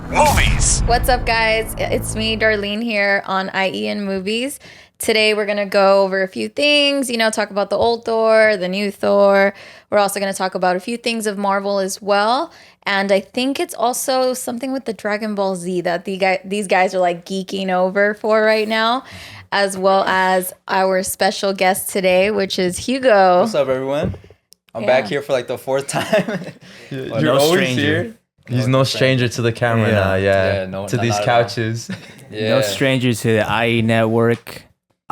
Movies. What's up, guys? It's me, Darlene, here on IE and Movies. Today, we're going to go over a few things, talk about the old Thor, the new Thor. We're also going to talk about a few things of Marvel as well. And I think it's also something with the Dragon Ball Z that these guys are like geeking over for right now, as well as our special guest today, which is Hugo. What's up, everyone? I'm back here for like the fourth time. You're no stranger. Here. He's no stranger to the camera now, to these couches. No stranger to the IE network,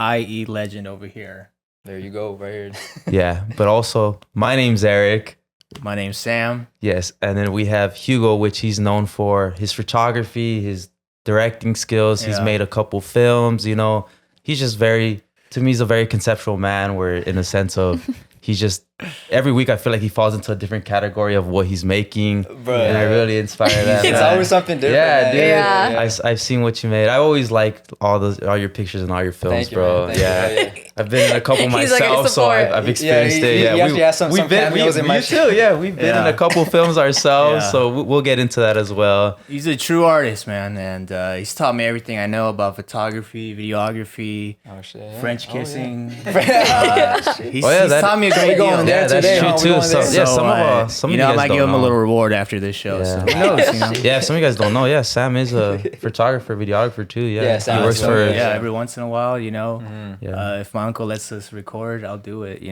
IE legend over here. There you go, right here. Yeah, but also, my name's Eric. My name's Sam. Yes, and then we have Hugo, which he's known for his photography, his directing skills. He's made a couple films, He's just to me, he's a very conceptual man, where in a sense of, he's just, every week I feel like he falls into a different category of what he's making. Bro, and I really inspire that. It's always something different. Yeah, dude. Yeah. I've seen what you made. I always liked all your pictures and all your films, bro. Yeah. I've been in a couple myself, so I've experienced it. Yeah, we have some cameos in my too. Yeah, we've been in a couple films ourselves, so we'll get into that as well. He's a true artist, man, and he's taught me everything I know about photography, videography, French kissing. He's taught me a great deal. Yeah, that's true too. So some of you guys I might give him a little reward after this show. Yeah. So who knows? Yeah, some of you guys don't know. Yeah, Sam is a photographer, videographer too. Yeah, Sam he works for. Every once in a while, if my uncle lets us record, I'll do it.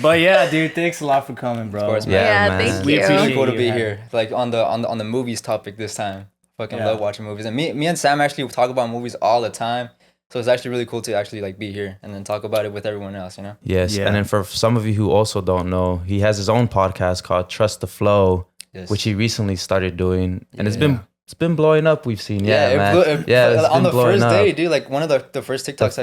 But yeah, dude, thanks a lot for coming, bro. Of course, man. Yeah, thank We you. appreciate cool to be here. Like on the movies topic this time. Fucking love watching movies, and me and Sam actually talk about movies all the time. So it's actually really cool to actually like be here and then talk about it with everyone else, Yes, and then for some of you who also don't know, he has his own podcast called Trust the Flow, which he recently started doing, and it's been blowing up. We've seen, it's on the first up. day, dude. Like one of the first TikToks.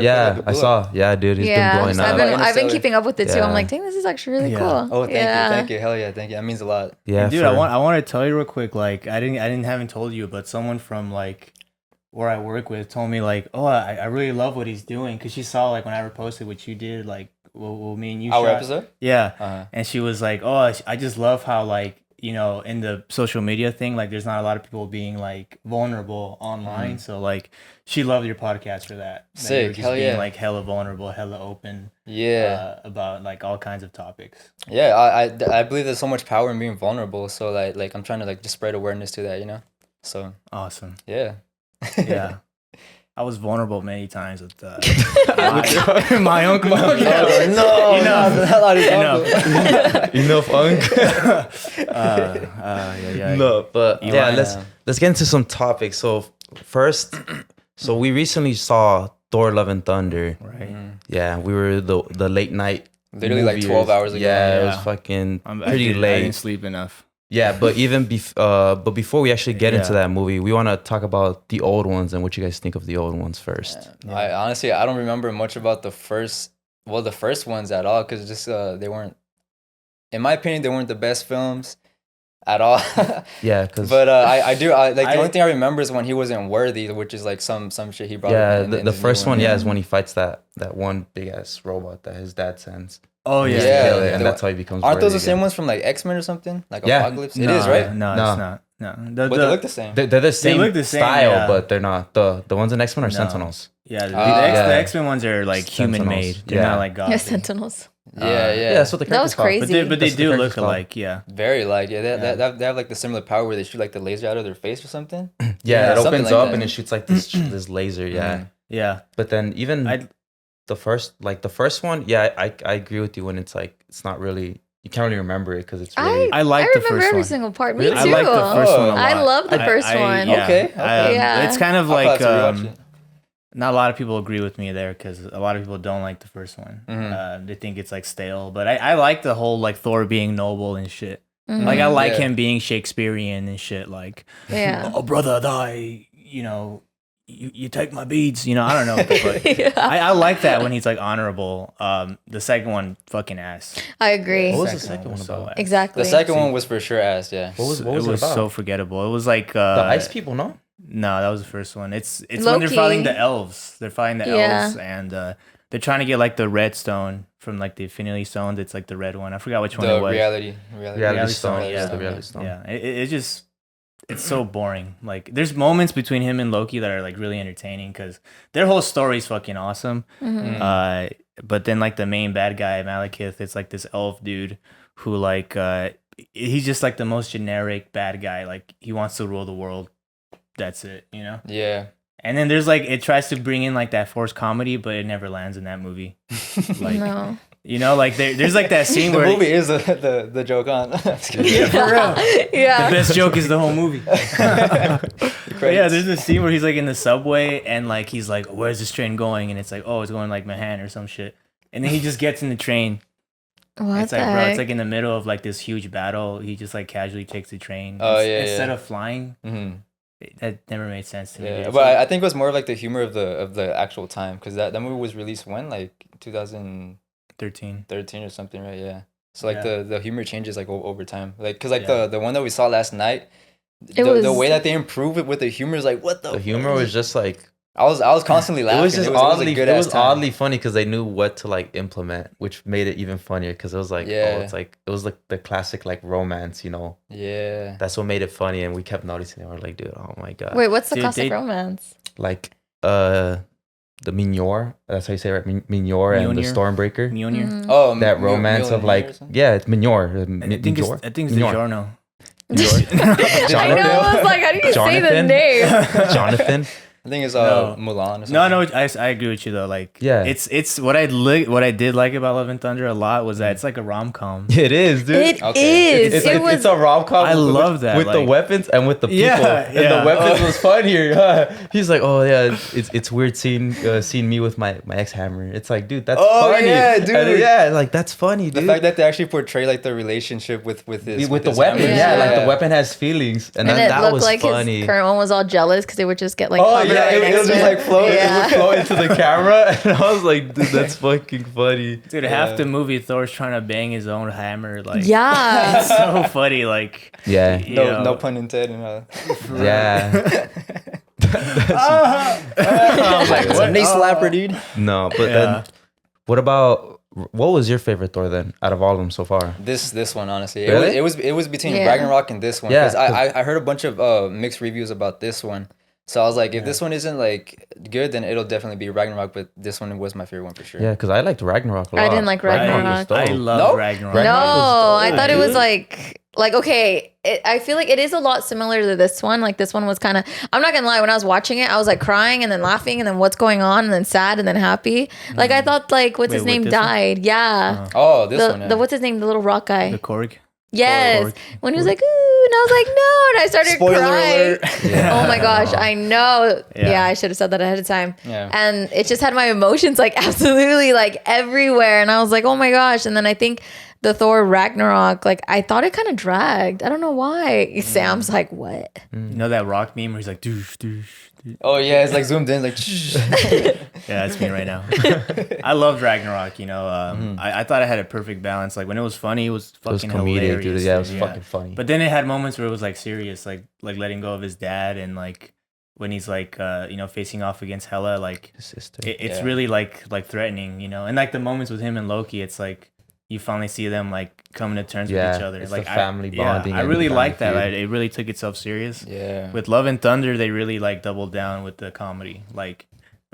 I saw. Yeah, dude, he's been blowing up. I've been keeping up with it too. I'm like, dang, this is actually really cool. Oh, thank you, hell yeah, thank you. That means a lot. Yeah, and dude, I want to tell you real quick. Like, I haven't told you, but someone from like where I work with told me like, oh, I really love what he's doing, because she saw like when I reposted what you did, like well me and you our episode. And she was like, oh, I just love how like in the social media thing, like there's not a lot of people being like vulnerable online. So like she loved your podcast for that. Sick, hell yeah. Being like hella vulnerable, hella open. About like all kinds of topics. Yeah, I believe there's so much power in being vulnerable. So like I'm trying to like just spread awareness to that, So awesome. Yeah. Yeah. I was vulnerable many times with my uncle. Enough, uncle. No, but let's get into some topics. So first, we recently saw Thor: Love and Thunder. Right. Yeah, we were the late night. Literally like 12 hours ago. Yeah, it was fucking pretty late. I didn't sleep enough. Yeah, but before we actually get into that movie, we want to talk about the old ones and what you guys think of the old ones first. Yeah. I don't remember much about the first ones at all, because just they weren't, in my opinion, they weren't the best films at all. Yeah, because but the only thing I remember is when he wasn't worthy, which is like some shit he brought. Yeah, the first one, is when he fights that one big ass robot that his dad sends. Oh yeah, and that's how he becomes. Aren't those the same ones from like X-Men or something? Like Apocalypse? It is, right? No, it's not. No, but they look the same. They're the same. They look the same style, but they're not. The ones in X-Men are Sentinels. Yeah, the X-Men ones are like human made. They're not like God. Yeah, Sentinels. Yeah. That's what the that was crazy. But they do look alike. Yeah, very like. Yeah, they have like the similar power where they shoot like the laser out of their face or something. Yeah, it opens up and it shoots like this laser. Yeah. Yeah. But then even the first one, I agree with you when it's like it's not really, you can't really remember it because it's really. I like the first one. I remember every single part. Me too. I like the first one a lot. I love the first one. Okay. Yeah. It's kind of like not a lot of people agree with me there, because a lot of people don't like the first one. They think it's like stale, but I like the whole like Thor being noble and shit. Like I like him being Shakespearean and shit. Like, oh brother, you take my beads, I don't know what the fuck. I like that when he's like honorable. The second one, fucking ass. I agree. What was the second one about? Exactly. The second one was for sure ass, yeah. What was it about? So forgettable. It was like the ice people, no? No, that was the first one. It's Loki. when they're fighting the elves. They're fighting the elves, and they're trying to get like the red stone from like the Infinity Stone. It's like the red one. I forgot which one it was. Reality stone. Yeah, the reality stone. Yeah, it just it's so boring. Like there's moments between him and Loki that are like really entertaining because their whole story is fucking awesome. But then like the main bad guy Malekith, it's like this elf dude who like he's just like the most generic bad guy. Like he wants to rule the world. That's it, you know? Yeah. And then there's like it tries to bring in like that forced comedy, but it never lands in that movie. Like No. you know, like there's like that scene The where movie is the joke on. yeah, for real. Yeah. The best joke is the whole movie. But yeah, there's this scene where he's like in the subway and like he's like, "Where's this train going?" And it's like, "Oh, it's going like Manhattan or some shit." And then he just gets in the train. What It's the like, bro, heck? it's like in the middle of like this huge battle. He just like casually takes the train. Oh, yeah, Instead yeah. of flying. That never made sense to me. Yeah, It's but like- I think it was more of like the humor of the actual time because that movie was released when like 2013 13. or something, right? Yeah. So like Yeah. the humor changes like over time, like because like Yeah. the one that we saw last night, It the was- way that they improve it with the humor is like what the The humor fuck? was just like I was constantly laughing. it was just a oddly good it ass was time. oddly funny because they knew what to like implement, which made it even funnier because it was like Yeah. it was like the classic like romance, you know. Yeah. That's what made it funny, and we kept noticing it. We're like, dude, oh my god. Wait, what's the Dude, classic they- romance? Like the Mjolnir, that's how you say it, right? Mjolnir and the Mjolnir? Stormbreaker. Mjolnir. Oh, That romance of like yeah, it's Mjolnir. I think it's Mjolnir. DiGiorno. I know. I was like, how do you say the Jonathan? name? Jonathan. I think it's No. Mulan or something. No, I agree with you though. Like, Yeah. it's what I did like about Love and Thunder a lot was that it's like a rom-com. It is, dude. It Okay. is. It's It like was. it's a rom com. I love that, with the like- weapons and with the people. Yeah, And yeah. the weapons Oh. was funnier. Huh? He's like, oh yeah, it's weird seeing me with my ex hammer. It's like, dude, that's Oh, funny. yeah, dude. And yeah, like that's funny, The dude. fact that they actually portray like the relationship with with his the with his weapon, hammer. yeah, like Yeah. the weapon has feelings, and, and that, it that looked was like funny. his current one was all jealous because they would just get like. Oh hover yeah, right it next was to just him. like float. Yeah. It would flow into the camera, and I was like, dude, that's fucking funny. Dude, half the movie Thor's trying to bang his own hammer. Like, Yeah. it's so funny. Like, Yeah, you No, know. no pun intended. yeah. I was like, It's a what? knee slapper, dude. No, but Yeah. then what about what was your favorite Thor then out of all of them so far? This one, honestly, Really? it was between Yeah. Ragnarok and this one. Yeah, Because I heard a bunch of mixed reviews about this one. So I was like, if this one isn't like good, then it'll definitely be Ragnarok. But this one was my favorite one for sure. Yeah, because I liked Ragnarok a lot. I didn't like Ragnarok. I was dope. love No? Ragnarok. No, Ragnarok was I dope, thought it was dude. like okay. I feel like it is a lot similar to this one. Like this one was kind of. I'm not gonna lie. When I was watching it, I was like crying and then laughing and then what's going on and then sad and then happy. Like I thought like what's Wait, his with name this one? died. Yeah. Oh, this The, one. Yeah. the what's his name? The little rock guy. The Korg. Yes. Korg. When he was like, ooh, and I was like, no, and I started Spoiler crying. alert. Yeah. Oh my gosh, I know. Yeah. Yeah, I should have said that ahead of time. Yeah. And it just had my emotions like absolutely like everywhere. And I was like, oh my gosh. And then I think the Thor Ragnarok, like I thought it kind of dragged. I don't know why. Sam's like, what? You know that rock meme where he's like, doosh, doosh, doosh. Oh yeah, it's like zoomed in, like. Yeah, that's me right now. I loved Ragnarok. You know, I thought it had a perfect balance. Like when it was funny, it was It was fucking comedic, hilarious. dude. Yeah, it was fucking funny. But then it had moments where it was like serious, like letting go of his dad, and like when he's like facing off against Hela, like His sister. it's Yeah. really like threatening, you know. And like the moments with him and Loki, it's like you finally see them like coming to terms with each other. It's Like the family bonding. I and really family like that. feud. Like, it really took itself serious. Yeah. With Love and Thunder, they really like doubled down with the comedy. Like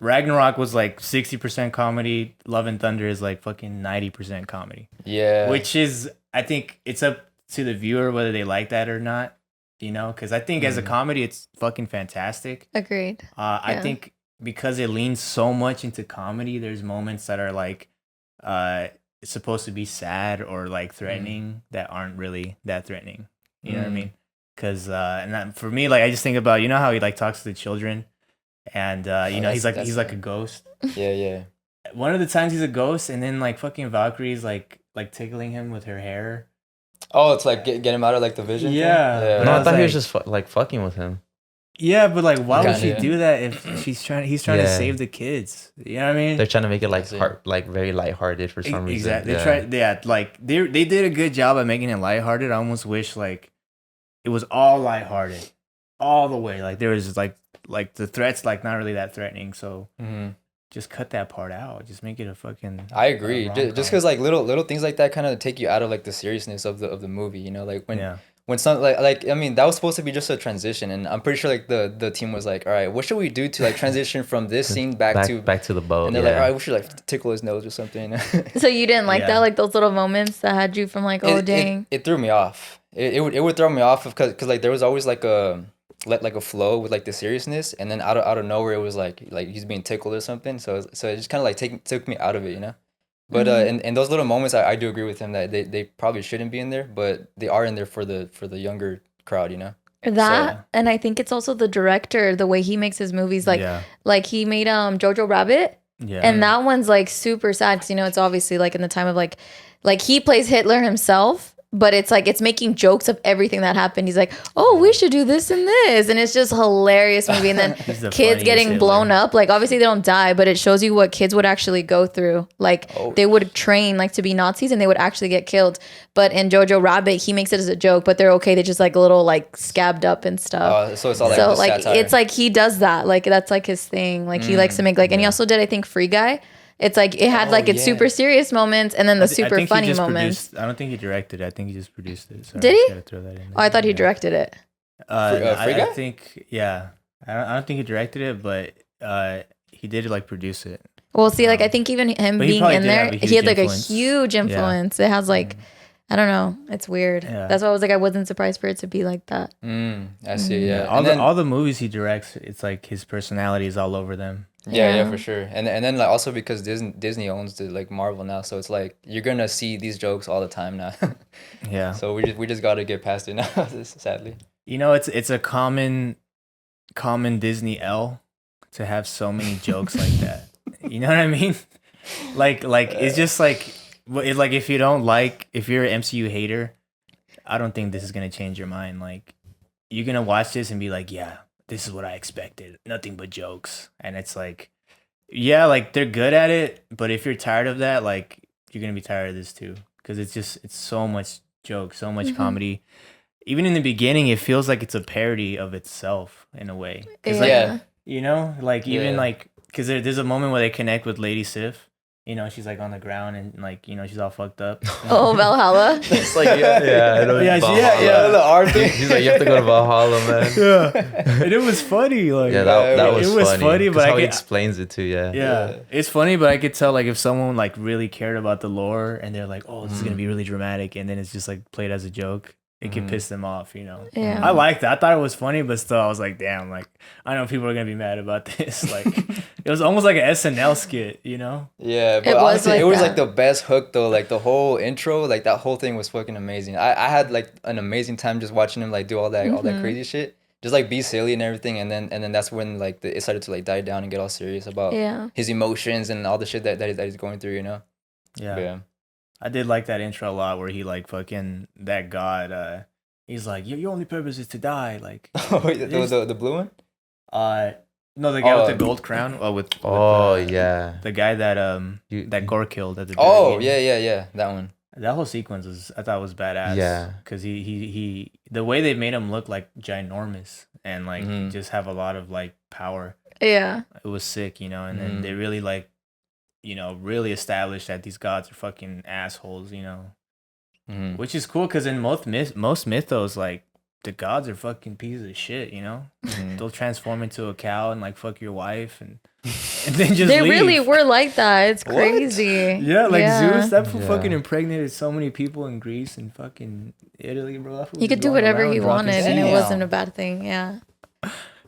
Ragnarok was like 60% comedy. Love and Thunder is like fucking 90% comedy. Yeah. Which is, I think it's up to the viewer whether they like that or not. You know, because I think as a comedy, it's fucking fantastic. Agreed. I Yeah. think because it leans so much into comedy, there's moments that are like it's supposed to be sad or like threatening that aren't really that threatening. You know what I mean? Because for me, like I just think about how he like talks to the children, and he's like that's a ghost. Yeah, yeah. One of the times he's a ghost, and then like fucking Valkyrie's like tickling him with her hair. Oh, it's like get him out of like the vision. thing? Yeah. Yeah. But No, I I was thought he was like- just like fucking with him. Yeah, but like, why would Kinda, she yeah. do that if he's trying to Yeah. save the kids? You know what I mean? They're trying to make it like I see. very lighthearted for some reason. Exactly. Yeah. They tried. Yeah, like they did a good job at making it lighthearted. I almost wish like it was all lighthearted, all the way. Like there was like the threats like not really that threatening. So just cut that part out. Just make it a fucking. I agree. rom-com. Just because like little things like that kind of take you out of like the seriousness of the movie. You know, like when Yeah. when some like I mean that was supposed to be just a transition, and I'm pretty sure like the team was like, all right, what should we do to like transition from this scene back to the boat. and they're like, all right, we should like tickle his nose or something. So you didn't like Yeah. that, like those little moments that had you from like, oh dang. It threw me off. It would throw me off because like there was always like a flow with like the seriousness, and then out of nowhere it was like he's being tickled or something. So it just kind of like took me out of it, you know. But in those little moments, I do agree with him that they probably shouldn't be in there, but they are in there for the younger crowd, you know. That So- and I think it's also the director, the way he makes his movies. Like Yeah. like he made Jojo Rabbit. Yeah. And that one's like super sad because, you know, it's obviously like in the time of like he plays Hitler himself, but it's like it's making jokes of everything that happened. He's like, oh, we should do this and this. And it's just hilarious movie. And then He's the kids funniest getting Hitler. blown up. Like obviously they don't die, but it shows you what kids would actually go through. Like they would train like to be Nazis and they would actually get killed. But in Jojo Rabbit, he makes it as a joke, but they're okay. They're just like a little like scabbed up and stuff. So it's all like So just like satire. it's like he does that. Like that's like his thing. Like he likes to make like, and he also did I think Free Guy. It's like it had like its yeah. super serious moments and then the I super think he funny just moments. produced- I don't think he directed it. I think he just produced it. So Did I just he? gotta throw that in there. Oh, I thought he Yeah. directed it. Free Guy? I think yeah. I don't think he directed it, but he did like produce it. Well, see, like I think even him But he being probably in did there, have a he had huge like influence. a huge influence. It has like, I don't know, it's weird. Yeah. That's why I was like, I wasn't surprised for it to be like that. I see, yeah. All And the then- all the movies he directs, it's like his personality is all over them. Yeah, for sure. And then like also because Disney owns the like Marvel now, so it's like you're gonna see these jokes all the time now. Yeah. So we just gotta get past it now, sadly. You know, it's a common Disney L to have so many jokes like that. You know what I mean? Like it's just like if you don't like, if you're an MCU hater, I don't think this is gonna change your mind. Like you're gonna watch this and be like, yeah, this is what I expected. Nothing but jokes. And it's like, yeah, like they're good at it, but if you're tired of that, like you're gonna be tired of this too, because it's so much joke, so much comedy. Even in the beginning, it feels like it's a parody of itself in a way. 'Cause, like, Yeah. you know, like even Yeah. like because there's a moment where they connect with Lady Sif. You know, she's like on the ground and like, you know, she's all fucked up. Oh, Valhalla. It's like yeah, I know. Yeah, Valhalla. yeah. the art thing. He's like, you have to go to Valhalla, man. Yeah, and it was funny. Like, Yeah, that was it was funny, 'Cause but how I he could, explains it too. Yeah. yeah, it's funny, but I could tell like if someone like really cared about the lore and they're like, oh, this is gonna be really dramatic, and then it's just like played as a joke, it could piss them off, you know. Yeah. I liked that. I thought it was funny, but still, I was like, damn, like I know people are gonna be mad about this. Like, it was almost like an SNL skit, you know. Yeah, but It was honestly, like it was that. like the best hook though. Like the whole intro, like that whole thing was fucking amazing. I had like an amazing time just watching him like do all that crazy shit. Just like be silly and everything, and then that's when like it started to like die down and get all serious about Yeah. his emotions and all the shit that he's going through, you know. Yeah. But yeah. I did like that intro a lot where he like fucking that god. He's like, your only purpose is to die. Like, the blue one. no, the guy with Oh. the gold crown. Oh yeah. the guy that You- that Gore killed at the Oh beginning. yeah, that one. That whole sequence I thought was badass. Yeah. because he the way they made him look like ginormous and like just have a lot of like power. Yeah. It was sick, you know. And then they really like, you know, really established that these gods are fucking assholes, you know. Which is cool because in most mythos, like the gods are fucking pieces of shit, you know. They'll transform into a cow and like fuck your wife and then just They leave. really were like that. It's crazy. Yeah, like Zeus, that fool Yeah. fucking impregnated so many people in Greece and fucking Italy, bro. That fool He was could do going whatever around he dropping wanted and it Damn. wasn't a bad thing. Yeah.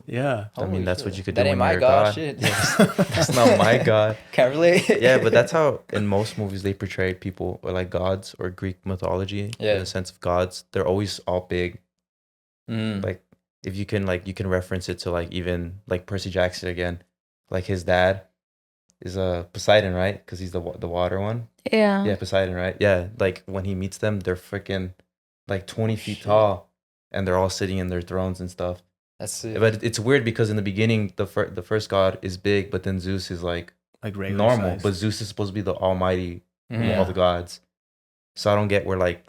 Yeah. I mean, Holy that's what shit. you could do That when ain't my you're a god. god. Shit. That's not my god. Can't relate. Yeah, but that's how in most movies they portray people or like gods or Greek mythology. Yeah. In the sense of gods, they're always all big. Mm. Like if you can reference it to like even like Percy Jackson again, like his dad is Poseidon, right? Because he's the water one. Yeah. Yeah, Poseidon, right? Yeah, like when he meets them, they're freaking like 20 feet tall, and they're all sitting in their thrones and stuff. That's it. But it's weird because in the beginning, the first god is big, but then Zeus is like Regular normal. size. But Zeus is supposed to be the almighty of Mhm. all the gods. So I don't get where like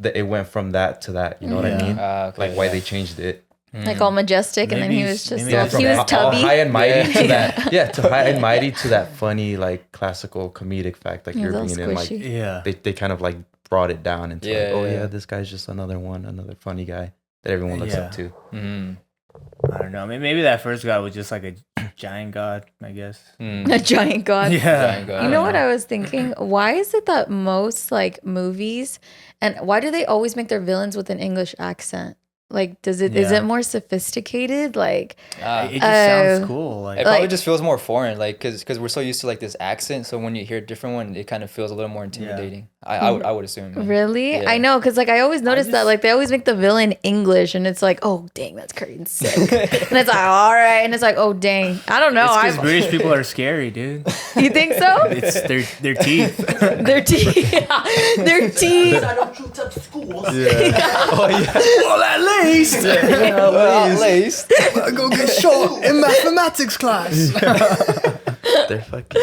it went from that to that. You know what I Yeah. mean? Okay, like why yeah. they changed it. Like all majestic, and then he Maybe was just maybe all, that's he was from tubby. All high and mighty to Yeah. that. Yeah, to high and mighty to that funny like classical comedic fact. Like He you're was all bringing in like squishy. Yeah. they kind of like brought it down into like, oh Yeah. yeah, this guy's just another funny guy that everyone looks up to. Mm-hmm. I don't know. Maybe that first god was just like a giant god, I guess. A giant god. Giant god. You know what I was thinking? Why is it that most like movies, and why do they always make their villains with an English accent? Like, is it more sophisticated? Like, It just sounds cool. It Like, probably just feels more foreign, like because we're so used to like this accent. So when you hear a different one, it kind of feels a little more intimidating. I would assume. Yeah. really? Yeah. I know, because like I always notice that like they always make the villain English, and it's like, oh dang, that's crazy sick. And it's like, all right, and it's like, oh dang, I don't know. it's because British people are scary, dude. You think so? It's their teeth. Their teeth. Their teeth. I don't shoot up schools. Well, at least. At least. I go get shot in mathematics class. They're fucking.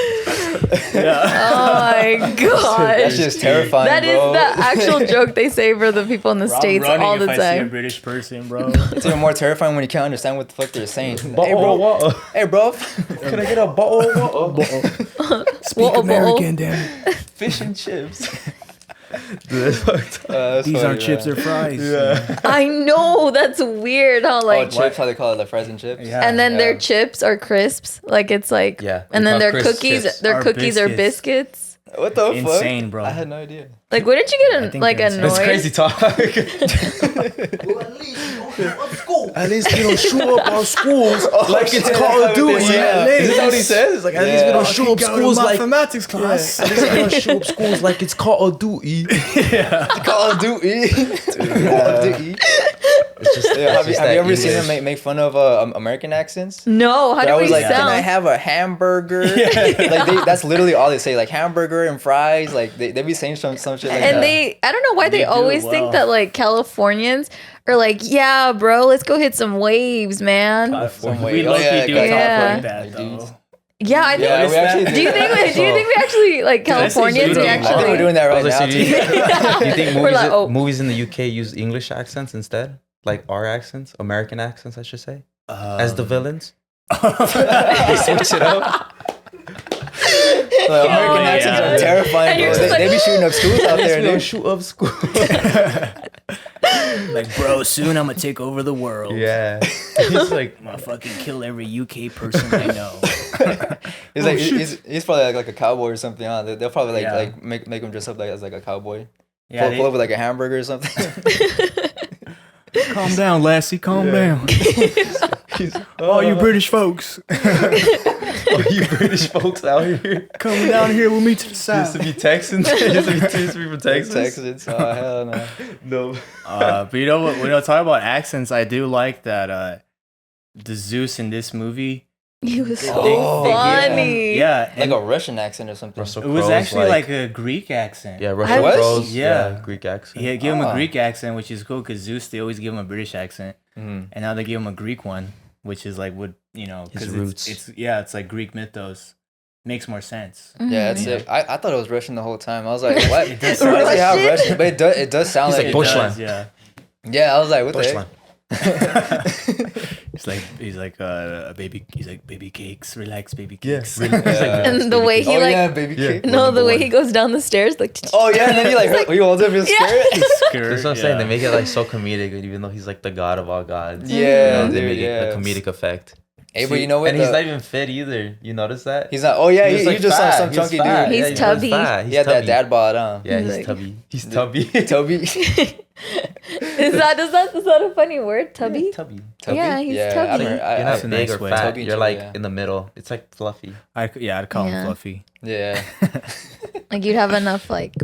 Oh my god. That's just terrifying, That is bro. the actual joke they say for the people in the States I'm running all the if I see a time. British person, bro. It's even more terrifying when you can't understand what the fuck they're saying. Bottle of water. Hey, bro. Can I get a bottle of water? Speak American, damn it. Fish and chips. Dude, that's fucked up. These aren't chips or fries. I know, that's weird how Oh, like chips, how they call it, like fries and chips. Yeah. and then their chips are crisps. Like it's like Yeah, and they then call their crisp cookies chips. their Are cookies are biscuits. What the Insane, fuck? bro. I had no idea. Like wouldn't you get think like they're annoyed? insane. That's crazy talk. Well, at least you don't shoot up schools. At least we don't shoot up our schools like it's shit, Call that's of what they Duty. say. Is that what he says? It's like at least we don't shoot up Go to schools like. mathematics class. At least we don't shoot up schools like it's Call of Duty. Call of Duty. Call of Duty. It's just, Yeah, have you ever seen English. them make fun of American accents? No, how They're do always we like, can I sound? have a hamburger? That's literally all they say, like hamburger and fries. Like they be saying some shit like that. And I don't know why they They do always well. think that like Californians are like, yeah, bro, let's go hit some waves, man. Some We way. low-key yeah, do yeah, talk yeah. like that, Like though. dudes. Yeah, I think. Yeah, we actually Do you think we actually like Californians? do We that. I think we're actually. doing that right I was now. like, so do you think We're movies, like, oh. movies in the UK use English accents instead? Like our accents? American accents, I should say? As the villains? They switch it up? Like, American my accents God. are terrifying, And you're bro. just They be shooting up schools out there, We don't dude. shoot up school. Like, bro, soon I'm gonna take over the world. Yeah. He's like, I'm gonna fucking kill every UK person I know. He's like, he's probably like a cowboy or something. Huh? They'll probably Yeah. like make him dress up like as like a cowboy. Yeah, Pull up with like a hamburger or something. calm down, Lassie. Calm down. All you British folks, oh, you British folks out here. coming down here with me to the Used south. to be Texans. Used to be from Texas. Texans. Oh hell no. No. But you know what? When I talk about accents, I do like that. The Zeus in this movie. He was so Oh, funny. Yeah, Like and a Russian accent or something. Russell it was Crowe's actually like a Greek accent. yeah, Russell was? Crowe's Yeah. Greek accent. Yeah, give him Ah. a Greek accent, which is cool because Zeus they always give him a British accent, Mhm. and now they give him a Greek one, which is like would His because roots. it's like Greek mythos, makes more sense. Yeah, that's Yeah. it. I thought it was Russian the whole time. I was like, what? It does Why sound does he have Russian? Russian? But it does sound He's like like it. Bushland. Does, yeah. Yeah, I was like, what the Bushland. heck? He's like a baby. He's like baby cakes, relax, baby Yeah. cakes. And the way he Oh like yeah, baby Yeah. cake. no, the way he goes down the stairs like. Oh yeah, and then he holds up his skirt. That's what I'm saying. They make it like so comedic, even though he's like the god of all gods. Yeah, they dude, make yeah. it a comedic effect. Hey, but you know what? And he's not even fit either. You notice that? He's not. Oh yeah, he's like just fat. some He's chunky fat. dude. He's Yeah, tubby. fat. He had that tubby. dad bod, huh? Yeah, He's he's like- tubby. He's tubby. Toby. Is that a funny word, tubby? Tubby. Yeah, he's I've tubby. heard- You're That's not a big nice or way. fat. Tubby You're and like chubby, yeah. in the middle. It's like fluffy. I'd call Yeah. him Fluffy. Yeah, Like you'd have enough like.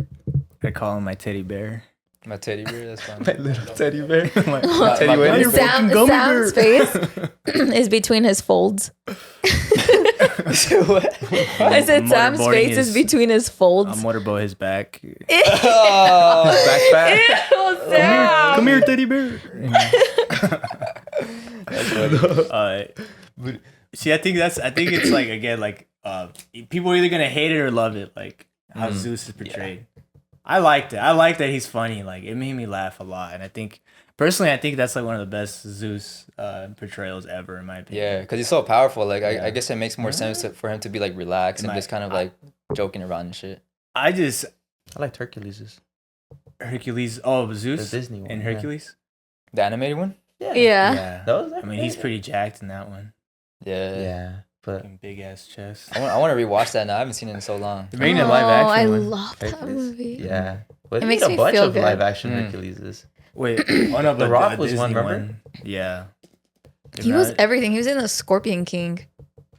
I'd call him my teddy bear. my teddy bear. That's fine. little teddy bear. My- Teddy my bear. baby. Sam's face is between his folds. What? I said Sam's motorboarding face is his- between his folds. I'm motorboat his back. Oh, Backpack. Ew, Sam. Come here, teddy bear. See, I think it's like again like people are either gonna hate it or love it, like how Zeus is portrayed. I liked it. I like that he's funny. Like it made me laugh a lot, and I think that's like one of the best Zeus portrayals ever, in my opinion. yeah, because he's so powerful. Like I guess it makes more sense for him to be like relaxed and just kind of like joking around and shit. I just I like Hercules. Hercules. Oh, Zeus. The Disney one, And yeah. Hercules. The animated one. Yeah. That was. I mean, he's pretty jacked in that one. Yeah. Yeah, but Fucking big ass chest. I want to rewatch that now. I haven't seen it in so long. They're making a live action I one. love that Hercules. movie. Yeah, but It it makes made me a bunch feel of good. live action Herculeses. Wait, oh no, but Rock was Disney one, remember? Yeah. He was everything. He was in the Scorpion King.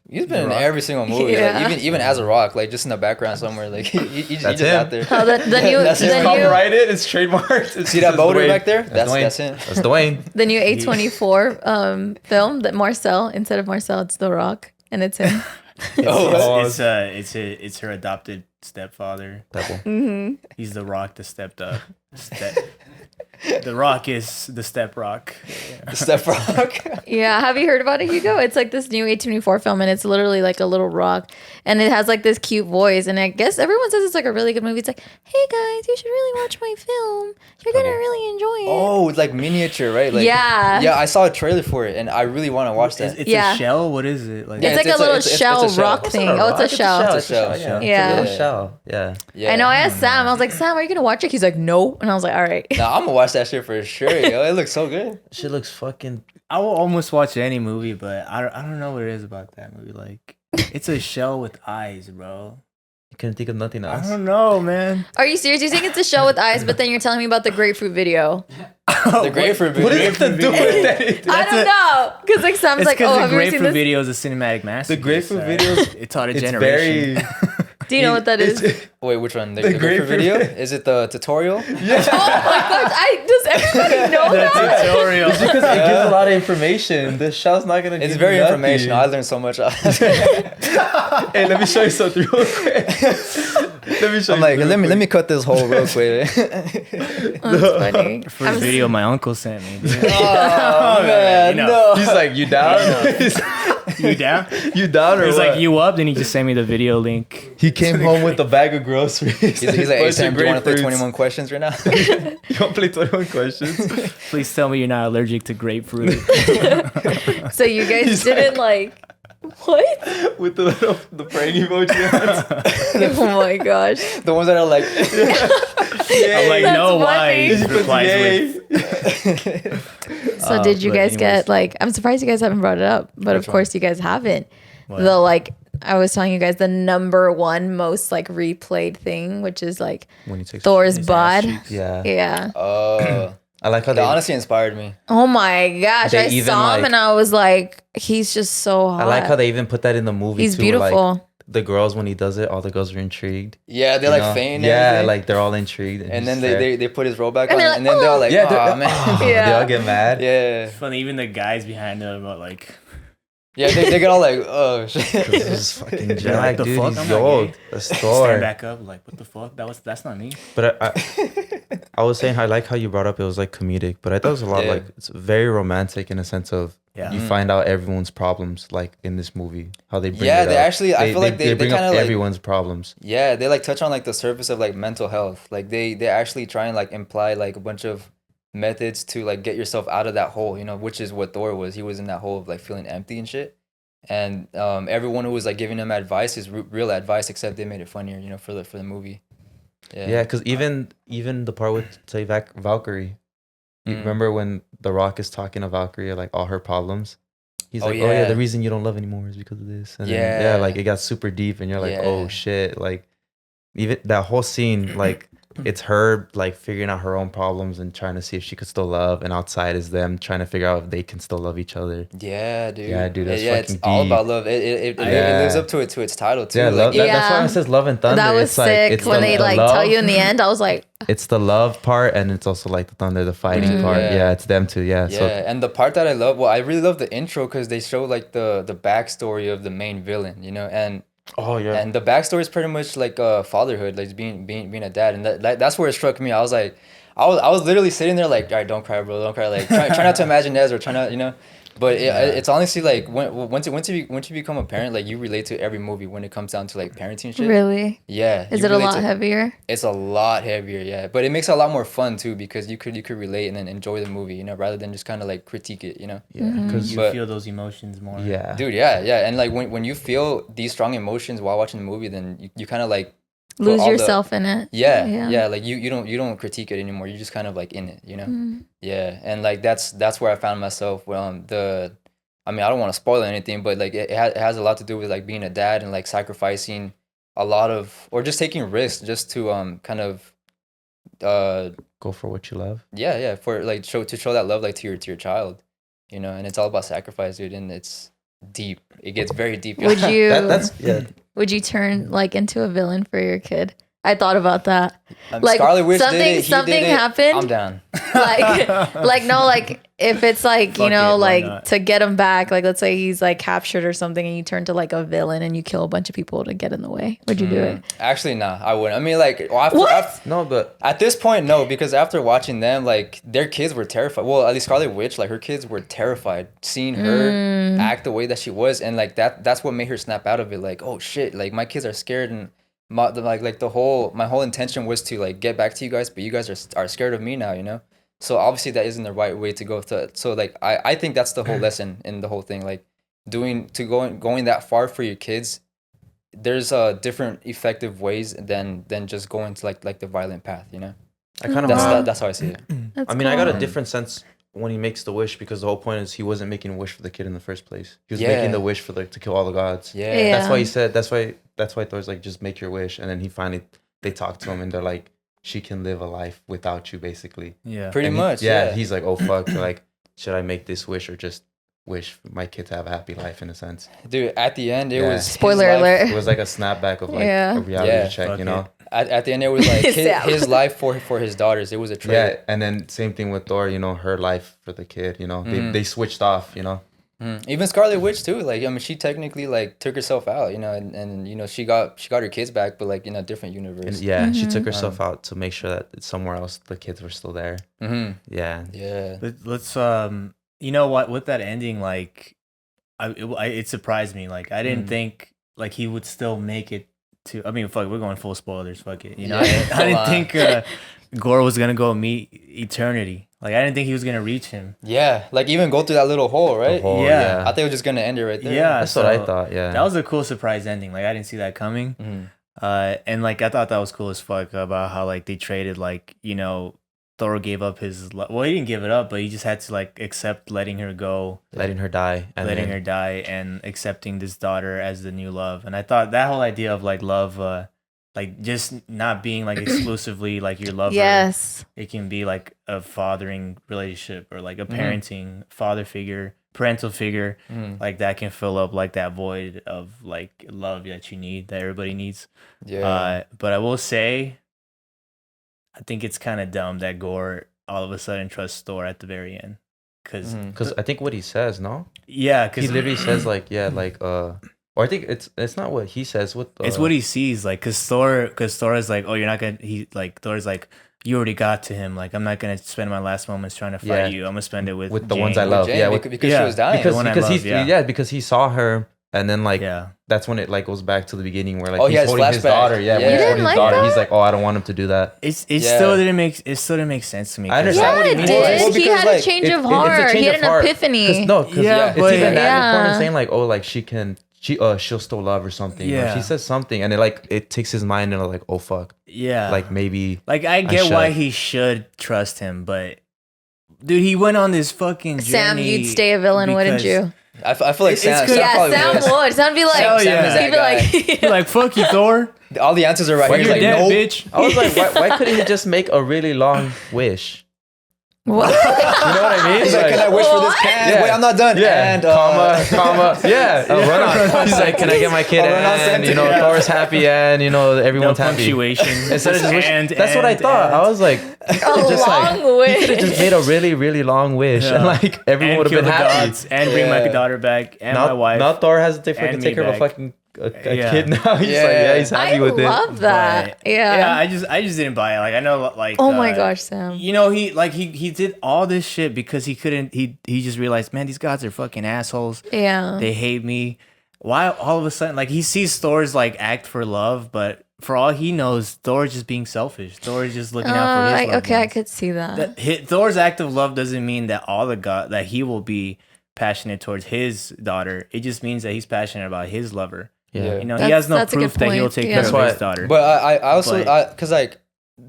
He's been in Rock. every single movie, Yeah. like, even as a Rock, like just in the background somewhere, like he's That's just him. out there. Oh, the new, That's the him. new, Copyrighted. It's trademarked. It's See that it's boulder Dwayne. back there? That's Dwayne. That's him. That's Dwayne. the new A24 film that Marcel, instead of Marcel, it's The Rock, and it's him. It's her adopted stepfather. Double. hmm He's the Rock that stepped up. The Rock is the step rock. The Step Rock. Yeah, have you heard about it, Hugo? It's like this new A24 film, and it's literally like a little rock, and it has like this cute voice, and I guess everyone says it's like a really good movie. It's like, hey guys, you should really watch my film. You're gonna really enjoy it. Oh, it's like miniature, right? Like, Yeah. Yeah, I saw a trailer for it, and I really want to watch that. It's Yeah. a shell. What is it like? Yeah, It's like a little shell rock It's thing. not Oh, rock, it's a shell. It's a shell. Yeah. Yeah. It's a little shell. Yeah. Yeah. I know. I asked Sam. I was like, Sam, are you gonna watch it? He's like, no. And I was like, all right. Nah, I'm gonna watch that shit for sure, yo. It looks so good. Shit looks fucking. I will almost watch any movie, but I don't know what it is about that movie. Like, it's a shell with eyes, bro. You couldn't think of nothing I else. don't know, man. Are you serious? You think it's a shell with eyes, but then you're telling me about the grapefruit video? The grapefruit What video. is it to do with that? I don't know. Because like Sam's It's like, because oh, the have you ever seen grapefruit this? video is a cinematic masterpiece. The grapefruit alright? videos. It taught a It's generation. very. Do you know what that is? Wait, which one? The The grapefruit grapefruit video? video? Is it the tutorial? Oh my gosh! Does everybody know The that? tutorial. It's because it gives a lot of information. The shell's not gonna. It's give very you nothing. informational. I learned so much. Hey, let me show you something real quick. Let me show I'm you. like, something let me cut this hole real quick. That's funny. First video my uncle sent me. Dude. Oh man, you know. no. He's like, you down? You down? You down or It was what? like, you up? Then he just sent me the video link. He came home with a bag of groceries. He's like, hey Bunch of Sam, do you want to play grapefruits. 21 questions right now? You want to play 21 questions? Please tell me you're not allergic to grapefruit. So you guys He's didn't like what? With the praying emoji hands. Oh my gosh! The ones that are like, I'm like, That's no, funny. why? He He puts replies yay. with, So did you but guys anyways. get like? I'm surprised you guys haven't brought it up, but of Which one? course you guys haven't. What? The like, I was telling you guys the number one most like replayed thing, which is like When he takes Thor's his ass bod. cheeks. Yeah. Yeah. I like how that they. honestly inspired me. Oh my gosh! They I even, saw him like- and I was like, he's just so hot. I like how they even put that in the movie. He's too, beautiful. Like, the girls when he does it, all the girls are intrigued. Yeah, they you like know? faint. Yeah, and like they're all intrigued. and he's then there. they put his robe back And on, they're like, and then they're all like, Yeah, oh man. They Yeah. all get mad. Yeah, It's funny, even the guys behind him are like, yeah, they get all like, oh shit. This is fucking They're Jack, like, the dude. fuck? He's I'm not old. gay. That's stand Thor. back up, like, what the fuck? That's not me. But I was saying, I like how you brought up it was like comedic, but I thought it was a lot Yeah. like it's very romantic in a sense of Yeah. you find out everyone's problems like in this movie. How they bring Yeah, it they up. actually- I feel like they bring kinda, up like- everyone's problems. Yeah, they like touch on like the surface of like mental health. Like they actually try and like imply like a bunch of methods to like get yourself out of that hole, you know, which is what Thor was. He was in that hole of like feeling empty and shit. And everyone who was like giving him advice is real advice, except they made it funnier, you know, for the movie. Yeah, because even the part with say Valkyrie, you Mm. remember when The Rock is talking to Valkyrie like all her problems. He's Oh, like, oh yeah, yeah. the reason you don't love anymore is because of this. And then, Yeah. yeah, like it got super deep, and you're like, oh Yeah. shit, like even that whole scene, like it's her like figuring out her own problems and trying to see if she could still love, and outside is them trying to figure out if they can still love each other. Yeah, dude. Yeah, dude, that's yeah, it's fucking all deep. about love. It Yeah. lives up to its title too. Yeah, like, love, that's why Yeah. it says Love and Thunder. That was it's like, sick it's when the- they the like love, tell you in the end. I was like, It's the love part, and it's also like the thunder, the fighting Mhm. part. Yeah. Yeah, it's them too. Yeah. Yeah, So and the part that I love, well, I really love the intro because they show like the backstory of the main villain, you know, and the backstory is pretty much like fatherhood, like being a dad, and that's where it struck me. I was like, I was literally sitting there like, all right, don't cry, bro, don't cry, like try not to imagine this or try not, you know. But it's honestly like once you become a parent, like you relate to every movie when it comes down to like parenting shit. really? Yeah. Is you it a relate lot to- heavier? It's a lot heavier, yeah. But it makes it a lot more fun too because you could relate and then enjoy the movie, you know, rather than just kind of like critique it, you know. yeah, because You But- feel those emotions more. yeah, Dude, yeah, and like when you feel these strong emotions while watching the movie, then you kind of like lose all the- yourself in it. yeah, like you don't critique it anymore. You're just kind of like in it, you know. Yeah, and like that's where I found myself. I mean, I don't want to spoil anything, but like it has a lot to do with like being a dad and like sacrificing a lot of, or just taking risks just to kind of Go for what you love. yeah, for like show that love like to your child, you know. And it's all about sacrifice, dude, and it's deep. It gets very deep. Would you That's would you turn like into a villain for your kid? I thought about that. Like Scarlet Witch something did it, he something did it, happened. I'm down. Like if it's like, Fuck it, why like not? to get him back, like let's say he's like captured or something and you turn to like a villain and you kill a bunch of people to get in the way. Would you do it? Actually, nah, I wouldn't. I mean, like, no, but at this point, no, because after watching them, like, their kids were terrified. Well, at least Scarlet Witch, like, her kids were terrified seeing her act the way that she was, and like that's what made her snap out of it. Like, oh shit, like my kids are scared, and my whole intention was to like get back to you guys, but you guys are scared of me now, you know. So obviously that isn't the right way to go. So like I think that's the whole lesson in the whole thing. Like going that far for your kids, there's different effective ways than just going to like the violent path, you know. I kind of That's how I see it. That's I mean, I got a cool. different sense when he makes the wish, because the whole point is he wasn't making a wish for the kid in the first place. He was making the wish for to kill all the gods. Yeah. That's why he said. That's why Thor's like, just make your wish, and then they talk to him and they're like, she can live a life without you, basically. Yeah. Pretty And much. he's like, oh fuck, like, should I make this wish or just wish my kid to have a happy life, in a sense? Dude, at the end it was his Spoiler life- alert. It was like a snapback of like Yeah. a reality Yeah. check, Fuck you know. it. At the end it was like Sam. his life for his daughters. It was a Yeah, trade. and then same thing with Thor, you know, her life for the kid, you know. They switched off, you know. Even Scarlet Witch too. Like, I mean, she technically like took herself out, you know, and you know she got her kids back, but like in a different universe. And she took herself out to make sure that somewhere else the kids were still there. Yeah. Yeah. Let's you know what, with that ending, like it surprised me. Like I didn't think like he would still make it to, I mean, fuck, we're going full spoilers, fuck it, you know. Yeah. I didn't think Gore was gonna go meet eternity. Like I didn't think he was gonna reach him. Yeah, like even go through that little hole, right? hole, Yeah. I think we're just gonna end it right there. Yeah, That's what I thought, yeah. That was a cool surprise ending. Like I didn't see that coming. And like I thought that was cool as fuck about how like they traded, like, you know, Thor gave up his well, he didn't give it up, but he just had to like accept letting her go, letting her die, and letting her die, and accepting this daughter as the new love. And I thought that whole idea of like love, like just not being like exclusively like your lover. Yes. It can be like a fathering relationship or like a parenting father figure, parental figure, like that can fill up like that void of like love that you need, that everybody needs. Yeah. But I will say, I think it's kind of dumb that Gore all of a sudden trusts Thor at the very end, because I think what he says, no, yeah, he because literally says like, yeah, like or I think it's not what he says. it's what he sees, like, because Thor is like, oh, you're not gonna. He like Thor's like, you already got to him. Like, I'm not gonna spend my last moments trying to fight you. I'm gonna spend it with the Jane. ones I love. Jane, Yeah, because she was dying. because he saw her, and then like Yeah. that's when it like goes back to the beginning where like Oh, he he's has holding his flashback. daughter. Yeah, Yeah. when You he's didn't holding his like daughter, that? he's like, oh, I don't want him to do that. It Yeah. still didn't make sense to me. I 'cause- understand Yeah, what he it means. did. Well, he because, had a like, change It's of a heart. change He had of an heart. epiphany. Yeah, it's but- even that important Yeah. saying like, oh, like she'll still love or something. Yeah. Or she says something, and it takes his mind and like, oh fuck, Yeah, like maybe like I get why should. he should trust him, but dude, he went on this fucking journey. Sam, you'd stay a villain, wouldn't because- you? I feel like It's Sam. good. Sam Yeah, probably Sam would. would. Sam would be like, Hell Sam is that he'd be like, He like, fuck you, Thor. All the answers are right Why here. you're He's You're like, dead, nope. bitch. I was like, why couldn't he just make a really long wish? what? You know what I mean? He's like, can I wish for this can? Yeah. Wait, I'm not done. Yeah, And comma, yeah. Run on. He's like, can I get my kid A run-on and sentence. you know, Thor's happy and you know, No everyone's happy. punctuation. Instead of just wish, And, that's what I thought. I was like, A long wish. he could have just made a really, really long wish, Yeah. and like everyone and would have kill been the happy. gods and bring my Yeah. daughter back and Now, my wife. now Thor has to and freaking me take care of a back. fucking Yeah. kid now. He's Yeah. like, yeah, he's happy I with it. love that. But, Yeah. I just didn't buy it. Like I know, like Oh my gosh, Sam. You know, he did all this shit because he couldn't. He just realized, man, these gods are fucking assholes. Yeah. They hate me. Why all of a sudden, like he sees Thor's like act for love, but for all he knows, Thor's just being selfish. Thor's just looking out for his loved okay, I ones. could see that. Thor's act of love doesn't mean that all the that he will be passionate towards his daughter. It just means that he's passionate about his lover. Yeah. You know, he has no That's a good proof that he'll point. take Yeah. care That's of why- his daughter. But I also because like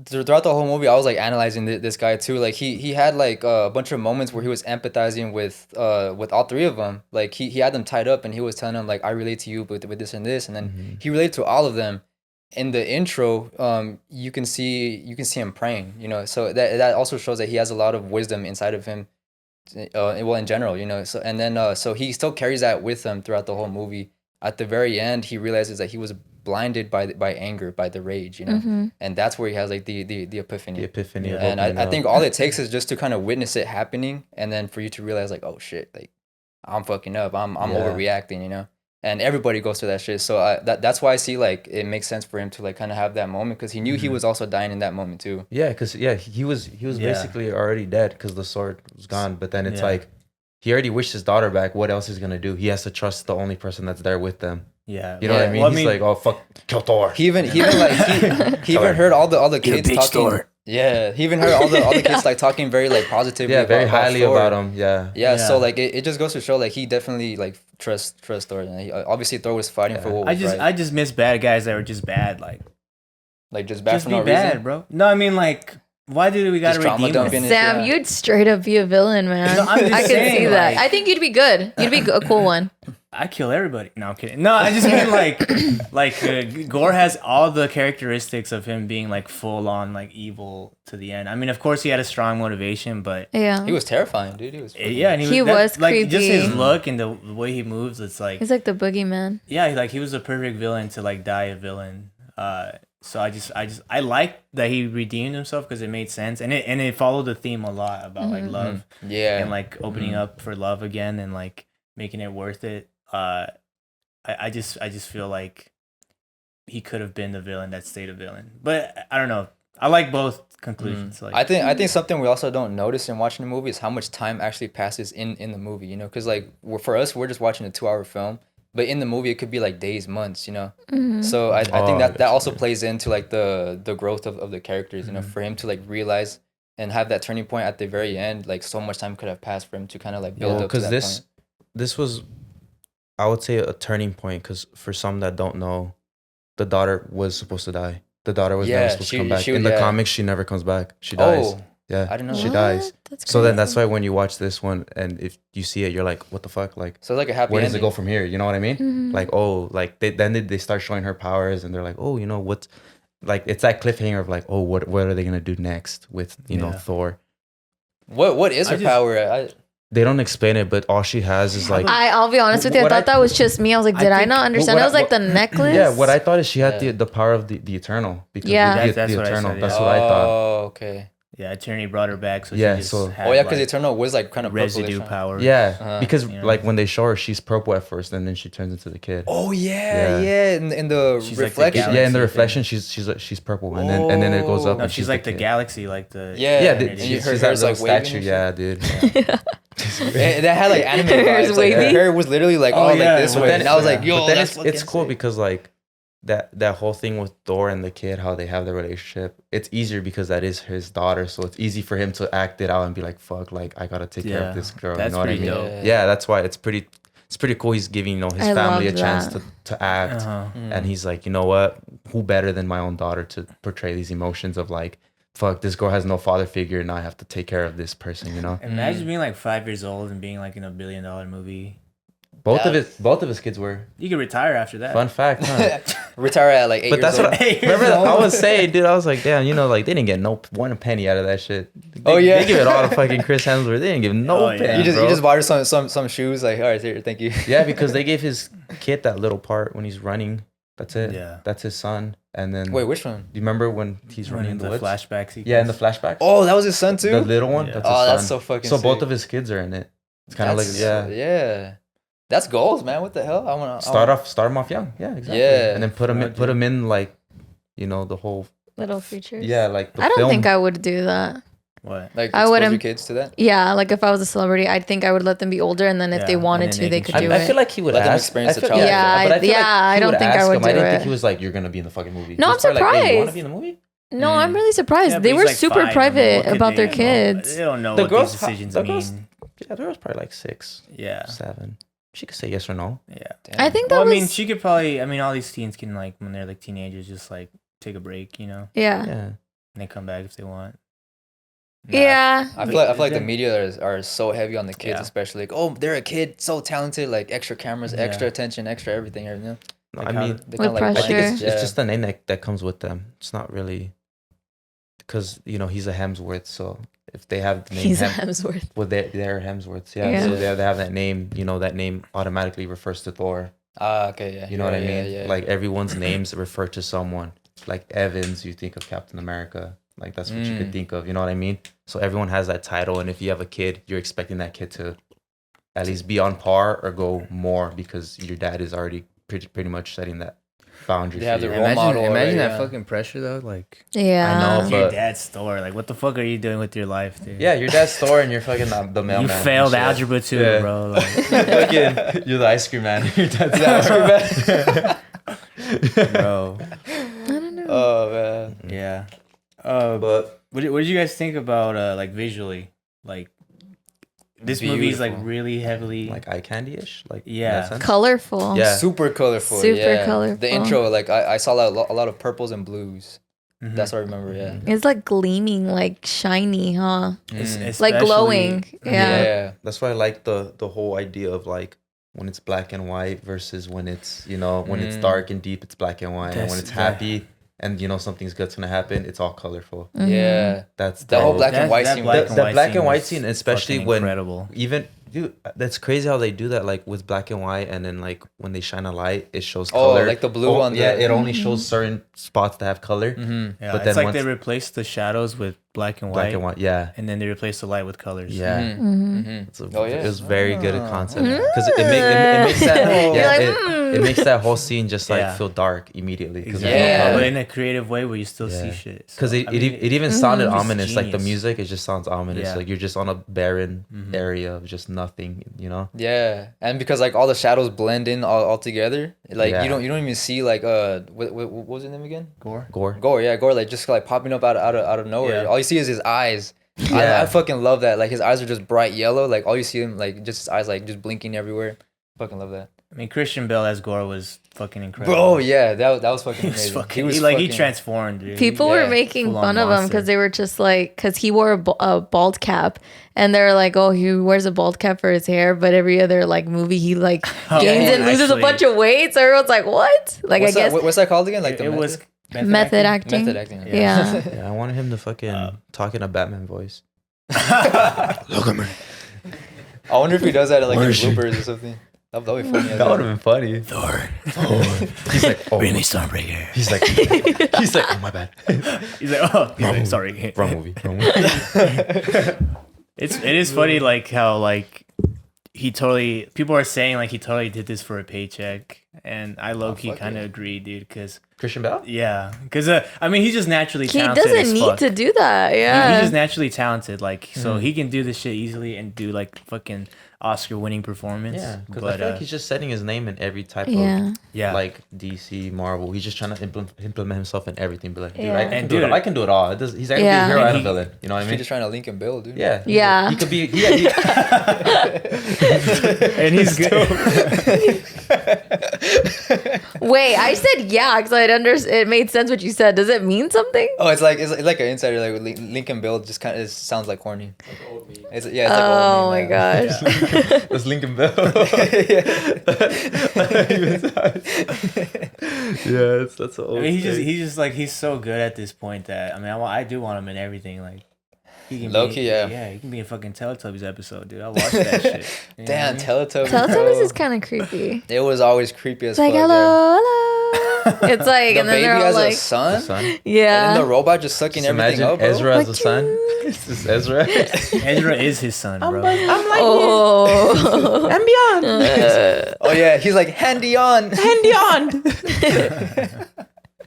throughout the whole movie, I was like analyzing this guy too. Like he had like a bunch of moments where he was empathizing with all three of them. Like he had them tied up and he was telling them like I relate to you with this and this, and then he related to all of them. In the intro, you can see him praying. You know, so that also shows that he has a lot of wisdom inside of him. Well, in general, you know. So and then so he still carries that with him throughout the whole movie. At the very end, he realizes that he was blinded by anger, by the rage, you know, and that's where he has like the epiphany. The epiphany. Of And opening I up. think all it takes is just to kind of witness it happening, and then for you to realize like, oh shit, like I'm fucking up, I'm Yeah. overreacting, you know. And everybody goes through that shit. So that's why I see like it makes sense for him to like kind of have that moment because he knew he was also dying in that moment too. Yeah, because he was basically already dead because the sword was gone. But then it's like he already wished his daughter back. What else is gonna do? He has to trust the only person that's there with them. Yeah. You know what I mean? Well, He's like, oh fuck, kill Thor. He even like he even heard all the kids talking. Thor. Yeah, he even heard all the kids like talking very like positively. Yeah, very highly Thor. about him. Yeah. Yeah, so Yeah. like it just goes to show like he definitely like trust Thor. And obviously Thor was fighting for what was right. I just miss bad guys that were just bad. Like Just bad just for be no bad, reason. bro. No, I mean like why do we gotta Just trauma redeem dumping them? it. Sam, Yeah. you'd straight up be a villain, man. No, I'm just I could saying, see that. like- I think you'd be good. You'd be a cool one. I kill everybody. No, I'm kidding. No, I just mean like Gore has all the characteristics of him being like full on like evil to the end. I mean, of course he had a strong motivation, but Yeah. He was terrifying, dude. He was yeah, and He was like just his creepy. look and the way he moves. It's like He's like the boogeyman. yeah, like he was the perfect villain to like die a villain. So I like that he redeemed himself because it made sense and it followed the theme a lot about like love yeah. and like opening up for love again and like making it worth it. I just feel like he could have been the villain that stayed a villain, but I don't know. I like both conclusions. Like I think something we also don't notice in watching the movie is how much time actually passes in the movie, you know, because like for us we're just watching a 2-hour film, but in the movie it could be like days, months, you know. So I think that also plays into like the growth of the characters, you know, for him to like realize and have that turning point at the very end, like so much time could have passed for him to kind of like build up to Because that point. this was, I would say, a turning point. Because for some that don't know, the daughter was supposed to die. The daughter was never Yeah, supposed to come back. she In was- the yeah. comics, she never comes back. She dies. Oh, Yeah, I didn't know she that. dies. That's So then that's crazy. why when you watch this one and if you see it, you're like, what the fuck? Like, So it's like a happy where does it ending. go from here? You know what I mean? Like, oh, like they start showing her powers and they're like, oh, you know what's like it's that cliffhanger of like, oh, what are they gonna do next with you know Thor? What is her power? They don't explain it, but all she has is like I'll be honest with you. I What thought that was just me. I was like, did I think- not understand? what It I- was like the necklace. yeah. What I thought is she had Yeah. the power of the eternal because Yeah. the That's what I eternal. said, That's yeah. what I thought. Oh, okay. yeah, Eternity brought her back, so Yeah, she just so- had, Oh yeah, because like, Eternal was like kind of residue purplish, huh? power. Yeah, because you know. like when they show her, she's purple at first, and then she turns into the kid. Oh yeah, Yeah. yeah. In the She's like the reflection. galaxy. Yeah, in the thing. reflection, she's purple, and then it goes up. No, and she's like the kid. galaxy, like the Yeah. Yeah, And she's her that hair's, little like, waving statue. and Yeah, dude. And that had like anime Her hair's vibes. Like, her wavy. hair was literally like Oh, all yeah, like this but way, then and I was like, yo, but then that's it's cool because like that whole thing with Thor and the kid, how they have their relationship. It's easier because that is his daughter, so it's easy for him to act it out and be like, "Fuck, like I gotta take care Yeah, of this girl." that's You know what I pretty mean? dope. Yeah, that's why it's pretty cool. He's giving his I family a love chance that. to act, and he's like, you know what? Who better than my own daughter to portray these emotions of like, fuck, this girl has no father figure, and I have to take care of this person. You know, Imagine being like 5 years old and being like in a $1 billion movie. both of his kids were. You could retire after that. Fun fact, huh? retire at like 8 But years that's old. what I 8 years remember. I old. was saying, dude. I was like, damn, you know, like they didn't get no one penny out of that shit. Oh, yeah. they give it all to fucking Chris Hemsworth. They didn't give no Oh, yeah. penny. You bro. just bought her some shoes. Like, all right, here, thank you. Yeah, because they gave his kid that little part when he's running. That's it. Yeah. That's his son. And then Wait, which one? do you remember when he's running in the woods? flashback sequence. Yeah, in the flashback. Oh, that was his son too. The little one. Yeah. That's his Oh, son. that's so fucking So both sick. of his kids are in it. It's kind of like That's- yeah. That's goals, man. What the hell? I wanna start them off young. Yeah, exactly. Yeah. And then put them in like, you know, the whole Little features. like the I don't film. think I would do that. What? like I expose wouldn't- your kids to that. Yeah, like if I was a celebrity, I think I would let them be older, and then if Yeah, they and wanted then to, they they can could choose. do I feel it. like he would Let them ask. experience the I feel- childhood. Yeah, but I feel yeah, I he don't would think I ask would him. do I didn't think it. he was like, "You're gonna be in the fucking movie." No, He I'm was probably like, "Hey, you want surprised. to be in the movie?" No, I'm really surprised. Yeah, but they he's were like super 5. I mean, private what could about they their know? kids. They don't know The what girls- these decisions the girls- mean. Yeah, there was probably like 6, Yeah. 7. She could say yes or no. Yeah. Damn. I think that Well, I was. mean, she could probably. I mean, all these teens can like when they're like teenagers, just like take a break, you know, Yeah. Yeah. and they come back if they want. Yeah. I feel like the media are so heavy on the kids, Yeah. especially like, oh, they're a kid, so talented, like extra cameras, Yeah. extra attention, extra everything. You know? No, Like I how mean, They With kinda, like, I pressure. think it's yeah. just the name that comes with them. It's not really because he's a Hemsworth, so if they have the name He's a Hemsworth. well, they're Hemsworths, yeah. Yeah. So they have that name. That name automatically refers to Thor. Ah, okay, yeah. You know what I mean? Yeah. Like everyone's names refer to someone. Like Evans, you think of Captain America. Like that's what you could think of. You know what I mean? So everyone has that title, and if you have a kid, you're expecting that kid to at least be on par or go more because your dad is already pretty much setting that boundary. They for have you. the role model Imagine already, that yeah. fucking pressure though. Like Yeah. I know, your but dad's Thor. Like, what the fuck are you doing with your life, dude? yeah, your dad's Thor, and you're fucking the mailman. You and failed shit. algebra too, Yeah. bro. Like, Fucking, you're the ice cream man. Your dad's the ice cream man. bro. Oh man. Yeah. But What did you guys think about like visually? Like this movie's like Beautiful. really heavily like eye candy-ish, like in Yeah. that sense? Colorful. Yeah. Super colorful. Super yeah. colorful. The intro, like I saw a lot of purples and blues. Mhm. That's what I remember. Yeah. It's like gleaming, like shiny, huh? Es- Like especially- glowing. Yeah. Yeah. That's why I like the whole idea of like when it's black and white versus when it's when it's dark and deep, it's black and white, and when That's- it's happy and something's good's gonna happen, it's all colorful. Mm-hmm. Yeah. That's The whole black and That- white that scene. black was- the black and white was scene, especially fucking when incredible. even dude, that's crazy how they do that. Like with black and white, and then like when they shine a light, it shows Oh, color. like the blue on the- it only shows certain spots that have color. Mhm. Yeah, But it's then like once- they replaced the shadows with black and white, Black and white, yeah, and then they replaced the light with colors. yeah. Mm-hmm. Mhm. It's a, Oh, yeah. It was very good a concept Mm. because it makes that You're yeah, like, it makes that whole scene just like Yeah. feel dark immediately because Exactly. Yeah. But in a creative way where you still see Yeah. shit. So, because I mean, it even sounded it's ominous. Like the genius. music, it just sounds ominous. Yeah. Like you're just on a barren Mhm. area of just nothing. Yeah, and because like all the shadows blend in all together, like Yeah. you don't even see like what was his name again? Gore. Gore, yeah, Gore, like just like popping up out of nowhere. Yeah. All you see is his eyes. Yeah. I fucking love that. Like his eyes are just bright yellow. Like all you see him like just his eyes like just blinking everywhere. Fucking love that. I mean, Christian Bale as Gore was fucking incredible. Bro, yeah, that was fucking He was amazing. fucking. He fucking- transformed, dude. People Yeah, were making full-on fun of him monster. because they were just like, because he wore a bald cap, and they're like, oh, he wears a bald cap for his hair, but every other like movie he like Oh, gains and loses a actually- bunch of weight. So everyone's like, what? Like what's I guess that, what's that called again? Like it the was method acting. method acting. Yeah. Yeah, I wanted him to fucking talk in a Batman voice. Look at me. I wonder if he does that in like Where in is she? bloopers or something. That'd be funny. That would have been funny. Thor. He's like, oh, Really Stormbreaker. he's like, oh my bad. He's like, oh, Wrong movie. sorry. Wrong movie. Wrong movie. It is funny like how like he totally people are saying like he totally did this for a paycheck, and I low key fuck kind of yeah. agree, dude. Because Christian Bale? yeah, because I mean he's just naturally He talented. doesn't as need fuck. to do that. He's Yeah. just naturally talented, like so he can do this shit easily and do like fucking Oscar-winning performance. Yeah, because but I feel like he's just setting his name in every type Yeah. of yeah, like DC, Marvel. He's just trying to implement himself in everything. Be like, dude, Yeah. I can And do it. dude- I can do it all. He's either Yeah. be a hero And and a he- villain. You know what I He's mean? just trying to Lincoln Bill, dude. Yeah. Yeah. He could be. Yeah. and he's good. Wait, I said yeah because it made sense what you said. Does it mean something? Oh, it's like an insider. Like Lincoln Bill just kind of sounds like corny. It's like Oh old my meme, yeah. gosh. That's Lincoln Bell. Yeah, that's an old. I mean, thing. he's just like he's so good at this point that I mean I do want him in everything. Like he can Low be, key, yeah. yeah, he can be in fucking Teletubbies episode, dude. I watched that shit. You know Damn, what I mean? Teletubbies. Teletubbies bro. is kind of creepy. It was always creepy as It's like, fuck. hello, hello. It's like, The and then baby they're all has a like, The son, son. and yeah. then the robot just sucking Just everything imagine up, bro. Ezra as Like, the son. This is Ezra. Ezra is his son, bro. Oh. And beyond. Oh yeah, he's like handy on. Handy on.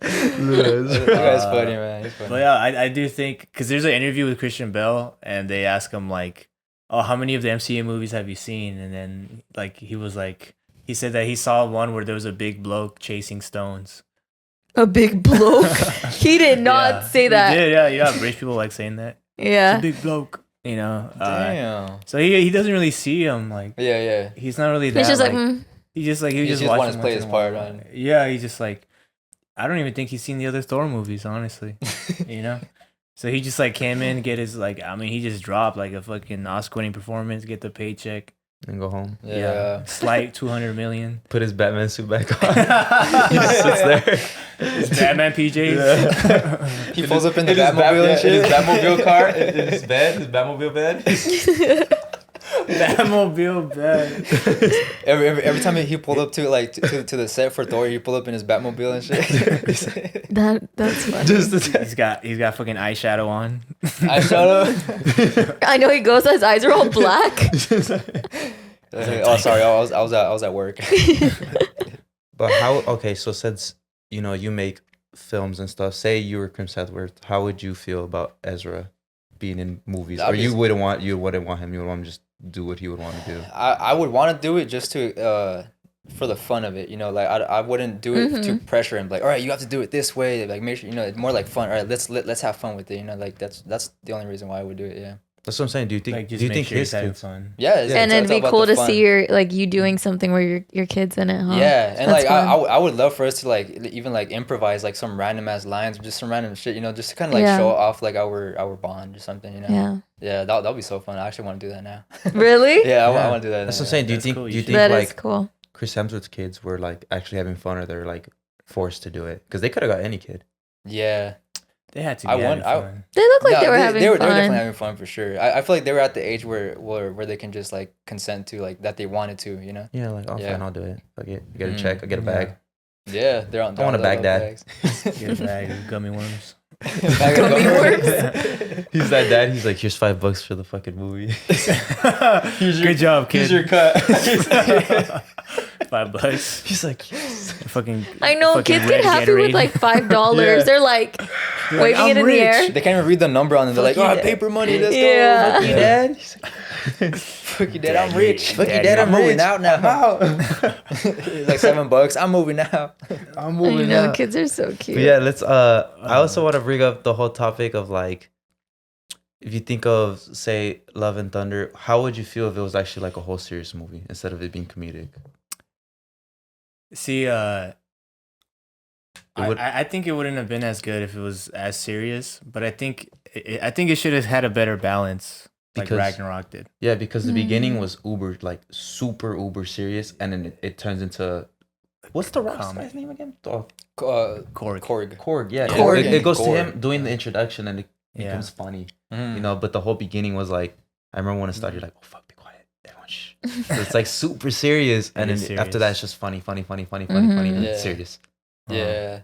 That guy's funny, man. He's funny. But yeah, I do think because there's an interview with Christian Bale and they ask him like, "Oh, how many of the MCU movies have you seen?" And then like he said that he saw one where there was a big bloke chasing stones. A big bloke. He did not Yeah. say He that. did, yeah. British people like saying that. Yeah. Big bloke. You know. Damn. So he doesn't really see him like. Yeah. He's not really that. It's just like, He just like he He just just wants watches to play once his in a part while. on. Yeah, he's just like, I don't even think he's seen the other Thor movies, honestly. You know, so he just like came in, get his like, I mean, he just dropped like a fucking Oscar-winning performance, get the paycheck, And go home. Yeah. slight 200 million. Put his Batman suit back on. He just sits there. His Batman PJs. He pulls up in the In his Batmobile and shit. in his Batmobile car, in his bed, his Batmobile bed. Batmobile bed. Every time he pulled up to the set for Thor, he pulled up in his Batmobile and shit. that's funny. He's got fucking eyeshadow on. Eyeshadow. I know he goes, his eyes are all black. Oh, sorry, I was at work. But how? Okay, so since you make films and stuff, say you were Chris Hemsworth, how would you feel about Ezra being in movies? Or you wouldn't want him. You would want him to just do what he would want to do. I would want to do it just to for the fun of it, like I wouldn't do it to pressure him, like, all right, you have to do it this way, like make sure it's more like fun. All right, let's have fun with it, like that's the only reason why I would do it. Yeah, that's what I'm saying. Do you think Like, just do you make think sure his he's having kids? fun. yeah, And it'd be cool to see you doing something where your kid's in it, huh? Yeah, and That's like fun. I would love for us to like even like improvise like some random ass lines or just some random shit, just to kind of like show off like our bond or something, Yeah, that'll be so fun. I actually want to do that now. Really? Yeah, I want to do that. That's now, what I'm saying. Do you That's think cool. do you think That is like cool. Chris Hemsworth's kids were like actually having fun, or they're like forced to do it? Because they could have got any kid. Yeah. They had to be having fun. They look like No, they were having they were fun. definitely having fun for sure. I feel like they were at the age where they can just like consent to like that they wanted to, Yeah, like Yeah. fine, I'll do it. Fuck it. I get a check. I get a bag. Yeah, they're on. I want a Baghdad. Get a bag of gummy worms. Gummy worms. He's that dad. He's like, here's $5 for the fucking movie. Good job, kid. Here's your cut. $5. He's like, yes. Fucking. I know fucking kids red get happy with Gatorade. like $5. Yeah. They're like waving "I'm it in rich." the air. They can't even read the number on it. They're like, Fuck you, oh, Dad. paper money. Let's Yeah. go. Fuck you, Dad. Dad. Fuck you, Dad. I'm rich. Fuck you, Dad, Dad, I'm I'm moving rich. out now. Like $7. I'm moving out. I'm I moving know out. kids are so cute. But yeah, let's. I also want to bring up the whole topic of like, if you think of say Love and Thunder, how would you feel if it was actually like a whole serious movie instead of it being comedic? See, would- I think it wouldn't have been as good if it was as serious, but I think it should have had a better balance, like Because- Ragnarok did. Yeah, because the beginning was super uber serious, and then it turns into what's the Rock's Comedy. guy's name again? Oh, Korg. Korg. Yeah, Korg. It goes to Korg. him doing the introduction, and it Yeah. becomes funny, Mm. But the whole beginning was like, I remember when it started, you're like, oh fuck, be quiet, everyone, shh. So it's like super serious, and It then is after that, it's just funny, and Yeah. it's serious. Yeah.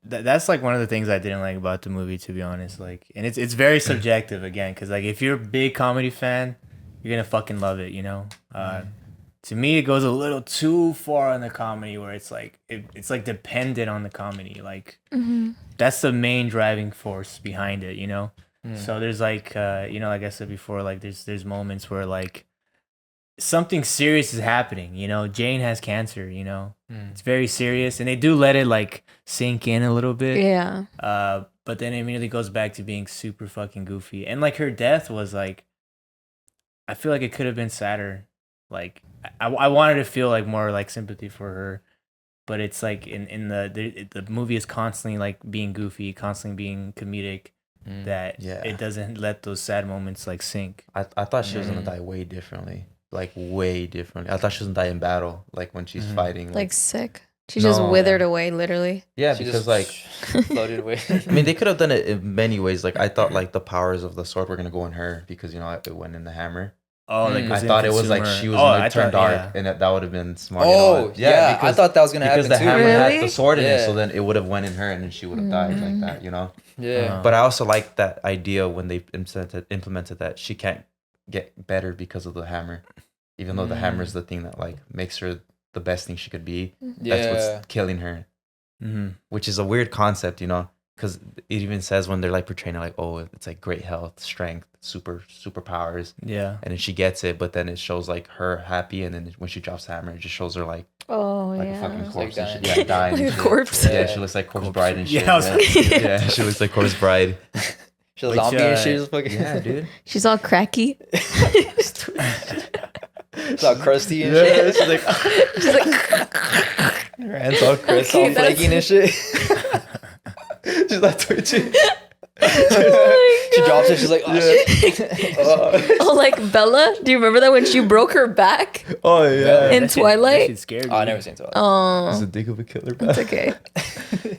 That's like one of the things I didn't like about the movie, to be honest. Like, and it's very subjective again, because like if you're a big comedy fan, you're gonna fucking love it, To me, it goes a little too far on the comedy, where it's like it's like dependent on the comedy. Like that's the main driving force behind it, So there's like like I said before, like there's moments where like something serious is happening. Jane has cancer. It's very serious, and they do let it like sink in a little bit. Yeah. But then it immediately goes back to being super fucking goofy, and like her death was like, I feel like it could have been sadder. Like I wanted to feel like more like sympathy for her, but it's like in the movie is constantly like being goofy, constantly being comedic, that it doesn't let those sad moments like sink. I thought she was gonna die way differently. Like way differently. I thought she was gonna die in battle, like when she's fighting. Like sick. She just No. withered away, literally. Yeah, She because just like floated away. I mean, they could have done it in many ways. Like I thought, like the powers of the sword were gonna go in her because it went in the hammer. Oh, like I thought it was like she was gonna turn dark, and that would have been smart. Oh, yeah. I thought that was gonna happen because the too. hammer had Really? the sword in it, Yeah. so then it would have went in her, and then she would have died like that. Yeah. But I also like that idea when they implemented that she can't get better because of the hammer, even though the hammer is the thing that like makes her the best thing she could be. That's what's killing her, which is a weird concept, because it even says when they're like portraying it, like, oh, it's like great health, strength, superpowers. Yeah. And then she gets it, but then it shows like her happy, and then when she drops the hammer, it just shows her like Oh, a yeah. fucking corpse like and shit. Yeah, dying. Like and a shit. corpse. Yeah, she looks like corpse bride and shit. Yeah, I was Yeah, she looks like corpse bride. She was Which, zombie and shit. Was fucking Yeah, dude. She's all cracky. It's all crusty and Yeah, shit. she's like, She's like, her hands all crisp. It's all Okay, that's- flaking and shit. She's like twitching. She drops it. She's like, oh shit. oh, like Bella. Do you remember that when she broke her back Oh yeah. in That shit Twilight? scared me. Oh, I never seen Twilight. Oh, It's a dick of a killer. it's okay.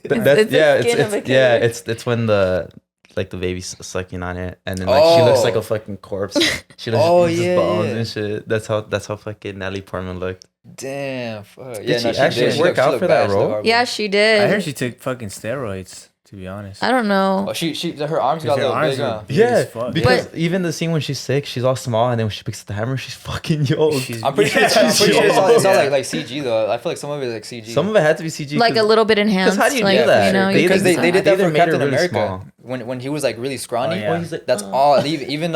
That's, it's the yeah, skin of a yeah, killer. it's when the like the baby's sucking on it, and then like she looks like a fucking corpse. She looks Oh, just yeah, bones yeah. and shit. That's how fucking Natalie Portman looked. Damn. Fuck. Did she actually did. work looked- out looked for bad. that She looked role? horrible. Yeah, she I did. heard she took fucking steroids. To be honest. I don't know. Oh, she her arms got a Her little arms big, are huh? big Yeah, as fuck. because But- even the scene when she's sick, she's all small, and then when she picks up the hammer, she's fucking yoked. She's- I'm pretty sure. Yeah, I'm pretty sure it's all, yeah. like CG though. I feel like some of it is like CG. Some of it had to be CG. Like a little bit enhanced. how do you do like, that? You know, They- you because think they so. did that They for made her Captain really America small. when he was like really scrawny. Oh, yeah. he's like, That's all. Even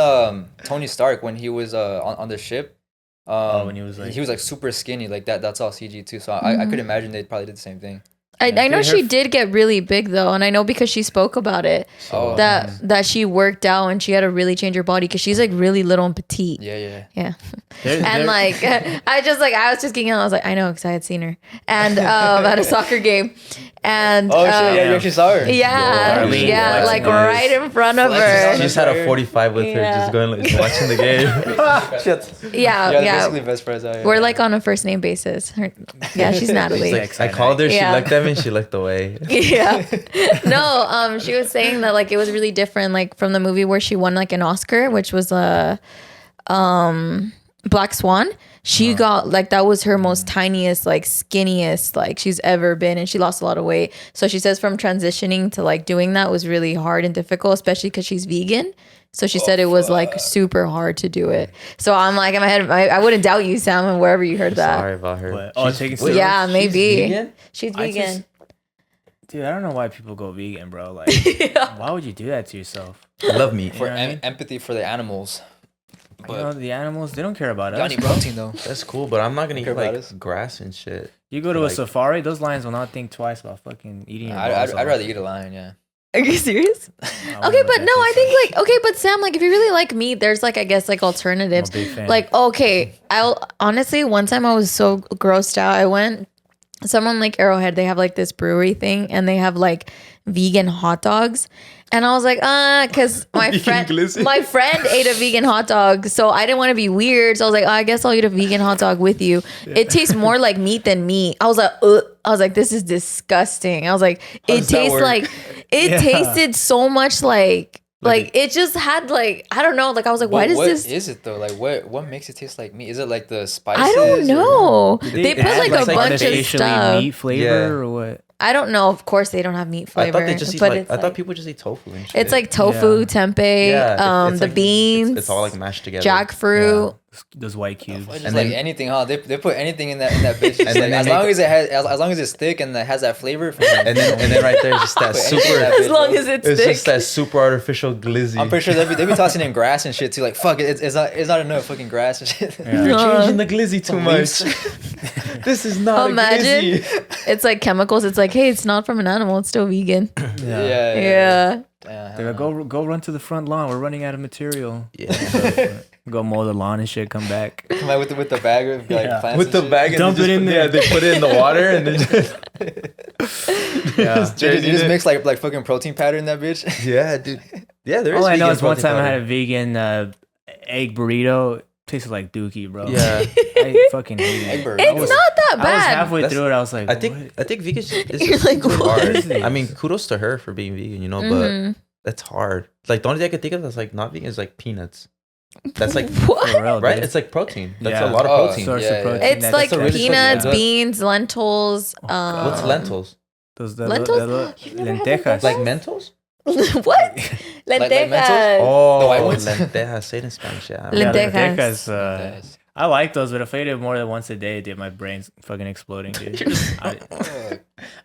Tony Stark when he was on the ship. when he was like super skinny like that. That's all CG too. So I could imagine they probably did the same thing. I know Dude, she her- did get really big though, and I know because she spoke about it Oh, that she worked out and she had to really change her body because she's like really little and petite. yeah. Yeah. They're- And like I was just getting on. I was like, I know because I had seen her and at a soccer game, and Oh shit! Yeah, you actually saw her. yeah, Darlene yeah, flexing like on us. right in front of Flexing her. on she us. just had a 45 with her, Yeah. just going like watching the game. Yeah, Yeah, yeah. basically best friends out here. We're like on a first name basis. Yeah, she's Natalie. She's like, I called her, she Yeah. looked at me, and she looked away. Yeah. No, she was saying that like it was really different like from the movie where she won like an Oscar, which was Black Swan. She got like that was her most tiniest, like skinniest like she's ever been, and she lost a lot of weight. So she says from transitioning to like doing that was really hard and difficult, especially because she's vegan. So she said it was like super hard to do it. So I'm like in my head, I wouldn't doubt you, Sam, and wherever you heard that. Sorry about her. But, taking steroids. Yeah, maybe. vegan? She's I vegan. just- Dude, I don't know why people go vegan, bro. Like, why would you do that to yourself? I love meat. for You know what I mean? empathy for the animals. You know, the animals, they don't care about Y'all us. need bro. protein though. That's cool, but I'm not gonna eat Care about us? like grass and shit. You go to a Like- safari, those lions will not think twice about fucking eating your I'd balls rather off. eat a lion. Yeah. Are you serious? I Okay, wouldn't know but what no, I that think tastes like okay, but Sam, like if you really like meat, there's like I guess like alternatives. I'm a big fan. Like okay, I'll honestly one time I was so grossed out. I went someone like Arrowhead, they have like this brewery thing and they have like vegan hot dogs. And I was like, because my friend ate a vegan hot dog, so I didn't want to be weird. So I was like, I guess I'll eat a vegan hot dog with you. It tastes more like meat than meat. I was like, ugh. I was like, this is disgusting. I was like, it does that tastes work? like it Yeah. tasted so much like it just had like I don't know. Like I was like, why does What this? is it though? Like what makes it taste like meat? Is it like the spices? I don't or- know. Did They put add, like a like, bunch of artificially stuff. meat flavor Yeah. or what? I don't know. Of course, they don't have meat I flavor. thought they just eat but like it's I like, thought people just eat tofu and shit. it's like tofu, Yeah. tempeh, Yeah, it's the like- beans, It's all like mashed together. jackfruit. Those white cubes. Just And like then- anything, huh? They put anything in that bitch. Just And then like, they as make- long as it has as long as it's thick and it has that flavor. And then right there, just that Put anything in super. that As bitch, long bro. as it's It's thick. just that super artificial glizzy. I'm pretty sure they be tossing in grass and shit too. Like fuck it, it's not enough fucking grass and shit. Yeah. You're changing the glizzy too Some much. leaves. This is not Imagine. a glizzy. It's like chemicals. It's like, hey, it's not from an animal. It's still vegan. Yeah. Yeah. They're like, go run to the front lawn. We're running out of material. Yeah. Go mow the lawn and shit. Come back. Come out with the bag of like Yeah. plants With and the shit. bag and Dump they just it in put- there. Yeah, they put it in the water and then just, Yeah. You just mix like fucking protein powder in that bitch. yeah, dude. Yeah, there is. All I know vegan is one protein time I had a powder. vegan egg burrito. Tasted like dookie, bro. Yeah, I fucking hated Egg it. burrito. I It's was- not that I was bad. halfway That's- through it. I was like, I think vegan is You're like, really what hard. is this? I mean, kudos to her for being vegan, you know, Mhm. but that's hard. Like the only thing I could think of that's like not vegan is like peanuts. That's like What? For real, right. dude. It's like protein. That's Yeah. a lot of Oh, protein. Source Yeah, of yeah. protein. It's That's like the rich peanuts, protein. beans, lentils. What's lentils? Those Lentils? the You never had lentejas. Like Mentos? what? like Lentejas. Oh, The white ones? lentejas. Say it in Spanish. Yeah. Yeah, Lentejas. lentejas, Yes. I like those, but if I ate it more than once a day, dude, my brain's fucking exploding, dude. I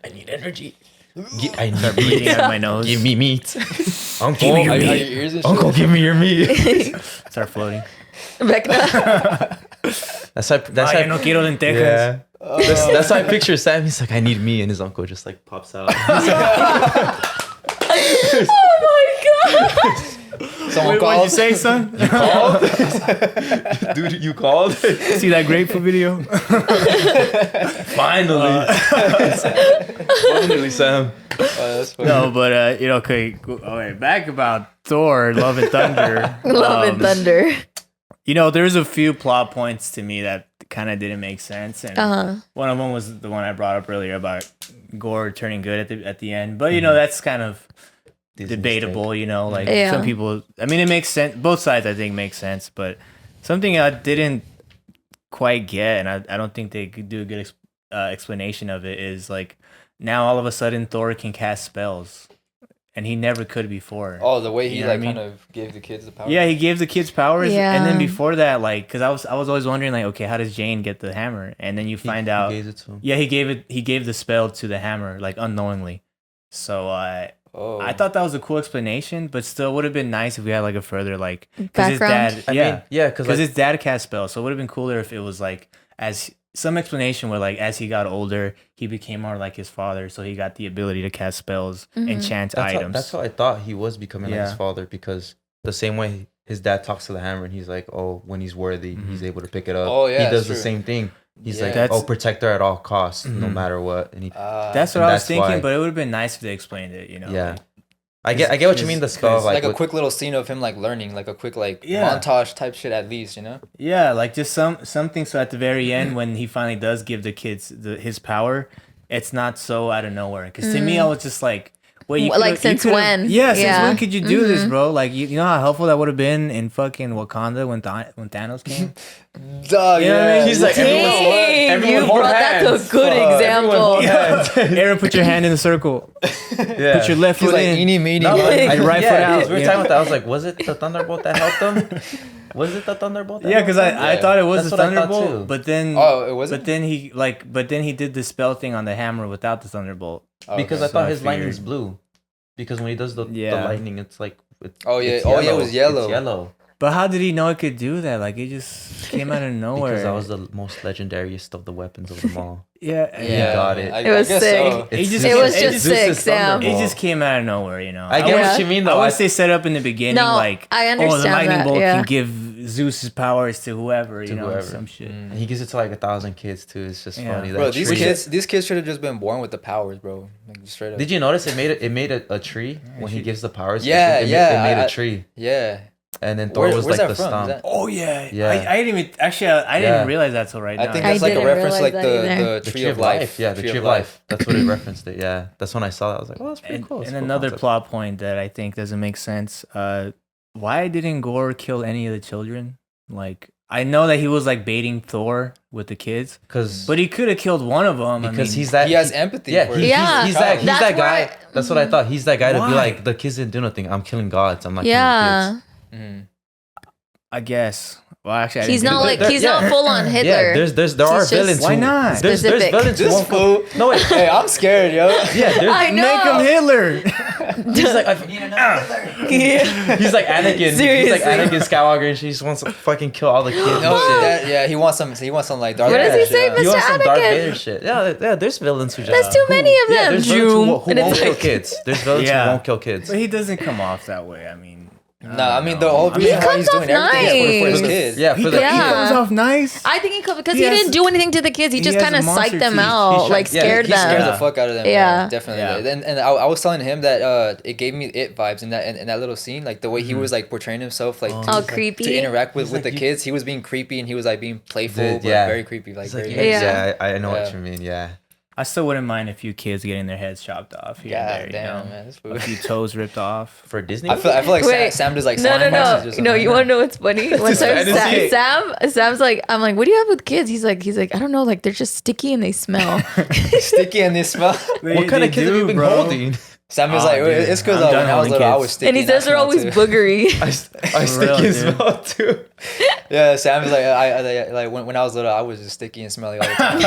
I need energy. I start need bleeding meat. out of my nose. Give me meat. Uncle, Give me your Are meat. your ears and Uncle, shit? give me your meat. Start floating. Vecna. That's how. That's Ay, how. no quiero lentejas. Yeah. That's how I picture Sam. He's like, I need me, and his uncle just like pops out. Oh my god. Someone Wait, called. what'd you say, son? Dude, you called? See that grateful video? Finally. Finally, Sam. That's funny. No, but okay. All right, back about Thor: Love and Thunder. Love and Thunder. There's a few plot points to me that kind of didn't make sense, and one of them was the one I brought up earlier about Gore turning good at the end. But that's kind of debatable. Like some people. I mean, it makes sense. Both sides, I think, make sense. But something I didn't quite get, and I don't think they could do a good explanation of it, is like now all of a sudden Thor can cast spells. And he never could before. Oh, the way he kind of gave the kids the power. Yeah, he gave the kids powers, Yeah. and then before that, like, because I was always wondering, like, okay, how does Jane get the hammer? And then you find out, He gave it to him. yeah, he gave the spell to the hammer, like unknowingly. So I thought that was a cool explanation, but still would have been nice if we had like a further like because his Background? dad, because his dad cast spells, so it would have been cooler if it was like as some explanation where like as he got older he became more like his father, so he got the ability to cast spells, enchant items. That's how I thought he was becoming like his Yeah. father, because the same way his dad talks to the hammer and he's like, oh, when he's worthy, he's able to pick it up. Oh, yeah, he does that's the true. same thing. He's Yeah. like, That's- oh, protect her at all costs, no matter what. And he, That's what and I was that's thinking, why- but it would have been nice if they explained it. yeah. I get what you mean. The spell, like a with- quick little scene of him like learning, like a quick like Yeah. montage type shit at least, Yeah, like just something so at the very end when he finally does give the kids his power, it's not so out of nowhere. Because to me, I was just like, wait, you Like, could've- you since could've- when? Yeah, since Yeah. when could you do this, bro? Like, you know how helpful that would have been in fucking Wakanda when Thanos came? Dog, You know what I mean? He's like, Dang, you hold brought that to a hands. good example. Aaron, put your hand in the circle. yeah. Put your left He's foot like in. eeny meeny. No, miny. but Your right foot out, We were yeah. talking about that. I was like, was it the Thunderbolt that helped them? Was it the Thunderbolt? That Yeah, because helped them? I thought it was That's the what I thought Thunderbolt, too. but then Oh, it wasn't? but then he did the spell thing on the hammer without the Thunderbolt. Because Okay. I thought So I his lightning's figured. blue. Because when he does the Yeah. lightning, it's like it's, Oh, yeah. it's Oh, yeah, it was yellow. It's yellow. But how did he know it could do that? Like, it just came out of nowhere. Because that was the most legendariest of the weapons of them all. Yeah, He got it. It was guess sick. so. It just- It was it just just- sick, Zeus's Sam. Thunderbolt. It just came out of nowhere, you know. I get Yeah. what you mean, I though. wish they set up in the beginning, No, like, I oh, the understand lightning that, bolt yeah. can give Zeus's powers to whoever, you know, whoever. some shit. And he gives it to like 1,000 kids too. It's just Yeah. funny. Bro, That these tree. kids should have just been born with the powers, bro. Like, just straight up. Did you notice it made a tree when he gives the powers? Yeah, it yeah, made I- a tree, Yeah. and then Thor was Where's like that the from? Is stump. that- Oh, yeah. Yeah. I didn't even, actually, I Yeah. didn't realize that till right now. I think I that's like a didn't reference to like realize that either. the tree of life. Yeah, the tree of life. That's what it referenced it. Yeah, that's when I saw that. I was like, oh, that's pretty And, cool. That's and a cool another concept. plot point that I think doesn't make sense. Why didn't Gore kill any of the children? Like, I know that he was like baiting Thor with the kids, Because but he could have killed one of them. because he's that He has empathy. yeah, for he- his Yeah. he's child. that That's guy. why- That's what I thought. He's that guy to be Why? like, the kids didn't do nothing. I'm killing gods. I'm not Yeah. killing kids. I guess. Well, actually, I He's didn't not do like that. he's not full on Hitler. Yeah, there are just- villains. Why who- not? There's Specific. villains who This won't fool. No wait. Hey, I'm scared, yo. Yeah, there's, I know. Make him Hitler. he's like Yeah. he's like Anakin. He's Seriously. like Anakin Skywalker, and she just wants to fucking kill all the kids. and No, shit. yeah, he wants some like Darth What does he Vader say, shit, Mr. He wants some Darth Anakin? Vader shit. Yeah, there's villains who just There's too many of Yeah, them. there's villains who And won't it's kill like- kids. There's villains Yeah. who won't kill kids. But he doesn't come off that way. I mean, Nah, I mean the whole He reason why he's comes doing off everything is for his nice. kids. Yeah, he, for the he Yeah. comes off nice. I think because He he has- didn't do anything to the kids. He he just has kind a of monster psyched them teeth. out, He like shot- Yeah, scared he scares them. the fuck out of them. Yeah. Definitely. Yeah. And I was telling him that it gave me it vibes in that little scene, like the way he was like portraying himself, like All creepy. to interact with like, the you- kids. He was being creepy and he was like being playful, Dude, but yeah. very creepy, like It's like, very. Yeah. I know Yeah. what you mean. Yeah. I still wouldn't mind a few kids getting their heads chopped off here God and there. damn, You know? man, this A fool. few toes ripped off. For Disney. I feel like Wait. Sam does like No, slime no, monsters or no. something. You want to know what's funny? One just time, fantasy. Sam's like, I'm like, what do you have with kids? He's like, I don't know, like they're just sticky and they smell. sticky and they smell. What kind of kids have you been holding? Sam is Oh, like, dude. it's because I'm when done I was holding little, I kids. was sticky. And he says they're I smell always too. boogery. I stick real, and dude. smell too. Yeah, Sam is like, I like when I was little, I was just sticky and smelly all the time.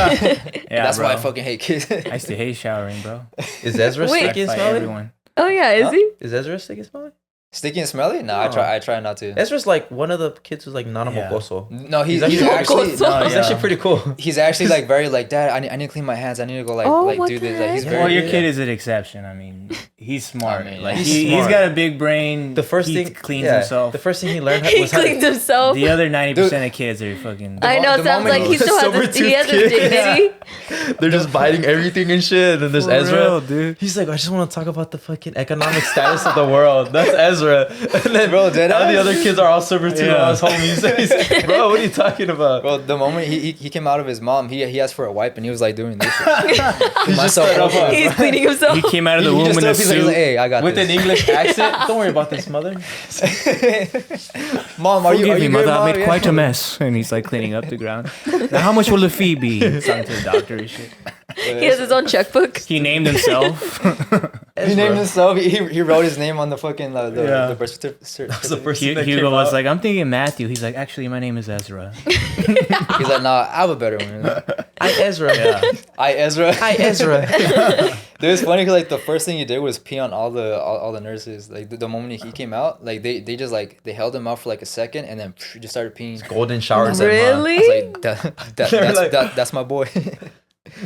Yeah, That's bro. why I fucking hate kids. I used to hate showering, bro. Is Ezra Wait. sticky and Fight smelly? everyone. Oh yeah, is he? Is Ezra sticky and smelly? Sticky and smelly? No, I try not to. Ezra's like one of the kids who's like not a Yeah. mocoso. No, he's actually actually Mocoso. no, He's Yeah. actually pretty cool. he's actually like very like, Dad, I need to clean my hands. I need to go Oh, like what do the this. Like he's heck? very Well, your Yeah. kid is an exception. I mean, He's smart. I mean, like he's he's smart. got a big brain. The first he thing cleans himself. The first thing he learned He was how cleans to, himself. The other 90% of kids are fucking. I know. the It sounds moment like he he- still has his, he has his dignity. they're just biting everything and shit. And then there's For Ezra. real, dude. He's like, I just want to talk about the fucking economic status of the world. That's Ezra. And then Bro, dead all the ass. other kids are all silver too. Yeah. As homies. He's like, bro, what are you talking about? Bro, the moment he came out of his mom, he asked for a wipe and he was like doing this. He's just started off with- He's cleaning himself. He came out of the He womb just in a stood up, he's like, suit. hey, I got with this. an English accent. Don't worry about this, mother. Mom, are you Forgive me, good, mother. I Mom? made Yeah. quite a mess. And he's like cleaning up the ground. Now, how much will the fee be? Talking to the doctor and shit. He has his own checkbook. He named himself. He named himself. He wrote his name on the fucking Yeah. the birth certificate. That's the first thing that Hugo came was out. like, I'm thinking Matthew. He's like, actually, my name is Ezra. He's like, nah, I have a better one. I Ezra. Yeah. I Ezra. Hi Ezra. Dude, it's funny because like the first thing he did was pee on all the nurses. Like the moment he came out, like they just like they held him out for like a second and then just started peeing. Golden showers. at Really? I was like, They're like- that's my boy.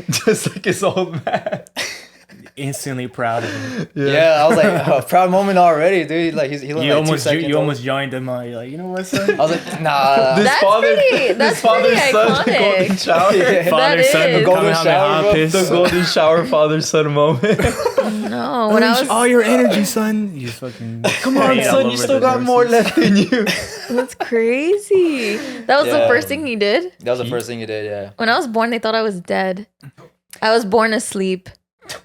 just like his old man. Instantly proud of him. Yeah, I was like, oh, proud moment already, dude. Like he You like 2 almost seconds. you almost joined him. You're like, you know what, son? I was like, nah. This That's father, pretty- that's this father pretty son, iconic. golden shower. Yeah. Father, That son, is. the Golden shower, bro. The golden shower father son moment. No, when I was all your energy, son. You just fucking Come on, hanging all son, you over still the got more nurses. left in you. that's crazy. That was the Yeah. first thing he did. That was the first thing he did. Yeah. When I was born, they thought I was dead. I was born asleep.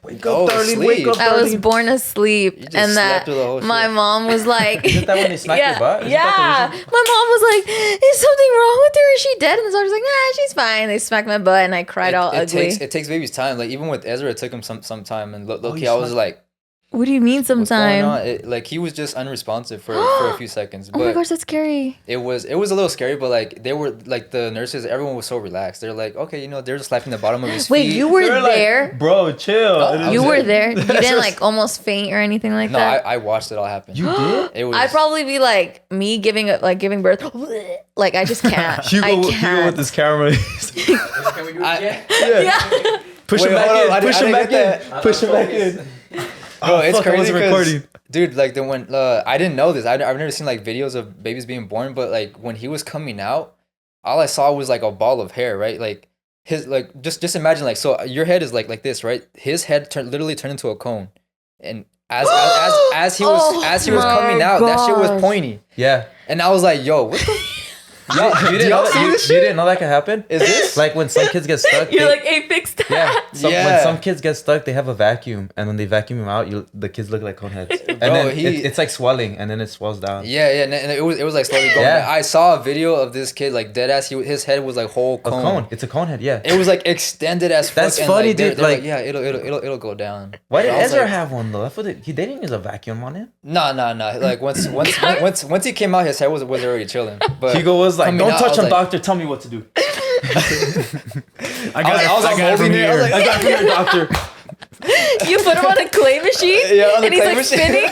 Wake Oh, up, darling, sleep. wake up, I was darling. born asleep, You just and slept that through the whole my shit. mom was like, Isn't that when they smack your butt? Isn't yeah. that the reason? My mom was like, "Is something wrong with her? Is she dead?" And the doctor's like, "Nah, she's fine." They smacked my butt, and I cried all ugly. It takes babies time. Like even with Ezra, it took him some time. And low key, you I was smacked- like, What do you mean what's going sometime? on? Like he was just unresponsive for a few seconds. Oh my But gosh, that's scary. it was a little scary. But like they were like the nurses, everyone was so relaxed. They're like, okay, they're just slapping the bottom of his Wait, feet. you were They were like, there? bro, chill. No, And I it's You was were there. there? You didn't like almost faint or anything like No, that? I watched it all happen. You did? It was. I'd probably be like me giving birth. Like I just can't. Hugo, I Hugo can't. with his camera. I- Push Wait, him back hold on, in. I Push him didn't back get in. that. Push him back in. Bro, it's fuck, I crazy wasn't 'cause- recording. dude. Like the when I didn't know this. I've never seen like videos of babies being born, but like when he was coming out, all I saw was like a ball of hair, right? Like his like just imagine like so your head is like this, right? His head literally turned into a cone, and as he was Oh coming my out, that shit was gosh. pointy, Yeah. and I was like, yo, what the? You didn't know that, you didn't know that could happen? Is this? Like when some kids get stuck. You're they- like, "Hey, fix that." yeah. When Yeah. some kids get stuck, they have a vacuum, and when they vacuum them out, the kids look like cone heads, and Bro, then he- it's like swelling, and then it swells down. Yeah, and it was like slowly going. Yeah. Back. I saw a video of this kid like dead ass. His head was like whole A cone. cone. It's a cone head. Yeah. It was like extended as fuck. That's and, funny, like, they're- dude, they're like- yeah, it'll go down. Why did And I was Ezra like, have one though? I thought they didn't use a vacuum on him. No. Like once he came out, his head was already chilling. But Hugo was like, coming "Don't out, touch I was him, like- doctor. Tell me what to do." I got it. I was I got it holding from it. I was here. like, I got it from your doctor. You put him on a clay machine, Yeah, on the and he's clay like machine. spinning.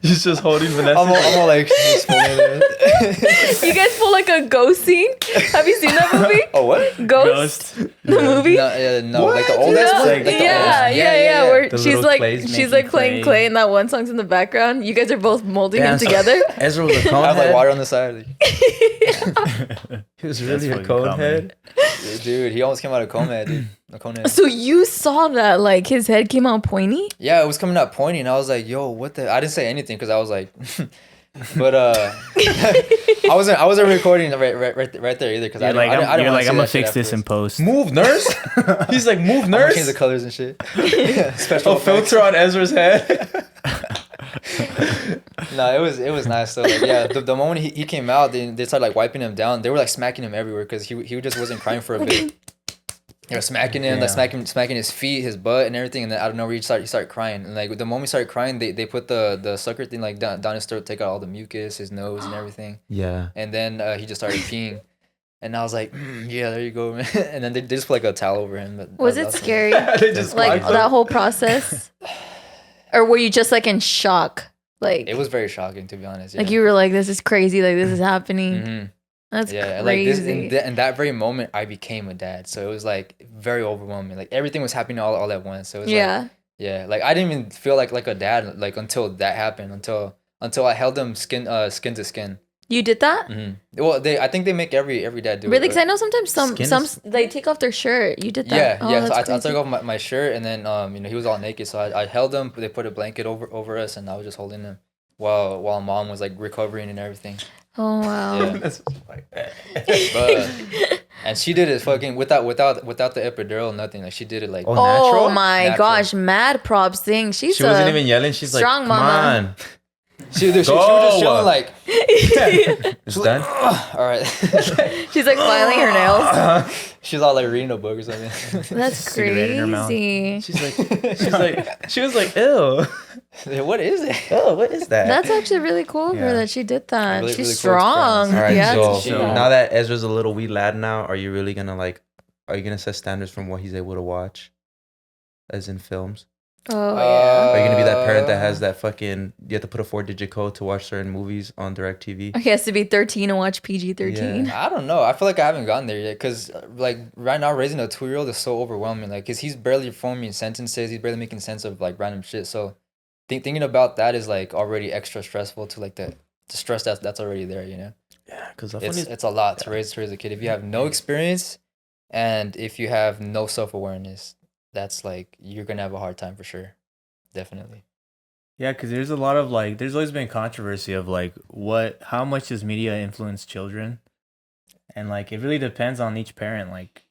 He's just holding Vanessa. I'm all like, You guys pull like a ghost scene. Have you seen that movie? oh what? Ghost, Ghost. the movie. No, like the oldest No, one. Like the yeah, old- yeah. Where The she's little like, clays she's making like playing clay. clay, and that one song's in the background. You guys are both molding Damn, him so together. Ezra was a cone I have like head. water on the side. He was That's really a fucking cone comedy. head. Dude, he almost came out of coma, dude. A cone head. So you saw that, like his head came out pointy. Yeah, it was coming out pointy, and I was like, "Yo, what the?" I didn't say anything because I was like, but I wasn't recording right there either because I You're like, didn't I'm wanna like, say I'm gonna that shit fix this in afterwards. post. Move, nurse. He's like, move, I'm gonna nurse. change the colors and shit. Special A filter on Ezra's head. No, it was nice though. Like, yeah, the moment he came out, they started like wiping him down. They were like smacking him everywhere because he just wasn't crying for a bit. They were smacking him, like smacking his feet, his butt, and everything. And then out of nowhere, he started crying. And like the moment he started crying, they put the sucker thing like down his throat, take out all the mucus, his nose, and everything. Yeah. And then he just started peeing. And I was like, yeah, there you go, man. And then they just put like a towel over him. But Was that it was scary? They just Like wiped him. that whole process, or were you just like in shock? Like It was very shocking, to be honest. Yeah. like you were like, "This is crazy. Like this is happening." hmm That's Yeah, like this crazy. in that very moment, I became a dad. So it was like very overwhelming. Like everything was happening all at once. So it was like, Yeah. Yeah, like I didn't even feel like a dad like until that happened. Until I held him skin to skin. You did that? Well, I think they make every dad do Really? it. Because I know sometimes Skin some is- they take off their shirt. You did that? Yeah, Oh, yeah. So that's I crazy. took off my shirt, and then he was all naked. So I held him. They put a blanket over us, and I was just holding him while mom was like recovering and everything. Oh wow. Yeah. But and she did it fucking without the epidural, nothing. Like she did it like Oh, Oh natural? my Natural. gosh, mad props thing. She's She wasn't even yelling. She's like, strong come mama." on. she was just chilling like It's done? all right. She's like filing her nails. She's all like reading a book or something. That's Cigarette in her mouth. crazy. She was like, ew. What is it? Oh, what is that? That's actually really cool of her Yeah. that she did that. Really- She's really cool strong. experience. All right, Yeah. so she- now that Ezra's a little wee lad now, are you really gonna are you gonna set standards from what he's able to watch, as in films? Oh yeah. Are you gonna be that parent that has that fucking, you have to put a 4-digit code to watch certain movies on DirecTV? He has to be 13 and watch PG-13. I don't know. I feel like I haven't gotten there yet because, like, right now raising a 2-year-old is so overwhelming. Like, cause he's barely forming sentences. He's barely making sense of like random shit. So, thinking about that is like already extra stressful to like the stress that's already there. You know, Yeah, because it's a lot to raise a kid if you have no experience, and if you have no self-awareness. That's like you're gonna have a hard time for sure, definitely. Yeah, because there's a lot of like, there's always been controversy of like, how much does media influence children? And like, it really depends on each parent. Like,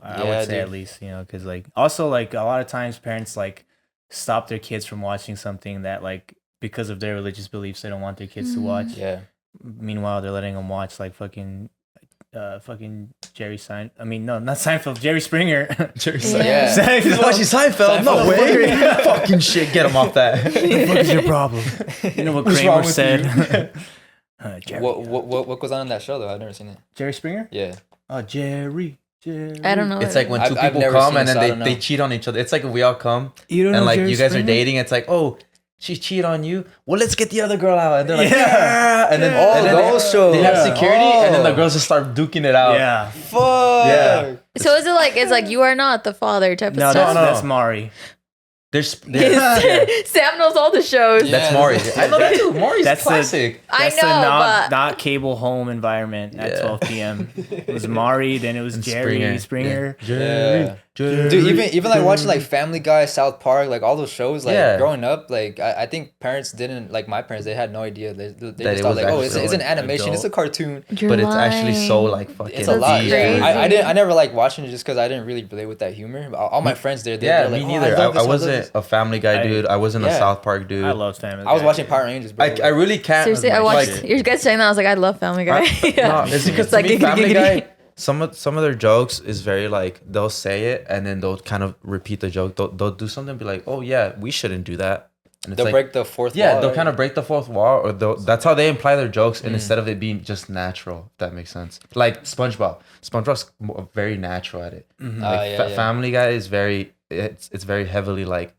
I Yeah, would say dude. at least, because like, also like a lot of times parents like stop their kids from watching something that like, because of their religious beliefs, they don't want their kids to watch. Yeah, Meanwhile, they're letting them watch like fucking Jerry not Seinfeld, Jerry Springer. Jerry Yeah. Seinfeld. He's watching Seinfeld. No Seinfeld. way. Fucking shit. Get him off that. What the fuck is your problem? You know what What's wrong Kramer with said? Jerry. what goes on in that show though? I've never seen it. Jerry Springer? Yeah. Oh, Jerry. I don't know. It's like when I've- two I've people never come seen it, and so I then don't they know. cheat on each other. It's like if we all come You don't and know like Jerry you guys are Springer? dating. It's like, oh, she cheated on you. Well, let's get the other girl out. And they're like, Yeah. yeah. And then, Oh, and then those shows. they have Yeah. security, and then the Oh. girls just start duking it out. Yeah. Fuck. Yeah. So is it like it's like you are not the father type of No, stuff? that's Mari. There's Sam knows all the shows. Yeah. that's Maury. I know that too. Maury's That's the- classic. I That's know, a but not cable home environment at Yeah. 12 p.m. It was Mari, then it was Jerry Springer. Yeah. Dude, even like watching like Family Guy, South Park, like all those shows, like Yeah. growing up, like I think parents didn't, like my parents, they had no idea. They That just it thought was like, oh, actually it's an animation, adult. it's a cartoon. You're But it's actually so lying. like fucking It's a lot. deep. crazy. Yeah. I never liked watching it just because I didn't really relate with that humor. All my friends did. Yeah, they're me like, neither. Oh, I wasn't a Family Guy dude. I wasn't a Yeah. South Park dude. I love Family I was Guy. watching Power Rangers, bro. I really can't. Seriously, I like, watched you guys saying that. I was like, I love Family Guy. No, it's because It's like, to me, Family giggity. Guy, some of their jokes is very like they'll say it and then they'll kind of repeat the joke. They'll do something and be like, oh yeah, we shouldn't do that. And it's They'll like, break the fourth yeah, wall. they'll right? kind of break the fourth wall, or that's how they imply their jokes, and instead of it being just natural, if that makes sense. Like SpongeBob's very natural at it. Like yeah. Family Guy is it's very heavily like,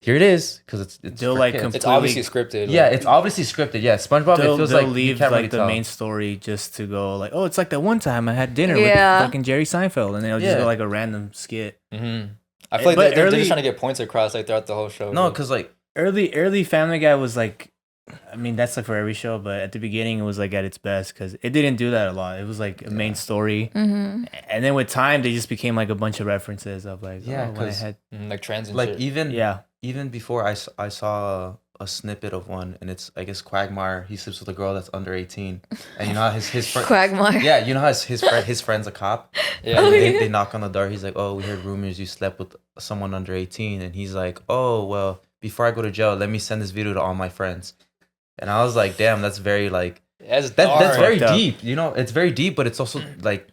here it is, because it's They'll, for like, kids. It's obviously scripted. Yeah, like- it's obviously scripted. Yeah, SpongeBob, They'll it feels they'll like you leave can't like really the tell. main story just to go like, oh, it's like that one time I had dinner Yeah. with fucking Jerry Seinfeld, and they'll just Yeah. go like a random skit. Mhm. I feel like But they're early- just trying to get points across like throughout the whole show. No, like- because like, Early Family Guy was like, I mean, that's like for every show, but at the beginning it was like at its best because it didn't do that a lot. It was like a main story, Mm-hmm. and then with time they just became like a bunch of references of like, Yeah, oh, when I 'cause- had, like trans and like shit. even before I saw a snippet of one, and it's, I guess, Quagmire. He sleeps with a girl that's under 18, and you know how his friend. Quagmire. Yeah, you know how his friend's a cop. Yeah. And yeah. they knock on the door. He's like, "Oh, we heard rumors you slept with someone under 18," and he's like, "Oh, well, before I go to jail, let me send this video to all my friends." And I was like, "Damn, that's very like That's that's very Fucked up. deep. You know, it's very deep, but it's also like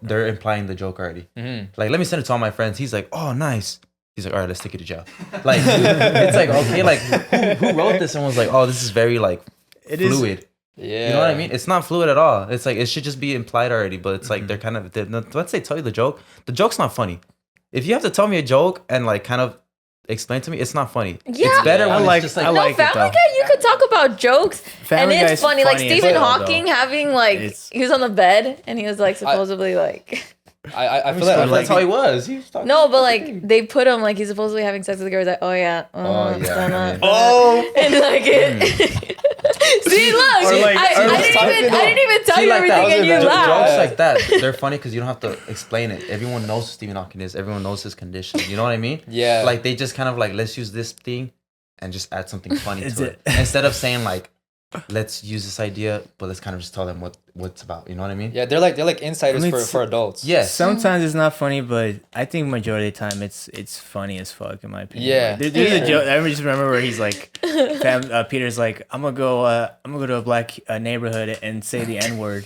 they're implying the joke already. Mhm. Like, let me send it to all my friends." He's like, "Oh, nice." He's like, "All right, let's take you to jail." Like, it's like, okay, like who wrote this and was like, "Oh, this is very like It is- fluid." Yeah. You know what I mean? It's not fluid at all. It's like it should just be implied already. But it's like they're kind of once they tell you the joke's not funny. If you have to tell me a joke and like kind of explain to me, it's not funny. Yeah. It's better Yeah. when I like- it's just like I No, like it, Family though. Guy, you could talk about jokes, Family and Guy's it's funny. Like funny as Stephen hell, Hawking though. having like It's- he was on the bed and he was like supposedly like I feel like That's how he was. He was talking No, but like they put him like he's supposedly having sex with the girl. He's like, oh yeah, Oh, yeah, done I that, mean- done that. And like it. See, look, Or like- I didn't even tell See, you like that, everything, and you jokes laughed. like that, they're funny because you don't have to explain it. Everyone knows who Stephen Hawking is. Everyone knows his condition. You know what I mean? Yeah. Like they just kind of like, let's use this thing and just add something funny Is to it- it. Instead of saying like, let's use this idea, but let's kind of just tell them what it's about. You know what I mean? Yeah, they're like insiders I mean, for adults. Yes. Sometimes it's not funny, but I think majority of the time it's funny as fuck in my opinion. Yeah. Like, there's a joke. I just remember where he's like, Peter's like, I'm gonna go to a black neighborhood and say the N word.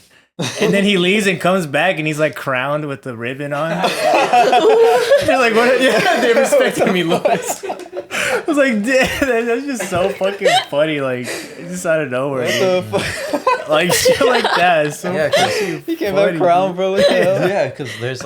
And then he leaves and comes back and he's like crowned with the ribbon on. They're like, what? Yeah, they're respecting me, Louis. I was like, damn, that's just so fucking funny. Like, just out of nowhere. Like, shit like that. It's so Yeah, 'cause He came back crown, bro. What the hell? yeah, because there's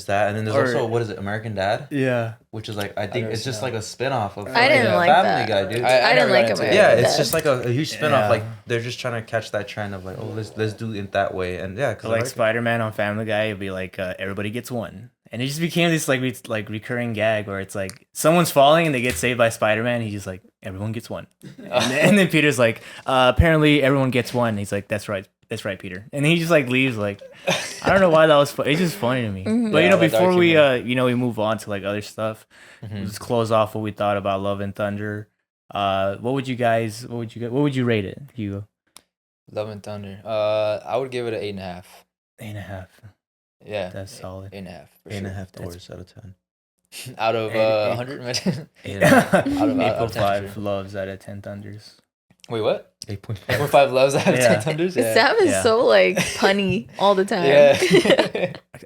that, and then there's Or- also what is it, American Dad, Yeah. which is like I think never it's just seen like a spin-off of I didn't like Family that. Guy, dude. I didn't never like got into American it. Yeah, Dad. it's just like a huge spin-off. Yeah. Like they're just trying to catch that trend of like, oh, let's do it that way, and yeah, because Like Spider-Man on Family Guy, it'd be like everybody gets one, and it just became this like recurring gag where it's like someone's falling and they get saved by Spider-Man. He's just like everyone gets one, and then Peter's like apparently everyone gets one. He's like that's right, Peter, and he just like leaves. Like I don't know why that was. It's just funny to me. But Yeah, like before dark we humor. we move on to like other stuff, let's close off what we thought about Love and Thunder. What would you rate it, Hugo? Love and Thunder. I would give it an 8.5. 8.5. Yeah, That's solid. 8.5. For 8.5 sure. doors out of 10. Out of 100. 8.5 10, loves out of 10 thunders. Wait, what? 8.5. 8.5 loves out of Yeah. 10 thunders. Yeah. Sam is Yeah. so like punny all the time. Yeah.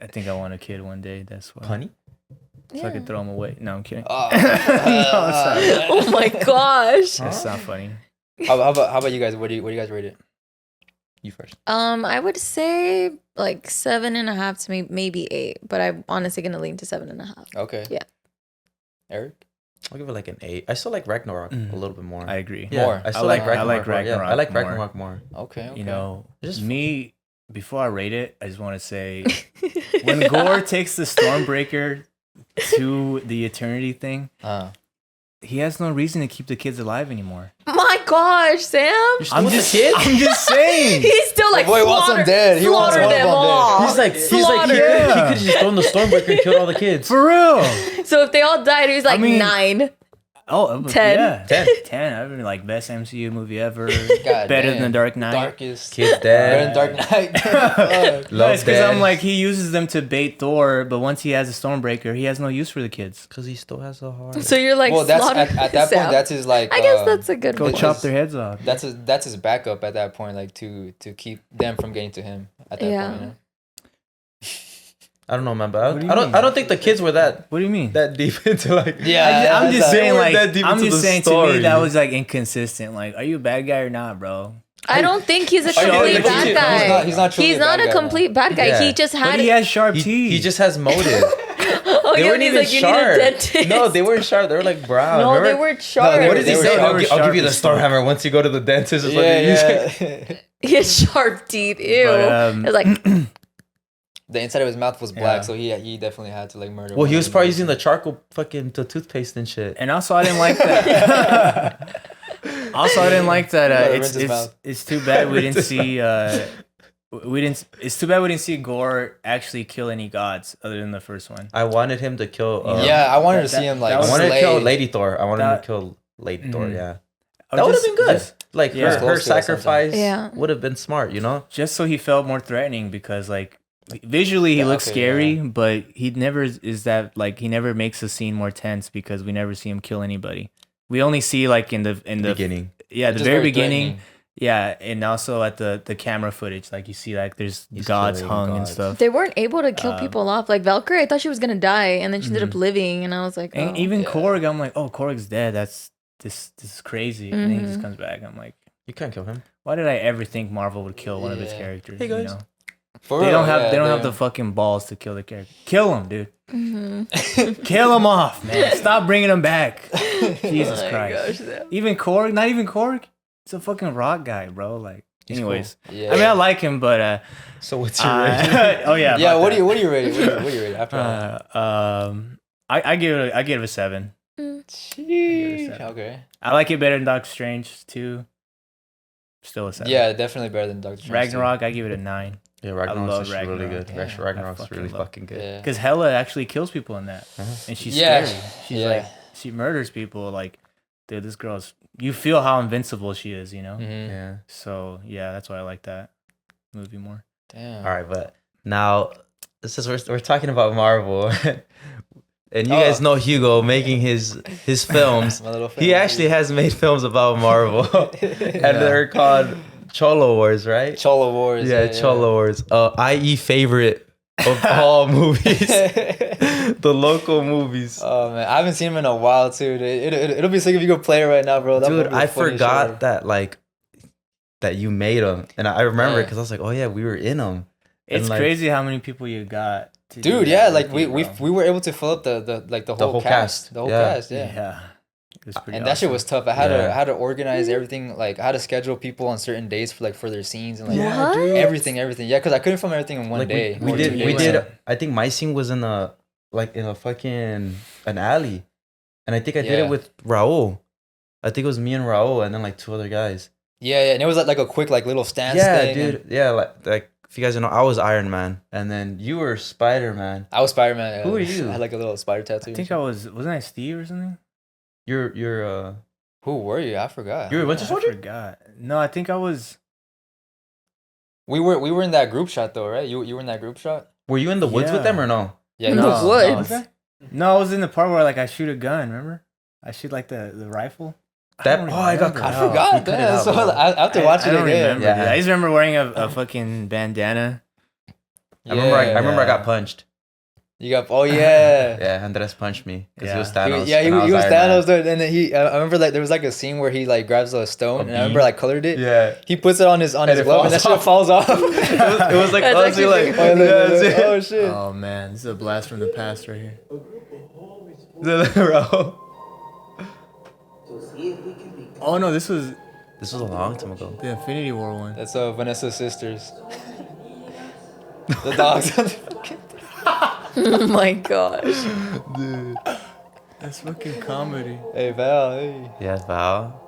I think I want a kid one day. That's why. Punny? So I could throw him away. No, I'm kidding. Oh, Oh my gosh. That's not funny. how about you guys? What do you guys rate it? You first. I would say like 7.5 to maybe 8, but I'm honestly gonna lean to 7.5. Okay. Yeah. Eric? I'll give it like an 8. I still like Ragnarok a little bit more. I agree. yeah, More. I still like- like I Ragnarok. like more. Yeah, I like Ragnarok Ragnarok more. Okay. You know, Just- me, before I rate it, I just want to say when Gore takes the Stormbreaker to the eternity thing, he has no reason to keep the kids alive anymore. My gosh, Sam. I'm just saying. He's still like boy wants them dead. He wants slaughter one of them them all. He's like, he Slaughter. could have just thrown the Stormbreaker and killed all the kids. For real. So if they all died, he's like mean- 9. Oh, 10. Yeah. 10. 10. I've been like best MCU movie ever. God Better damn. than Dark Knight. Darkest. Kids Better than dead. Dark Knight. Fuck. No, it's because dead. I'm like, he uses them to bait Thor, but once he has a Stormbreaker, he has no use for the kids. Because he still has a heart. So you're like Well, that's slaughter at that Sam. point. That's his like. I guess that's a good Go one. chop their heads off. That's his backup at that point, like to keep them from getting to him at that Yeah. point. You know? I don't know, man, but What do you mean? I don't think the kids were that What do you mean? deep into like. Yeah, I'm just they saying, weren't like, that deep I'm into just the saying to story. me that was like inconsistent. Like, are you a bad guy or not, bro? I don't think he's a Are you complete like, bad he's guy. not- he's not truly He's a not bad a guy, complete bad guy. Yeah. He just had But he has sharp teeth. He just has motive. oh, They yeah, weren't he's even like, you sharp. need a dentist. No, they weren't sharp. They were like brown. No, Remember? they weren't sharp. they What does They he were say? sharp. I'll give you the Sharp star hammer once you go to the dentist. Or something. Yeah. He has sharp teeth. Ew. But, It's like, The inside of his mouth was black, Yeah. so he definitely had to like murder. Well, he one was of probably them. using the charcoal fucking the toothpaste and shit. and also, I didn't like that. Also, I didn't like that. Gotta It's rinse his mouth. it's too bad we didn't see. It's too bad we didn't see Gore actually kill any gods other than the first one. I wanted him to kill. Yeah, I wanted to that- see him like. that I was- wanted to slay. kill Lady Thor. I wanted him That- to kill Lady Thor. Mhm. Yeah, Or that would have just- been good. just- Like Yeah. her Close to it sacrifice Yeah. would have been smart. You know. just so he felt more threatening because like visually he Yeah, looks okay, scary, yeah. but he never is that like he never makes the scene more tense because we never see him kill anybody. We only see like in the Beginning. yeah the Just very very beginning. threatening. Yeah, and also at the camera footage, like you see like there's He's gods killing hung and gods. stuff. they weren't able to kill people off. Like Valkyrie, I thought she was going to die, and then she ended up Mhm. living, and I was like, And oh. even yeah. Korg, I'm like, oh, Korg's dead. This is crazy. And then he just Mhm. comes back. I'm like, You can't kill him. why did I ever think Marvel would kill one of its Yeah. characters? Hey, You guys. know? For They real, don't have yeah, they don't have the fucking balls to kill the character. Kill him, dude. Mhm. Kill him off, man. Stop bringing him back. Jesus Oh my Christ. gosh, Sam. Even Korg, not even Korg. It's a fucking rock guy, bro. Like Anyways, Yeah. I mean, I like him, but So what's your rating? oh yeah, Yeah. about What that. do you rate it? What do you rate it after all? I give it a 7. Sheesh. seven. Okay. I like it better than Doctor Strange 2. Still a 7. Yeah, definitely better than Doctor Strange. Ragnarok, I give it a 9. Yeah, love Ragnarok's actually really Ragnarok. good. Yeah, Ragnarok's I really fucking love fucking good. Yeah. Because Hela actually kills people in that, and she's Yeah. scary. She's Yeah. like she murders people. Like, dude, this girl's. You feel how invincible she is, you know. Mhm. Yeah. So yeah, that's why I like that movie more. Damn. All right, but now this is we're talking about Marvel, and you guys know Hugo making his films. My little He fan. actually has made films about Marvel, and they're called Cholo Wars, right? Cholo Wars. Yeah, Cholo Wars. I.e. favorite of all movies, the local movies. Oh man, I haven't seen him in a while too. Dude. It'll be sick if you go play it right now, bro. That Dude, movie I was funny as forgot shit. that that you made them, and I remember Yeah. because I was like, oh yeah, we were in them. It's like, crazy how many people you got. To do Dude, that yeah, with like you, we bro. were able to fill up the whole cast. The whole Yeah. cast, yeah. Yeah. It was pretty And that shit awesome. was tough. I had to organize everything. Like I had to schedule people on certain days for their scenes and like What? everything. Yeah, because I couldn't film everything in one like day. we or did 2 we days. did. I think my scene was in a fucking an alley, and I think I did Yeah. it with Raul. I think it was me and Raul, and then like 2 other guys. Yeah, and it was like a quick little stance Yeah, thing. dude. and Yeah, like if you guys don't know, I was Iron Man, and then you were Spider Man. I was Spider-Man. Who are you? I had like a little spider tattoo. I think wasn't I Steve or something? You're Who were you? I forgot. you're a Winter I Soldier. forgot. No, I think I was. We were in that group shot though, right? You were in that group shot. Were you in the woods with them Yeah. or no? Yeah, In he the was. woods? No, I was in the part where like I shoot a gun. Remember? I shoot like the rifle. That don't I got remember. cut I out. You forgot. cut it Damn. out, So bro. after watching I don't it again, remember. Yeah. Dude. I just remember wearing a fucking bandana. I remember I got punched. You got yeah. Yeah, Andres punched me because he was Yeah. Thanos. He and I was Iron Man. Thanos though, and then I remember like there was like a scene where he like grabs a stone, and I remember beam? like colored it. Yeah. He puts it on his it glove, and that falls shit off. falls off. It was like That's honestly actually like pretty yeah, Oh shit! Oh man, this is a blast from the past right here. Raul. Oh no, this was This was a long time ago. the Infinity War one. That's Vanessa's sisters. The dogs. Oh my gosh. Dude. That's fucking comedy. Hey Val, hey. Yeah, Val.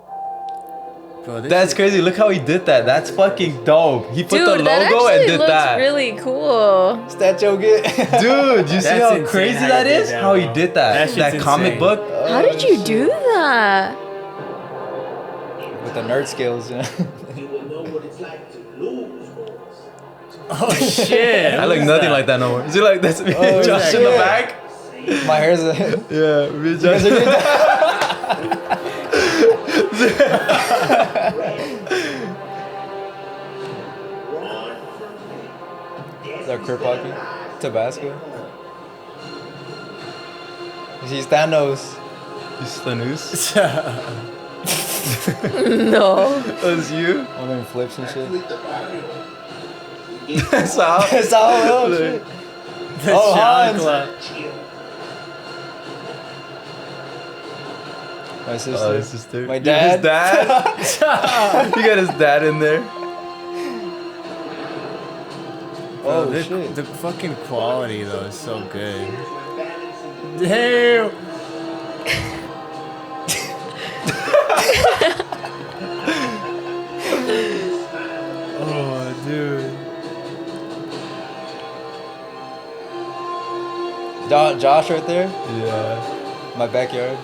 Bro, this That's shit- crazy. Look how he did that. That's fucking dope. He put Dude, the that logo actually and did looks that. really cool. Statue get. Dude, you see That's how insane crazy how that he did is? that, How he bro. did That that. shit's That comic insane. book. How did you do that? With the nerd skills, you know. You will know what it's like to lose. Oh shit! I look nothing like that no more. See, like that's me and Oh, Josh in the shit. back. My hair's a. Yeah, me and Josh. Is that Kurt Pocky? Tabasco. He's Thanos. You Thanos. No. That's you. All them flips and shit. That's how. It's all oh, shit. The Oh, John Hans. Club. My sister. Oh, his sister. My His dad. dad. You got his dad in there. Oh the, shit. the fucking quality though is so good. Damn. Oh, dude. Josh right there. Yeah. My backyard.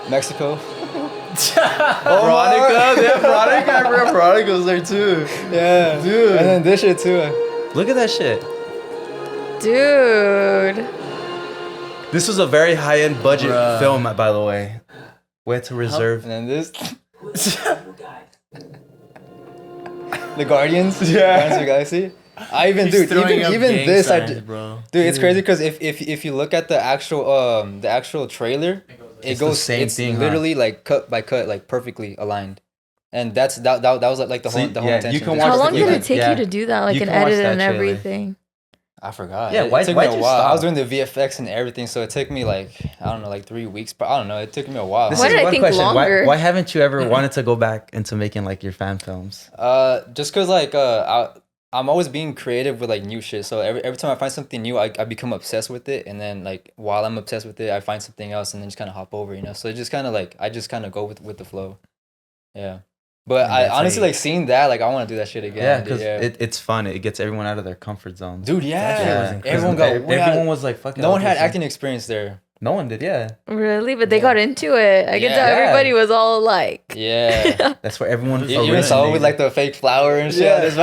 Mexico. Veronica. Yeah, Veronica. I forgot Veronica was there too. Yeah. Dude. And then this shit too. Look at that shit. Dude. This was a very high-end budget Bruh. film, by the way. We had to reserve. And then this. The Guardians. Yeah. Guardians of the Galaxy. I even He's dude throwing up even gang this signs, I d- bro. dude it's crazy because if you look at the actual trailer, it It's the goes same it's thing, huh? literally like cut by cut like perfectly aligned, and that was like the So whole yeah, intention. you can of watch How this. long the- did yeah, it take yeah. you to do that? Like You an can watch edit that and trailer. everything. I forgot. Yeah, It took me why'd a you while. I was stop? doing the VFX and everything, so it took me like, I don't know, like 3 weeks. But I don't know. It took me a while. Why did I think longer? Why haven't you ever wanted to go back into making like your fan films? Just cause like I'm always being creative with like new shit. So every time I find something new, I become obsessed with it, and then like while I'm obsessed with it, I find something else, and then just kind of hop over, you know. So it just kind of like I just kind of go with the flow. Yeah, but And I that's honestly how you- like seeing that, like I want to do that shit again. Yeah, dude, because yeah. it's fun. It gets everyone out of their comfort zone. Dude, That shit was yeah, incredible. everyone got Everyone was like fucking. no one had auditioning. acting experience there. No one did. Yeah, Really? But they Yeah. got into it. I can Yeah. tell Yeah. everybody was all like, Yeah, that's where everyone. you even saw it with like the fake flower and shit. on his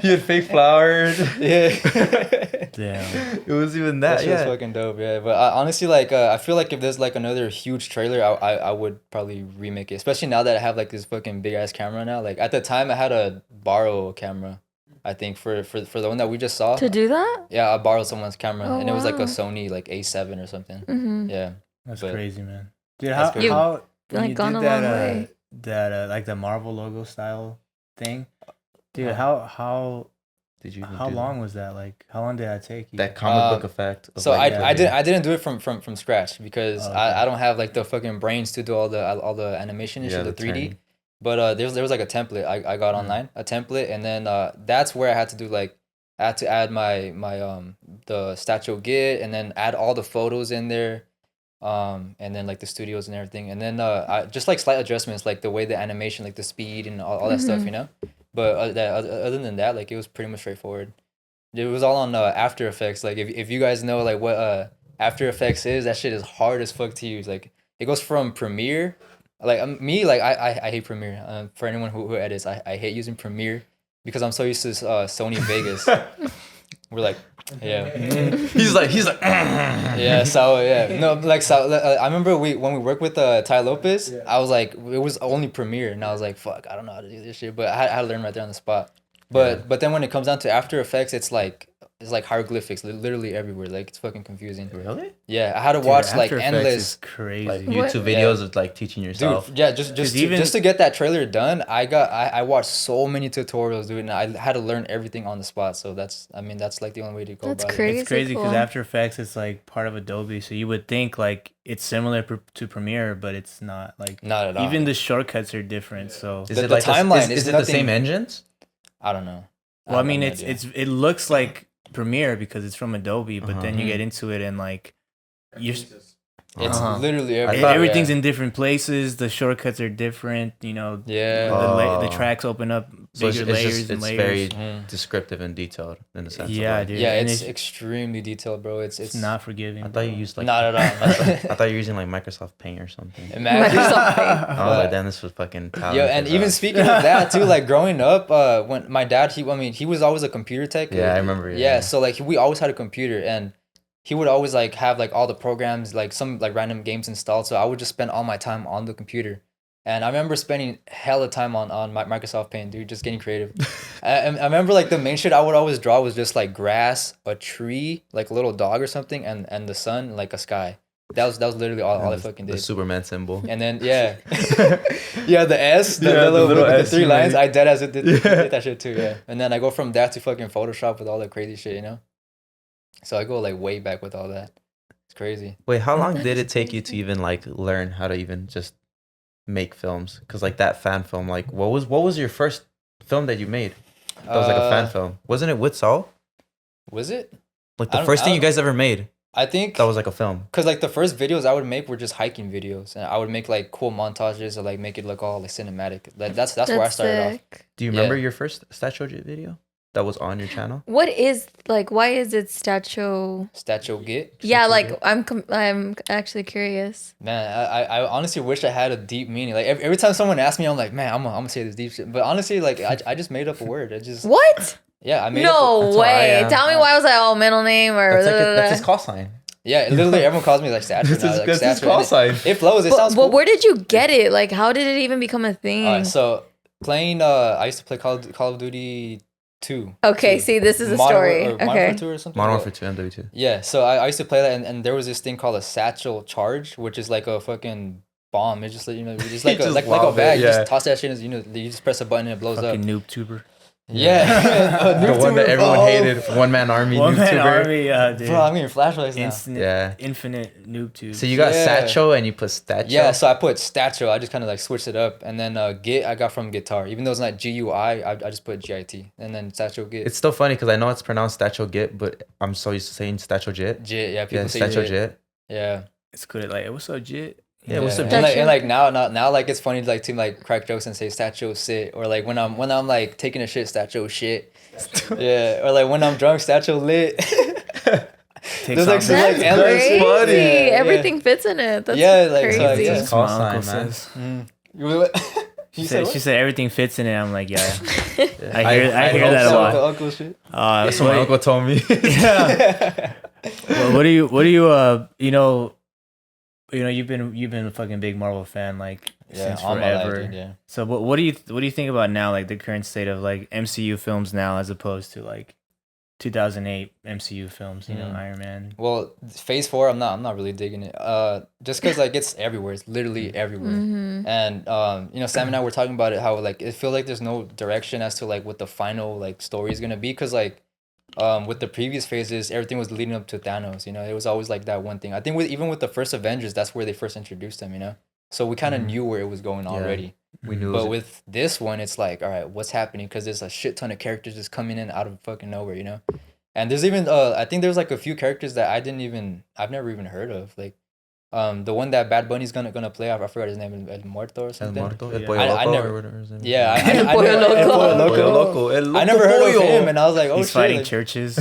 you had fake flowers. yeah. Damn. It was even That that. shit was Yeah. fucking dope, yeah. But I, honestly, like, I feel like if there's like another huge trailer, I would probably remake it. Especially now that I have like this fucking big ass camera now. Like at the time, I had to borrow a camera. I think for the one that we just saw. to do that? Yeah, I borrowed someone's camera, Oh, and it was like a wow. Sony like A7 or something. Mm-hmm. Yeah, That's But- crazy, man. Dude, That's how crazy. how when like, you gone did a long that way. that like the Marvel logo style thing, dude? Uh-huh. How Did you? how do long was that? Like, how long did that take you? that comic book effect? Of So like, yeah, I didn't do it from scratch because Oh, okay. I don't have like the fucking brains to do all the animation and Yeah, shit, the 3D. turning. But there was like a template I got online, a template, and then that's where I had to do like I had to add my the statue git and then add all the photos in there, and then like the studios and everything, and then I just like slight adjustments like the way the animation, like the speed and all that stuff, Mhm. you know. But other than that, like it was pretty much straightforward. It was all on After Effects. Like if you guys know like what After Effects is, that shit is hard as fuck to use. Like it goes from Premiere, like me, like I hate Premiere. For anyone who edits, I hate using Premiere because I'm so used to Sony Vegas. We're like, yeah, he's like. yeah. So yeah, no, like so. I remember when we worked with Ty Lopez, I was like, it was only Premiere, and I was like, fuck, I don't know how to do this shit, but I had to learn right there on the spot. But then when it comes down to After Effects, it's like hieroglyphics, literally everywhere. Like it's fucking confusing. Really? Yeah, I had to Dude, watch like After Effects endless. is crazy. Like What? YouTube videos of like teaching yourself. Dude, yeah, just even- just to get that trailer done, I watched so many tutorials, dude, and I had to learn everything on the spot. So that's like the only way to go That's about crazy. It's crazy because cool. After Effects is like part of Adobe, so you would think like it's similar to Premiere, but it's not. Like it. Not at all. even the shortcuts are different. So Is The- it the like timeline Is is it the nothing- same engines? I don't know. well, I have mean, no it's idea. it looks like Premiere because it's from Adobe, but then you Mhm. get into it and like you It's Uh-huh. literally I everywhere. thought- everything's yeah. in different places. The shortcuts are different. You know, Yeah. the Oh. tracks open up So bigger layers and it's layers. very Mhm. descriptive and detailed in a sense. Yeah, of like, dude. Yeah, and it's extremely detailed, bro. It's it's not forgiving. I thought you used like. not at all. I thought you were using like Microsoft Paint or something. Imagine. Microsoft Paint. I was like, damn, this was fucking talented. Yo, and even speaking of that too, like growing up, when my dad, he was always a computer tech. Yeah, I remember, Yeah, yeah. so like we always had a computer, and he would always like have like all the programs, like some like random games installed. So I would just spend all my time on the computer, and I remember spending hella time on my Microsoft Paint, dude, just getting creative. I remember like the main shit I would always draw was just like grass, a tree, like a little dog or something, and the sun, like a sky. That was literally all I fucking the did. Superman symbol. And then yeah, yeah, the S, the Yeah, the little little with the S, 3 you lines. made. I dead as it did, Yeah. did that shit too. Yeah, and then I go from that to fucking Photoshop with all the crazy shit, you know. So I go like way back with all that. It's crazy. Wait, how long did it take you to even like learn how to even just make films? Because like that fan film, like what was your first film that you made? That was like a fan film, wasn't it? With Saul, Was it? like I the don't- first I thing you don't- guys ever made. I think That was like a film. because like the first videos I would make were just hiking videos, and I would make like cool montages or like make it look all like cinematic. Like that's where I started off. sick. Do you remember Yeah. your first Statue video that was on your channel? What is like? Why is it statue? Statue Git. Yeah, like I'm actually curious. Man, I honestly wish I had a deep meaning. Like every time someone asks me, I'm like, man, I'm gonna say this deep shit. But honestly, like I just made up a word. I just What? yeah, I made up. No That's what I way. am. Tell me why was I all middle name or That's his call sign. Yeah, literally everyone calls me like statue. That's now, his, like, that's his statue. call And sign. It flows. It But, sounds but cool. where did you get it? Like, how did it even become a thing? Alright, so playing. I used to play Call of Duty 2. Okay, 2. see, this is a Modern story. War- or Modern Okay. Warfare 2 or something. Modern Yeah. Warfare 2 MW2. Yeah, so I used to play that, and there was this thing called a satchel charge, which is like a fucking bomb. It's just like, you know, just like You a just like a lob it, bag. You yeah. just toss that shit, and you know, you just press a button and it blows Fucking up. noob tuber. Yeah. The one that everyone hated, One Man Army One Man YouTuber. Army, dude. Bro, I'm getting flashlights now. Yeah. Infinite noob tube. So you got Yeah. Satchel and you put Statcho. Yeah, so I put Statcho. I just kind of like switched it up, and then Git I got from Guitar. Even though it's not GUI, I just put GIT, and then Statcho Git. It's still funny because I know it's pronounced Statcho Git, but I'm so used to saying Statcho Jit. Jit, yeah, people Yeah, say Statcho Jit. Jit. Yeah. It's good. Like, what's up, Jit? Yeah, what's up, And like now like it's funny like to like crack jokes and say Statcho sit, or like when I'm like taking a shit, Statcho shit. Yeah, or like when I'm drunk, Statcho lit. There's like some like That's endless crazy. funny. Yeah, Everything fits in it. That's Yeah, like, crazy. so, yeah. That's what my Call uncle sign, man. says. She She said everything fits in it. I'm like, yeah. I I hear hope that a so. lot. Uncle shit. That's what my uncle told me. Yeah. Well, what do you you've been a fucking big Marvel fan like since all my life, forever. dude, yeah. So what do you think about now, like the current state of like MCU films now as opposed to like 2008 MCU films, you know, Iron Man. Well, Phase 4, I'm not really digging it. Just because like it's everywhere. It's literally everywhere. And you know, Sam and I were talking about it, how like it feels like there's no direction as to like what the final like story is gonna be. Because like with the previous phases, everything was leading up to Thanos. You know, it was always like that one thing. I think even with the first Avengers, that's where they first introduced him. You know, so we kind of knew where it was going already. We knew. But with this one, it's like, all right, what's happening? Because there's a shit ton of characters just coming in out of fucking nowhere, you know. And there's even I think there's like a few characters that I've never even heard of. Like the one that Bad Bunny's gonna play, I forgot his name, El Muerto or something. I never. Yeah, I never heard of him, and I was like, oh, he's shit, fighting like, churches.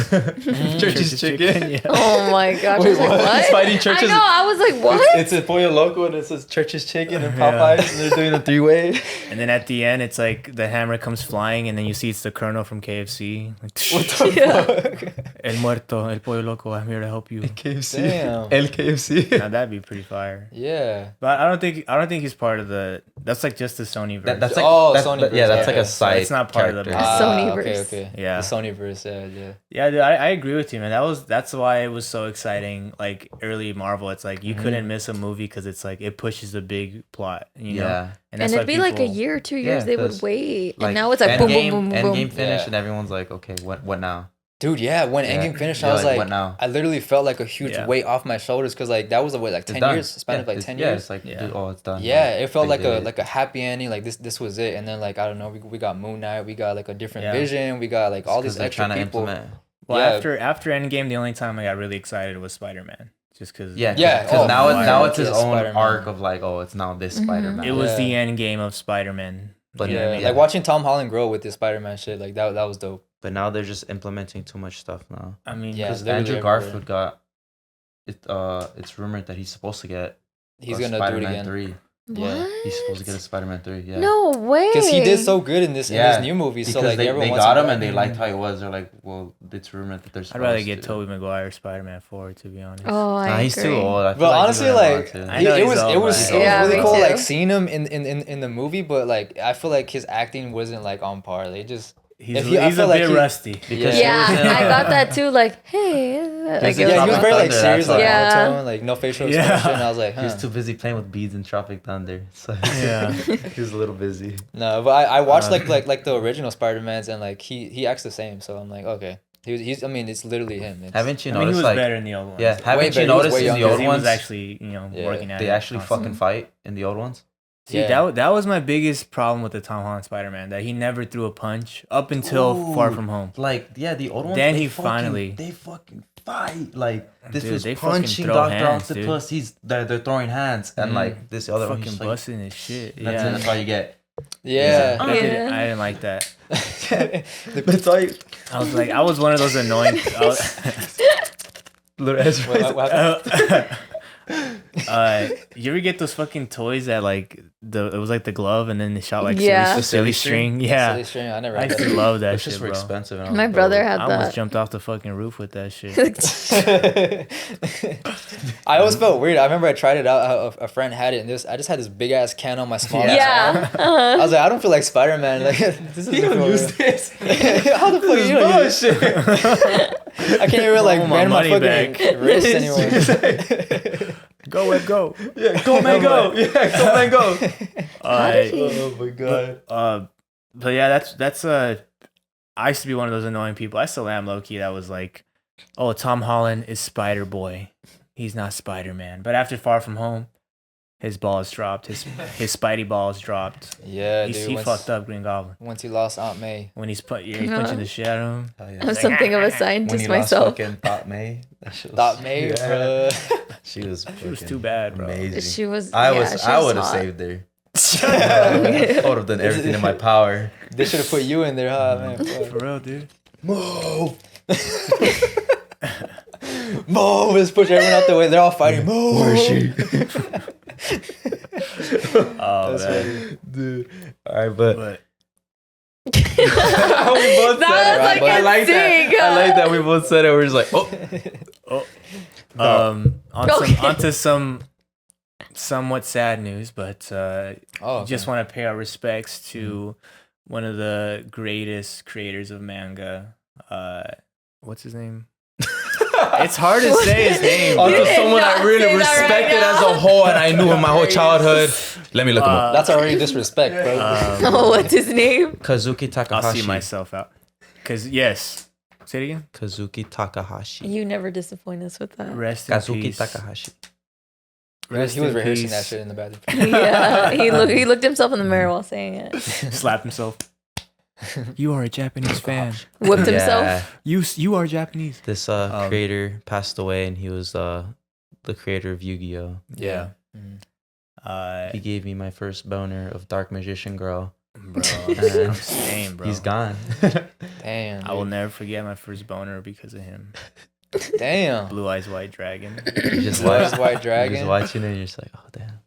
Church's chicken. Yeah. Oh my gosh! I was like, what? He's fighting Church's. I know. I was like, what? It's a Pollo Loco and it says Church's chicken and Popeyes, and they're doing a 3-way. And then at the end, it's like the hammer comes flying, and then you see it's the Colonel from KFC. Like, what the fuck? El Muerto, El Pollo Loco, I'm here to help you. KFC. Damn. El KFC. Now that'd be pretty fire. Yeah. But I don't think he's part of the. That's like just the Sony verse. That's like Sony. yeah, that's like a Okay. side. It's not part of the character. Sonyverse. Okay. Yeah. The Sonyverse. Yeah. Yeah, dude, I agree with you, man. That's why it was so exciting. Like early Marvel, it's like you couldn't miss a movie because it's like it pushes a big plot. You know? Yeah. And that's it'd why be like a people- year or 2 years. Yeah, They would 'cause, wait, Like, and now it's like boom, boom, Endgame- boom, boom, boom. Endgame finished, Yeah. and everyone's like, okay, what now? Dude, yeah. When Yeah. Endgame finished, You're I was like, what now? I literally felt like a huge Yeah. weight off my shoulders because like that was like It's 10 done. years, span of like it's- 10 yeah, years. it's like, Yeah. dude, oh, it's done. Yeah, it felt They like did it. a happy ending. Like this was it. And then like I don't know, we got Moon Knight, we got like a different Yeah. vision, we got like all these they're extra trying to people. implement. Well, Yeah. after Endgame, the only time I got really excited was Spider-Man, just because. Yeah, Yeah, because oh, now it's his yeah, own Spider-Man. arc of like, oh, it's now this Spider-Man. It was Yeah. the end game of Spider-Man. But You know what I Yeah, mean? like watching Tom Holland grow with this Spider-Man shit, like that was dope. But now they're just implementing too much stuff now. I mean, Yeah. Because literally Andrew everywhere. Garfield got it. It's rumored that he's supposed to get. He's a gonna Spider-Man do it again. 3. Yeah. What? He's supposed to get a Spider-Man 3. Yeah. No way. Because he did so good in this Yeah, new movie, so Because like they everyone wants got to him go and they back. liked how it was. They're like, well, it's rumored that they're I'd supposed rather get to. Tobey Maguire Spider-Man 4, to be honest. Oh, I Nah, he's agree. too old. I feel But like honestly, he's gonna like want to. I know it he's was old, but- Yeah, really me cool too. like seeing him in the movie, but like I feel like his acting wasn't like on par. They just He's if he- I a feel like bit he- rusty. Because Yeah, he was in, I thought that too. Like, hey, like, in it yeah, was he was very like Thunder, serious, that's like why. Yeah. monotone, like no facial Yeah. expression. I was like, He was huh. too busy playing with beads in Tropic Thunder. So Yeah. he was a little busy. No, but I watched like the original Spider-Mans and like he acts the same, so I'm like, okay. He's I mean it's literally him. It's, Haven't you I mean, he noticed was like better in the old ones. yeah? Way Haven't better. you He was noticed way in the younger. old he ones was actually, Yeah. working at they it actually constantly. fucking fight in the old ones? See, Yeah. that was my biggest problem with the Tom Holland Spider-Man, that he never threw a punch up until Far Dude. From Home. Like yeah, the old ones. Then they he fucking- finally- they fucking fight. Like this Dude, was they fucking punching throw Doctor hands, dude. Octopus. They're throwing hands and like this other one. Fucking He's just, like, busting his shit. that's it. Yeah. That's all you get. yeah. I didn't like that. That's all you. I was one of those annoying. Little Ezra. What happened? You ever get those fucking toys that like it was like the glove and then they shot like Yeah. silly string? Yeah. Silly string, I never I had used to that. love that Those shit, just were bro. expensive. and I My was brother broke. had I almost that. jumped off the fucking roof with that shit. I always felt weird. I remember I tried it out. A friend had it, and I just had this big ass can on my small ass Yeah. arm. I was like, I don't feel like Spider-Man. Like this is You don't use this. How the fuck you don't use Bullshit. I can't even like want my bend my money fucking back. wrist anymore. Go and go. Yeah, go man, go. Yeah, go man, go. How did he- Oh my god. But yeah, that's I used to be one of those annoying people. I still am low key. That was like, oh, Tom Holland is Spider Boy. He's not Spider Man. But after Far From Home, his balls dropped. His Spidey balls dropped. Yeah, dude. He fucked up Green Goblin Once he lost Aunt May. when he's punching the shit out of him. Hell I'm yeah. something of a When scientist he lost myself. fucking Thought May. That shit was, Thought May, yeah. bro. She was too bad, bro. amazing. She was. I yeah, was. she I was would have hot. saved her. I would have done everything in my power. They should have put you in there, huh, man? Fuck. For real, dude. Move! Move! Let's push everyone out the way. They're all fighting. Move! Where is she? Oh, That's man. Dude. All right, but But we both That said it, was right? like I a like sting. that. I like that we both said it. We're just like, oh. onto some somewhat sad news, but Oh, just want to pay our respects to one of the greatest creators of manga. What's his name? It's hard to say his name. You Onto did someone not I really say that right respected now. as a whole, and I knew him my whole childhood. Let me look him up. That's already disrespect, bro. Oh, what's his name? Kazuki I'll Takahashi. see myself out. Cause yes, say it again. Kazuki Takahashi. You never disappoint us with that. Rest in Kazuki peace. Takahashi. He was in rehearsing peace. that shit in the bathroom. Yeah, he looked himself in the mirror while saying it. Slapped himself. You are a Japanese fan. Whipped himself. You are Japanese. This creator passed away, and he was the creator of Yu-Gi-Oh. Yeah. He gave me my first boner of Dark Magician Girl. Bro, And I'm saying, bro. He's gone. Damn. I will never forget my first boner because of him. Damn. Blue Eyes White Dragon. You just Blue Eyes watch, White you're Dragon. just watching it, and you're just like, oh damn.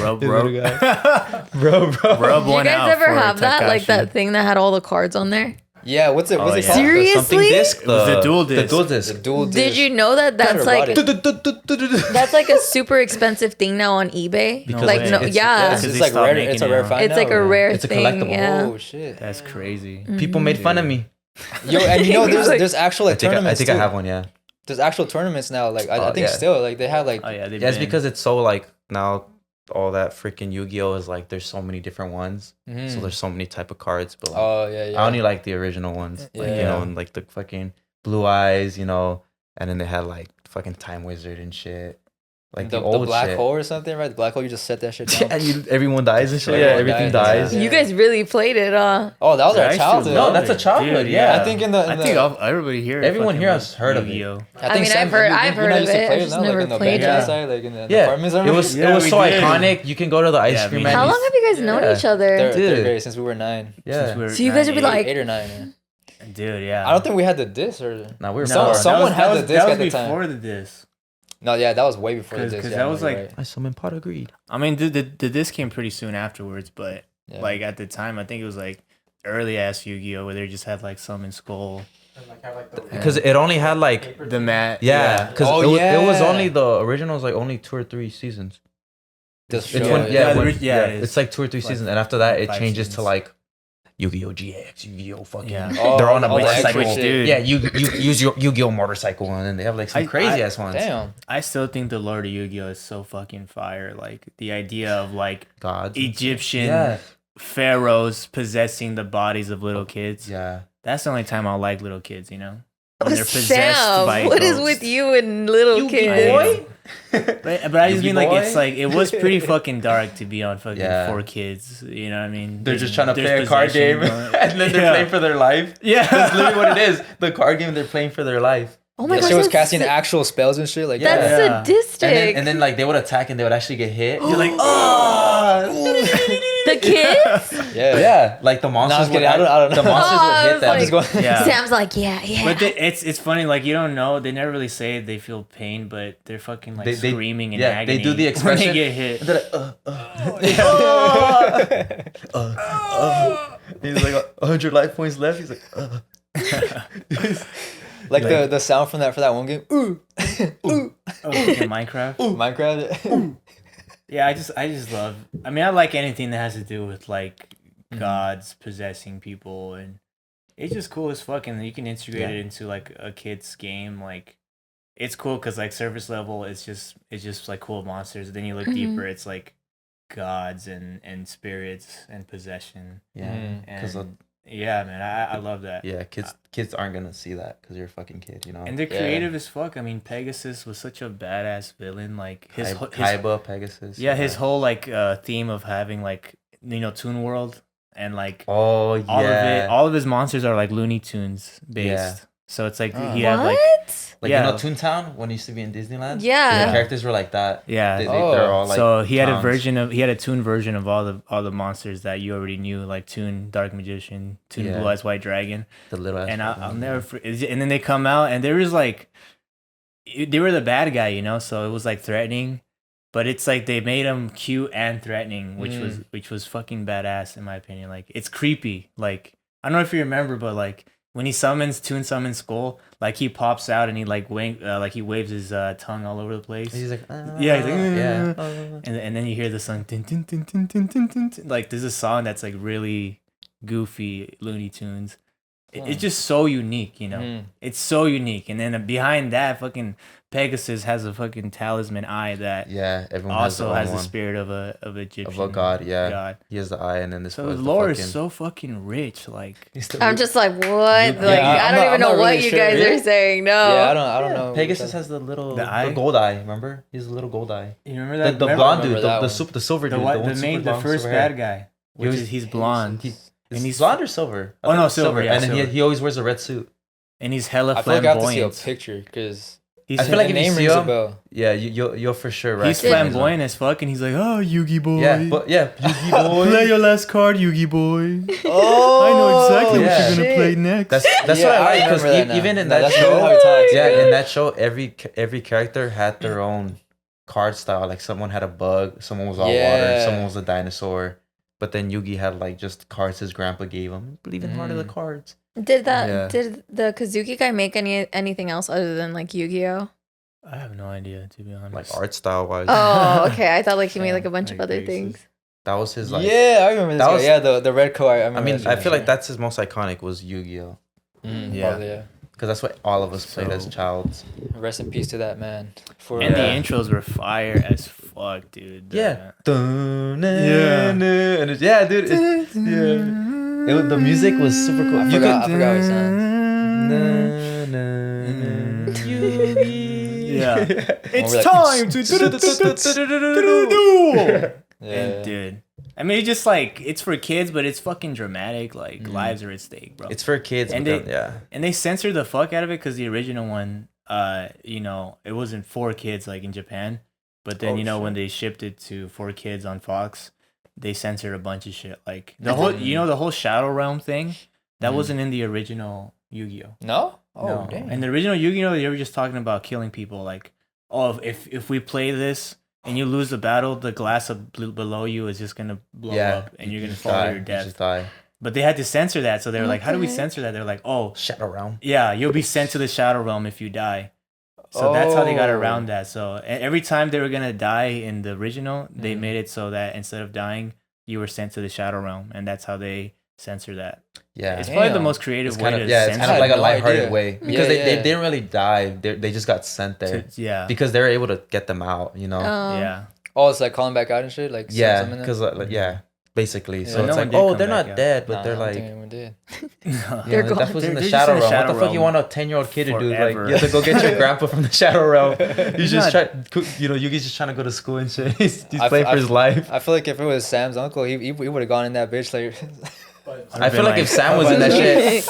Rub This little guy. bro. Rub Did you one out guys ever for have that? Like Takashi. that thing that had all the cards on there? Yeah, what's it? What's Oh, it yeah. called? Seriously? The something disc. It was the dual disc. The dual The disc. dual disc. Did you know that that's like erotic. that's like a super expensive thing now on eBay? Because like it's- no, it's- yeah, It's, Because it's they like stopped rare. making It's a it rare now. find. it's like now, a or- rare It's a thing. collectible. Yeah. Oh shit. That's crazy. People made fun of me. Yo, and you know, there's actual I like think tournaments. I too. have one. Yeah. There's actual tournaments now. Like I Oh, think yeah. still like they have like. Oh yeah, they've Yeah, it's been- because it's so like now all that freaking Yu-Gi-Oh is like there's so many different ones. Mhm. So there's so many type of cards, but like, Oh yeah, yeah. I only like the original ones. Like, you Yeah. know, and like the fucking Blue Eyes, you know, and then they had like fucking Time Wizard and shit. Like the, the old black shit. hole or something, right? The black hole, you just set that shit down. And everyone dies and shit. Everyone Yeah, everything dies, dies. yeah. You guys really played it, Oh, that was I our used to childhood. No, love that's a it. childhood, Dude, yeah. I think in the. I think everybody here. Everyone fucking here loves has heard of it. Yu-Gi-Oh. I mean, Sam, I've heard- I've you heard know, of used to it, play I've it just now, like never in the played backyard it. side, like in the Yeah, apartments. it was Yeah, we so did. iconic. You can go to the ice Yeah, cream me man. How long have you guys known Yeah. each other? Third Dude. grade since we were 9. Yeah. So you guys would be like- 8 or 9. Yeah. Dude, yeah. I don't think we had the disc or. Now we were No, poor. someone had the disc that was at the time. before the disc. No, yeah, that was way before the 'Cause- disc. 'cause yeah, that no, was you're like- right. I summon pot of greed. I mean, the disc came pretty soon afterwards, but Yeah. like at the time, I think it was like early ass Yu-Gi-Oh, where they just had like Summon Skull, Because it only had like the mat. because Oh, it was yeah. only the originals like only 2 or 3 seasons. This It's show, when, yeah. yeah, when- it is. it's like 2 or 3 Like seasons, and after that it 5 changes to seasons. like Yu-Gi-Oh GX, Yu-Gi-Oh fucking. Yeah. Oh, They're on a all the extra motorcycle. shit. Dude. Yeah, you use your Yu-Gi-Oh motorcycle, and then they have like some I- crazy ass ones. Damn. I still think the Lord of Yu-Gi-Oh is so fucking fire. Like the idea of like Gods. Egyptian Yeah, pharaohs possessing the bodies of little kids. yeah. That's the only time I'll like little kids, you know? When they're possessed Sam, by what is ghosts. with you and little kids? But I just Yu-Gi mean like boy? it's like it was pretty fucking dark to be on fucking Yeah. 4 kids. You know what I mean? They're just trying to There's play a card game, possession and then they're Yeah. playing for their life. Yeah, That's literally what it is. The card game they're playing for their life. Oh my Yeah, gosh, she was that's casting sa- actual spells and shit. Like, that's Yeah. sadistic. And then like they would attack and they would actually get hit. You're like, oh. the kids? yeah. Yeah, like the monsters just would. kidding. I don't know. The monsters Oh, I would hit was them. like- Just going. Yeah. Sam's like, yeah. But it's funny, like you don't know. They never really say they feel pain, but they're fucking like They- screaming in yeah, agony. they do the when expression. they get hit. And they're like, He's like 100 life points left. He's like, Like the sound from that for that one game. Ooh. Ooh. Oh, in Minecraft. Minecraft. Yeah, I just love. I mean, I like anything that has to do with like gods possessing people, and it's just cool as fuck. And you can integrate it into like a kid's game. Like, it's cool because like surface level, it's just like cool monsters. Then you look deeper, it's like gods and spirits and possession. yeah, because And Yeah, man, I love that. Yeah, kids aren't gonna see that because you're a fucking kid, you know. And they're creative as fuck. I mean, Pegasus was such a badass villain. Like his Kaiba, Pegasus. yeah, his whole like theme of having like Toon World and like Oh yeah, all of his monsters are like Looney Tunes based. Yeah. So it's like What? he had like like Toontown when he used to be in Disneyland. Yeah. The characters were like that. yeah. They're all like. So he had clowns. he had a Toon version of all the monsters that you already knew, like Toon Dark Magician, Toon Yeah. Blue Eyes White Dragon. The little. And I'll never. And then they come out, and there was like, they were the bad guy, So it was like threatening, but it's like they made him cute and threatening, which was fucking badass in my opinion. Like it's creepy. Like I don't know if you remember, but like when he Toon summons Skull, like he pops out and he like he waves his tongue all over the place. He's like, yeah, he's like, yeah. And then you hear the song, dun, dun, dun, dun, dun, dun, dun, dun. Like there's a song that's like really goofy Looney Tunes. It's just so unique, It's so unique. And then behind that, fucking Pegasus has a fucking talisman eye that everyone also has the one. spirit of a Egyptian Of a god, yeah. god. He has the eye, and then this. So the lore is so fucking rich. Like I'm just like, what? Like, Yeah, I don't even know what really you sure. guys Really? are saying. No. Yeah, I don't know. Pegasus has the little eye? the gold eye. Remember, he has a little gold eye. you remember that? The Remember blonde dude, remember that the silver dude, the first bad guy, which is he's blonde. And he's blonde or silver? Oh, no, silver, yeah, and then silver. he always wears a red suit. And he's hella I feel like I have to flamboyant. see a picture because I feel like the if you name see rings a him, bell. yeah, you'll for sure He's recognize him. flamboyant as fuck, and he's like, "Oh, Yugi boy, Yugi boy. play your last card, Yugi boy. Oh, I know exactly what yeah. you're gonna play next." That's Yeah, what I I like because remember that now. even in No, that that's show, how he talks, yeah. in that show, every character had their own card style. Like someone had a bug, someone was all water, Yeah. someone was a dinosaur. But then Yugi had like just cards his grandpa gave him. Believe in heart of the cards. Did Yeah. the Kazuki guy make anything else other than like Yu-Gi-Oh? I have no idea, to be honest. Like art style wise. Oh, okay. I thought like he made like a bunch Like of other faces. things. That was his like. Yeah, I remember this that guy. was- Yeah, the red coat. I remember. I feel like that's his most iconic was Yu-Gi-Oh. Yeah. Probably, yeah. Because that's what all of us played as So- childs. Rest in peace to that man. For And the Yeah. intros were fire as fuck, dude. Yeah. Yeah. And yeah, dude. The music was super cool. I You forgot could- how it sounds. Yeah. It's like- time to Yeah. And dude, I mean, it's just like it's for kids, but it's fucking dramatic. Like lives are at stake, bro. It's for kids. And but they- yeah. And they censored the fuck out of it because the original one, it wasn't for kids like in Japan. But then when they shipped it to 4Kids on Fox, they censored a bunch of shit. Like the whole Shadow Realm thing, that wasn't in the original Yu-Gi-Oh. No? Oh, No. damn. And the original Yu-Gi-Oh, they were just talking about killing people. Like, oh, if we play this and you lose the battle, the glass below you is just gonna blow up, and you're gonna fall to your death. Just die. But they had to censor that, so they were like, "How do we Okay. censor that?" They're like, "Oh, Shadow Realm. yeah, you'll be sent to the Shadow Realm if you die." So that's how they got around that. So every time they were gonna die in the original, they made it so that instead of dying, you were sent to the Shadow Realm, and that's how they censor that. Yeah. It's probably the Damn. most creative It's way kind to of it's censor. kind of like a no lighthearted idea. way because Yeah, they yeah. didn't really die. They just got sent there Yeah, because they were able to get them out. You know. yeah. Oh, it's like calling back out and shit? Like, Yeah, something in there? because basically, so Yeah. it's No like, one did oh, come they're back not out. dead, but Nah, they're I don't like, think anyone did. They're gone. that was in They're the just Shadow in the Realm. What Shadow the fuck you Realm want a 10-year-old kid to do? Like, forever. you have to go get your grandpa from the Shadow Realm. He's just not- Yugi's just trying to go to school and shit. He's I- playing for I- his life. I feel like if it was Sam's uncle, he would have gone in that bitch. Like, I feel like if Sam was in that shit,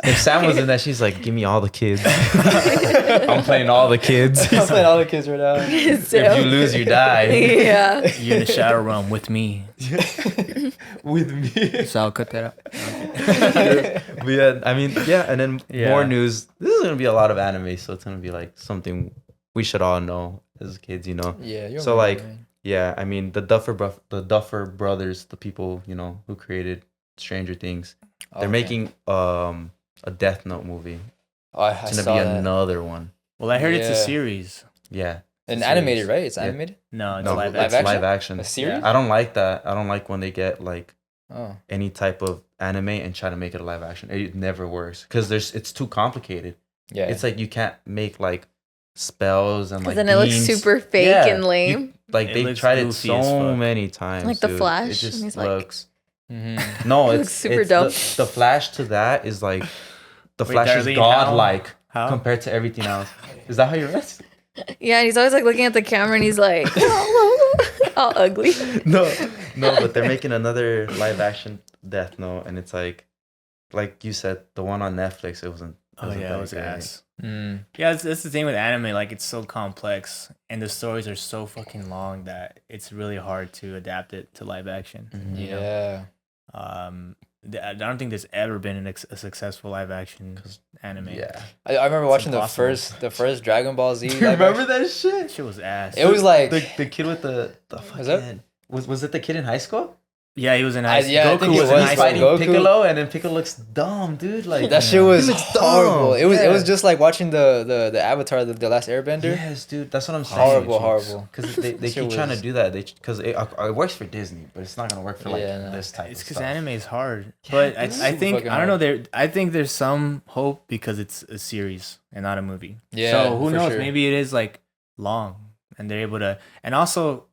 if Sam was in that, she's like, give me all the kids. I'm playing all the kids. I'm playing all the kids right now. If you lose, you die. Yeah. You're in the Shadow Realm with me. With me. So I'll cut that out. But yeah, I mean, yeah, and then Yeah. more news. This is gonna be a lot of anime, so it's gonna be like something we should all know as kids, you know. Yeah, you're So, right, like, man. Yeah, I mean the Duffer brothers, the people who created Stranger Things, they're Okay. making a Deathnote movie. Oh, I It's gonna saw be that. another one. Well, I heard it's a Yeah. series. Yeah, And It's a animated, series. right? It's Yeah. animated. No, it's no, live live it's action. live action. A series? I don't like that. I don't like when they get like Oh, any type of anime and try to make it a live action. It never works because it's too complicated. yeah. It's like you can't make like spells and Because like then it looks beams. super fake Yeah, and lame. Like It they looks tried it goofy as so fuck. many times. Like the dude. Flash, It just and he's like- looks No, It it's looks super it's dumb. the Flash to that is like the Wait, Flash is Darlene, godlike how? compared to everything else. Is that how you read? Yeah, and he's always like looking at the camera and he's like, all ugly. No, but they're making another live action Death Note, and it's like you said, the one on Netflix. It wasn't. Oh yeah, it that was great. ass. Yeah, that's the thing with anime. Like, it's so complex, and the stories are so fucking long that it's really hard to adapt it to live action. You know? Yeah. I don't think there's ever been a successful live action anime. Yeah, I remember watching impossible. the first Dragon Ball Z. you live remember action. that shit? Shit was ass. It was like The kid with the Was that- fucking was it the kid in high school? Yeah, he was in high school. yeah, I Goku think it was in was high He's school. fighting Goku. Piccolo, and then Piccolo looks dumb, dude. Like that shit was He looks horrible. dumb. It was Yeah. just like watching the Avatar, the Last Airbender. Yes, dude. That's what I'm saying. Horrible. Because they Shit keep trying to was- do that. Because it works for Disney, but it's not gonna work for like Yeah, no. this type. It's of because stuff. anime is hard. But it's I super think fucking I don't know. hard. I think there's some hope because it's a series and not a movie. Yeah, So who for knows? sure. Maybe it is like long, and they're able to. And also,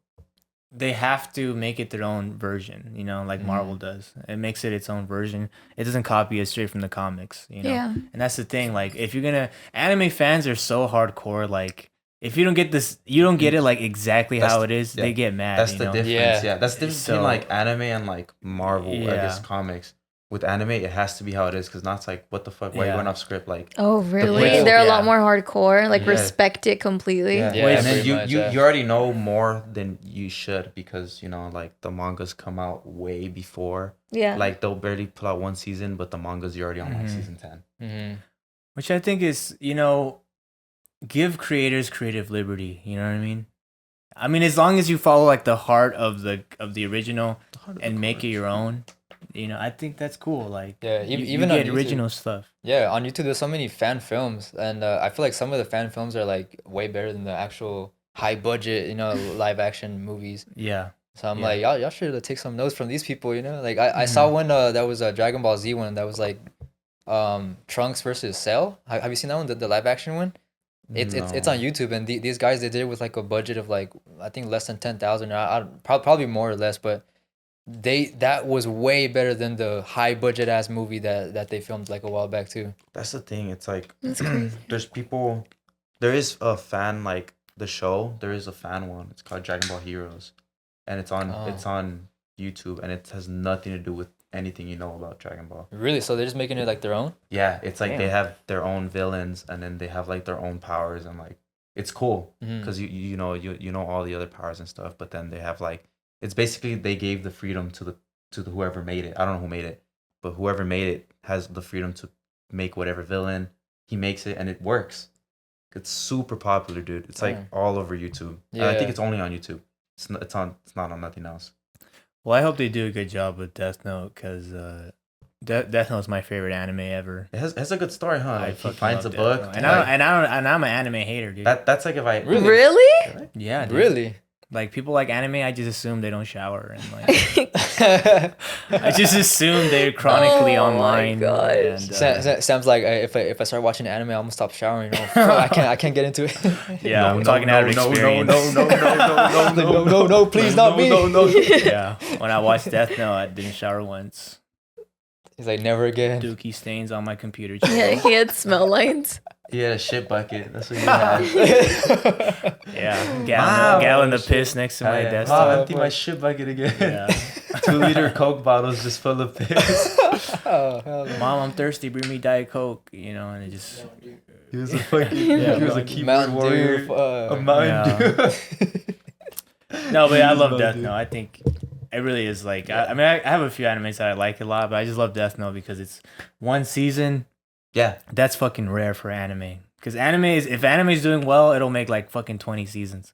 they have to make it their own version. You know, like Marvel does. It makes it its own version. It doesn't copy it straight from the comics. You know. Yeah. And that's the thing. Like, if you're gonna, anime fans are so hardcore. Like, if you don't get this, you don't get it like exactly That's how the- it is. yeah. They get mad. That's you the know? difference. Yeah. Yeah, that's the difference So- between like anime and like Marvel. I Yeah. guess comics. With anime, it has to be how it is because not it's like what the fuck. Why are you Yeah. going off script? Like Oh, really? way- They're a yeah. lot more hardcore. Like, Yeah. respect it completely. Yeah, and then pretty much, you yeah. you already know more than you should because like the mangas come out way before. Yeah. Like they'll barely put out one season, but the manga's you're already on like season 10. Mm-hmm. Which I think is, give creators creative liberty. You know what I mean? I mean, as long as you follow like the heart of the original and make it your own, I think that's cool. Like, Yeah, you even on get YouTube. original stuff. Yeah, on YouTube there's so many fan films, and I feel like some of the fan films are like way better than the actual high budget, live action movies. Yeah. So I'm Yeah. like, y'all should take some notes from these people, Like I saw one that was a Dragon Ball Z one that was like Trunks versus Cell. Have you seen that one? The live action one? It's on YouTube, and these guys, they did it with like a budget of like, I think less than 10,000. Probably more or less, but that was way better than the high budget ass movie that they filmed like a while back too. That's the thing. It's like That's crazy. there's people. There is a fan like the show. There is a fan one. It's called Dragon Ball Heroes, and it's on YouTube, and it has nothing to do with anything you know about Dragon Ball. Really? So they're just making it like their own? Yeah, it's like they Damn. have their own villains, and then they have like their own powers, and like it's cool because you know all the other powers and stuff. But then they have like it's basically they gave the freedom to the whoever made it. I don't know who made it, but whoever made it has the freedom to make whatever villain he makes it, and it works. It's super popular, dude. It's like all over YouTube. And I think Yeah. it's only on YouTube. It's not on nothing else. Well, I hope they do a good job with Death Note because Death Note is my favorite anime ever. It has a good story, huh? I Like he fucking finds a love book. Death Note. And I'm an anime hater, dude. That's like if I Really? Really? Yeah, dude. Really? Like, people like anime, I just assume they don't shower, and like I just assume they're chronically Oh my online. gosh. And, Sam's like, if I start watching anime, I'm gonna stop showering. I can't get into it. yeah, I'm talking out of experience. No, please, not me. Yeah, when I watched Death Note, I didn't shower once. He's like, never again. Dookie stains on my computer. Yeah, he had smell lines. He had a shit bucket. That's what you had. Yeah, Wow. gallon of piss next to my Mom, desktop. empty my shit bucket again. Yeah. 2-liter Coke bottles just full of piss. Oh, hell no. Mom, I'm thirsty. Bring me Diet Coke. And it just He was a fucking. Yeah, he was a Mountain keyboard Mountain warrior. Dew. A Mountain Dew. no, but I Jeez, love Mountain Death Dew. Note. I think it really is like. I have a few animes that I like a lot, but I just love Death Note because it's one season. Yeah. That's fucking rare for anime. Because if anime is doing well, it'll make like fucking 20 seasons.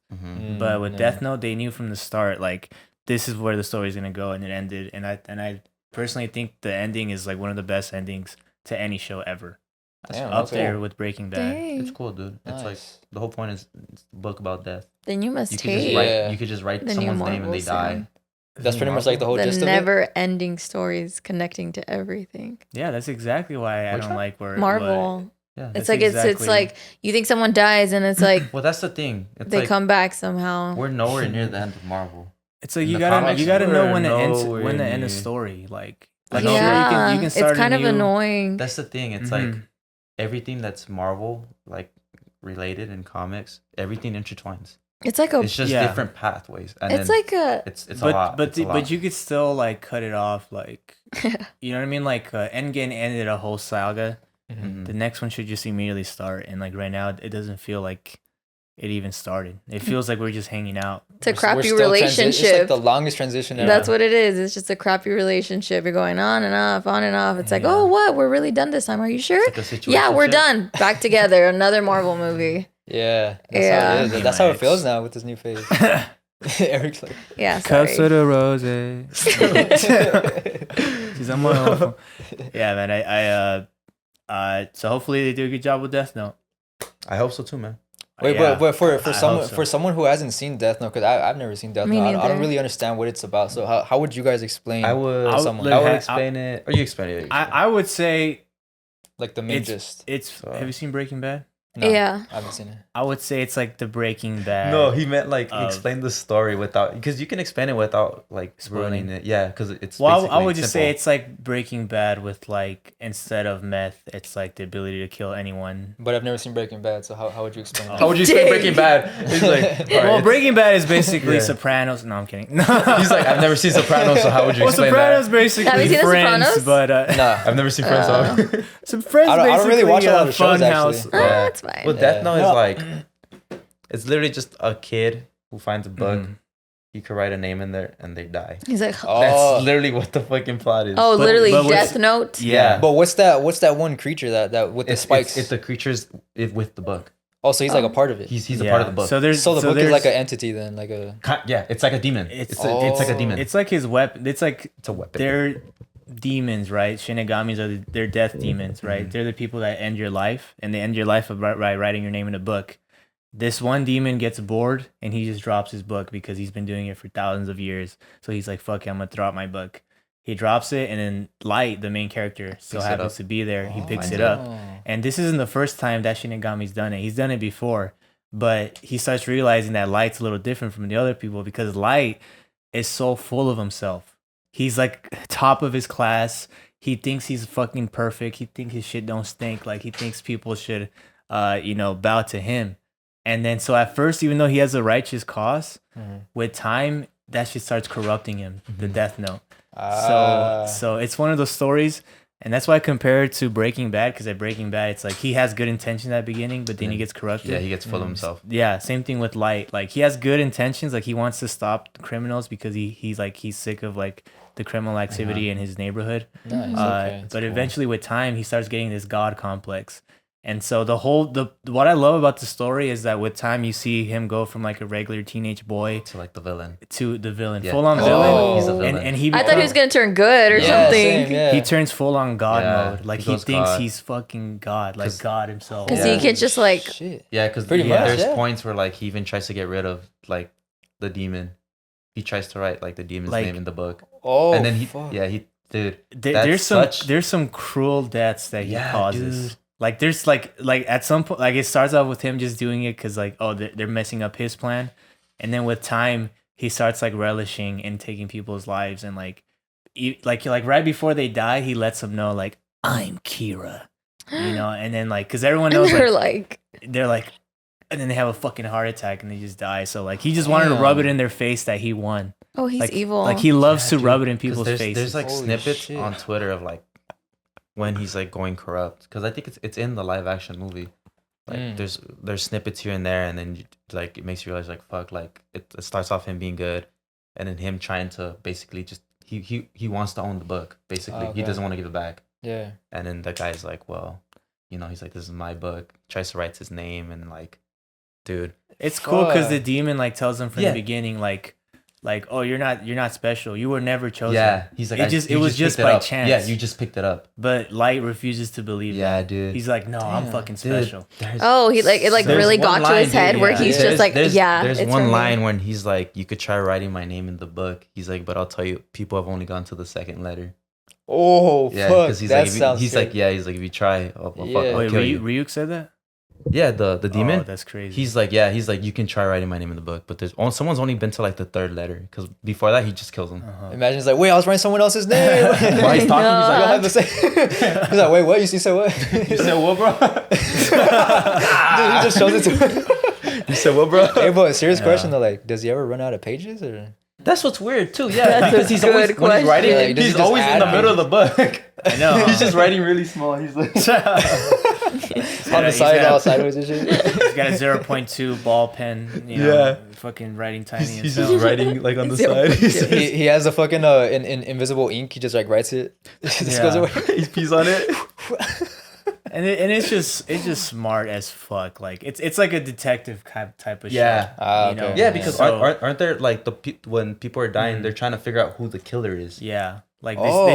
But with Death Note, they knew from the start like this is where the story's gonna go, and it ended. And I personally think the ending is like one of the best endings to any show ever. Damn, Up that's there cool. with Breaking Bad. Dang. It's cool, dude. It's like Nice. the whole point is it's a book about death. Then you must You could just hate write. Yeah. You could just write the new someone's name and Marvel they die. series. That's pretty much like the whole the gist of it. never-ending stories connecting to everything. Yeah, that's exactly why I Which don't one? like where Marvel. Yeah. It's That's like it's exactly- like you think someone dies and it's like Well, that's the thing. It's they like come back somehow. we're nowhere near the end of Marvel. It's like In you the gotta comics, know we're when to end nowhere the near- story. Like I sure, know. you can start it's kind a of new, annoying. That's the thing. It's like everything that's Marvel like related in comics, everything intertwines. It's like a. It's just Yeah. different pathways, and It's then like a. it's a lot. It's a lot. but you could still like cut it off. Like you know what I mean? Like Endgame ended a whole saga. Mhm. The next one should just immediately start. And like right now, it doesn't feel like it even started. It feels like we're just hanging out. It's a We're crappy still relationship. It's like the longest transition ever. That's what it is. It's just a crappy relationship. You're going on and off, on and off. It's like, Yeah. oh, what? We're really done this time. Are you sure? It's like a Yeah, we're situationship. done. Back together. Another Marvel movie. Yeah. That's Yeah. how it is. That's how it Remakes. feels now with this new phase. Eric's like, Yeah, sorry. Cups of the roses. Jeez, I'm on. Yeah, man. So hopefully they do a good job with Death Note. I hope so too, man. wait, Yeah, but for I hope someone so. for someone who hasn't seen Death Note, because I've never seen Death Me Note, I don't neither. really understand what it's about. So how would you guys explain I would. I'll- someone I would I- explain it. Or you explain it. I would say like the main gist? it's. So- Have you seen Breaking Bad? No, Yeah. I haven't seen it. I would say it's like the Breaking Bad. No, he meant like of- explain the story without, because you can explain it without like ruining Spoiling. it. Yeah, because it's. Well, I basically would just say simple. it's like Breaking Bad with like instead of meth, it's like the ability to kill anyone. But I've never seen Breaking Bad, so how would you explain that? How would you explain Dang. Breaking Bad? He's like, all right, Well, it's- Breaking Bad is basically Yeah. Sopranos. No, I'm kidding. He's like, I've never seen Sopranos, so how would you Well, explain Sopranos that? basically Have you seen The Friends, Sopranos? but Nah. I've never seen Friends. so- some Friends I don't really basically watch a lot of shows, Funhouse. actually. Oh, Yeah. that's fine. Well, Death Yeah. Note No. is like, it's literally just a kid who finds a book. Mhm. You could write a name in there and they die. He's like, Oh, That's literally what the fucking plot is. oh, literally but what's- Death Note. Yeah. but what's that one creature that with the spikes? It's the creatures with the book. Oh, so he's like a part of it. He's a part of the book. So there's So the book is there's- like an entity then, like a. Yeah, it's like a demon. It's- It's like a demon. It's like his weapon. It's like It's a weapon. they're demons, right? Shinigamis are they're death demons, right? Mm-hmm. They're the people that end your life, and they end your life by writing your name in a book. This one demon gets bored and he just drops his book because he's been doing it for thousands of years. So he's like, "Fuck it, I'm gonna drop my book." He drops it, and then Light, the main character, still Picks it happens up. to be there. He picks finds it it. up, and this isn't the first time that Shinigami's done it. He's done it before, but he starts realizing that Light's a little different from the other people because Light is so full of himself. He's like top of his class. He thinks he's fucking perfect. He thinks his shit don't stink. Like he thinks people should, bow to him. And then so at first, even though he has a righteous cause, with time that shit starts corrupting him. The Death Note. So it's one of those stories, and that's why I compare it to Breaking Bad, because at Breaking Bad, it's like he has good intentions at the beginning, but then he gets corrupted. Yeah, he gets full of himself. Yeah, same thing with Light. Like he has good intentions, like he wants to stop the criminals because he's sick of like the criminal activity in his neighborhood. Nice, okay, that's But cool. eventually with time he starts getting this god complex. And so what I love about the story is that with time you see him go from like a regular teenage boy To like the villain. to the villain, Yeah. full on Oh. villain. He's a villain. And he I thought he was gonna turn good or Yeah, something. same, yeah. he turns full on God Yeah, mode. Like he he goes thinks God. he's fucking God, like 'Cause- God himself. Because Yeah. he can just like Shit. Yeah, because Pretty much, there's yeah. points where like he even tries to get rid of like the demon. He tries to write like the demon's Like- name in the book. Oh, And then fuck. dude. There's That's some cruel deaths that he Yeah, causes. dude. Like there's like at some point, like it starts out with him just doing it because like, oh, they're messing up his plan, and then with time he starts like relishing in taking people's lives, and like right before they die he lets them know like, I'm Kira, and then like because everyone knows they're like like they're like, and then they have a fucking heart attack and they just die. So like he just wanted to rub it in their face that he won. oh, he's Like evil. Like he loves to dude, rub it in 'cause people's there's, faces. There's like Holy snippets shit. on Twitter of like when he's like going corrupt, because I think it's in the live action movie. Like there's snippets here and there, and then like it makes you realize like fuck, like it starts off him being good, and then him trying to basically just he wants to own the book basically. Oh, He okay. doesn't want to give it back, Yeah. and then the guy's like, well, he's like, this is my book. Tries to write his name, and like, dude, It's cool because the Fuck. demon like tells him from Yeah. the beginning like oh you're not special, you were never chosen. yeah, he's like, it was just picked it by up. chance. Yeah, you just picked it up. But Light refuses to believe Yeah, that. dude. He's like, no, I'm Damn. fucking Dude, special. oh, he like it like There's really one got to his line, head dude, where yeah. he's There's- just like, yeah. There's it's one for me. line when he's like, you could try writing my name in the book. He's like, but I'll tell you, people have only gone to the second letter. Oh, Yeah, fuck. because he's that like, sounds he's scary. like, yeah, he's like, if you try, I'll Yeah. I'll Wait, kill you. Ryuk said that? Yeah, the demon. Oh, that's crazy. He's like, you can try writing my name in the book, but someone's only been to like the third letter because before that he just kills him. Imagine it's like, wait, I was writing someone else's name. While he's talking, he's like, Y'all have the same. He's like, wait, what? You said what? you said what, bro? Dude, he just shows it to him. You said what, bro? Hey, but serious question though, like, does he ever run out of pages or? That's what's weird too. Yeah, That's because a he's good always when question. he's writing, Yeah, like, does he he's just always in add the middle of the book. I know. He's just writing really small. He's like On the side, all sideways and shit. He's got a 0.2 ball pen. You know, fucking writing tiny. he's himself. just writing like on the Zero side. point two. He has a fucking in invisible ink. He just like writes it. It just goes away. He pees on it. And it's just smart as fuck. Like it's like a detective type of Yeah. show. You know? Okay. Yeah, because So- aren't there like when people are dying, they're trying to figure out who the killer is. Yeah, like Oh.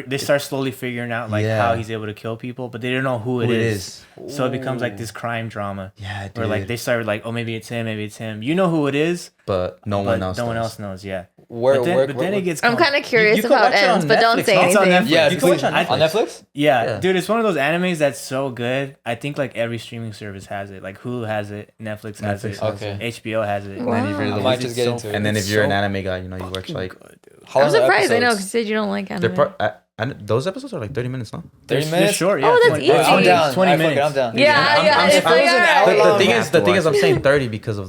they start slowly figuring out like Yeah. how he's able to kill people, but they don't know who it is. So it becomes like this crime drama Yeah, dude. where like they start like, oh, maybe it's him. You know who it is, but no but one else. no one knows. else knows. Yeah, Where, but then it gets. I'm kind of curious you of could how it watch it on ends, but don't Netflix. say It's on anything. Netflix. Yeah, You can watch it on Netflix. Yeah, dude, it's one of those animes that's so good. I think like every streaming service has it. Like Hulu has it, Netflix has Netflix it, has it. HBO has it. Wow. And then if you're I the might just get into it. And then It's if you're an so anime guy, you know, you watch like good, dude. How I'm long are surprised. I know episodes? because you said you don't like anime. they're and those episodes are like 30 minutes long. 30 They're minutes. short. Yeah, Oh, that's 20 easy. I'm down. 20 Fuck it, minutes. I'm down. Yeah, yeah, it's I was an hour like- long. The thing is, I'm saying 30 because of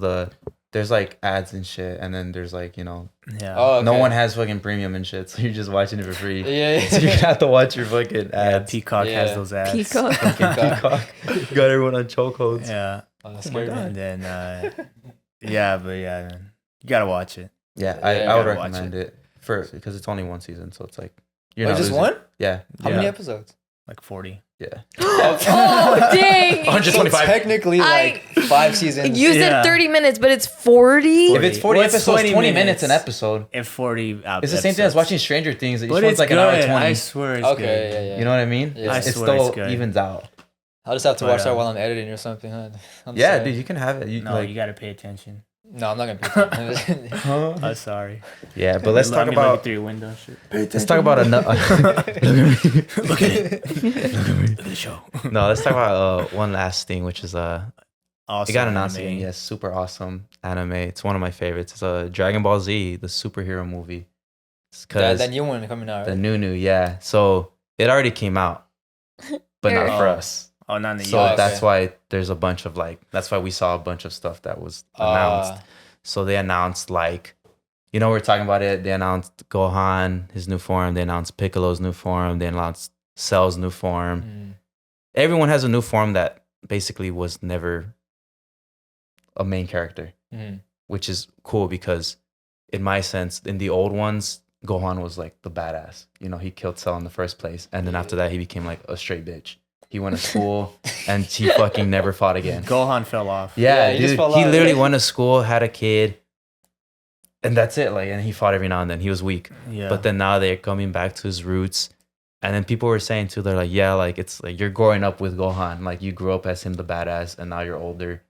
there's like ads and shit, and then there's like, you know, Yeah. Oh, okay. no one has fucking premium and shit, so you're just watching it for free. Yeah, So you're gonna have to watch your fucking Yeah, ads. Peacock Yeah. has those ads. Peacock. Peacock. Got everyone on chokeholds. Yeah. Oh, that's scary. And then man. You gotta watch it. Yeah, Yeah, I would gotta watch recommend it because it's only one season, so it's like Wait, not just losing. one? Yeah, How Yeah. many episodes? Like 40. yeah. Oh, dang. 125. So technically, like 5 seasons. You said Yeah. 30 minutes, but it's 40? If it's 40 Well, it's episodes, 20 20 minutes an minutes. episode. And 40 It's the same thing as watching Stranger Things. Each But one's it's like good. an hour 20. I swear it's Okay, good. yeah, yeah. You know what I mean? Yeah. I It swear it's still good. evens out. I'll just have to But, watch that while I'm editing or something, huh? I'm Yeah, sorry. dude, you can have it. You No, like, you gotta pay attention. No, I'm not gonna pay attention. I'm sorry. yeah, but let's Let talk me look about through your window. Shit. let's talk about another. Look at it. Look at the show. No, let's talk about one last thing, which is Awesome. it got announced anime. again. Yes, super awesome anime. It's one of my favorites. It's a Dragon Ball Z, the superhero movie. Because that new one coming out, the right? new, yeah. So it already came out, but not for Oh. us. Oh, not in the So US. that's why there's a bunch of that's why we saw a bunch of stuff that was announced. So they announced we were talking about it. They announced Gohan, his new form. They announced Piccolo's new form. They announced Cell's new form. Mm. Everyone has a new form that basically was never a main character, Mm. which is cool because in my sense, in the old ones, Gohan was like the badass. You know, he killed Cell in the first place. And then after that, he became like a straight bitch. He went to school and he fucking never fought again. Gohan fell off. Yeah, Yeah, he just dude. fell He out. literally went to school, had a kid, and that's it. And he fought every now and then. He was weak. Yeah. But then now they're coming back to his roots. And then people were saying too, they're like, yeah, like it's like you're growing up with Gohan. Like you grew up as him, the badass, and now you're older.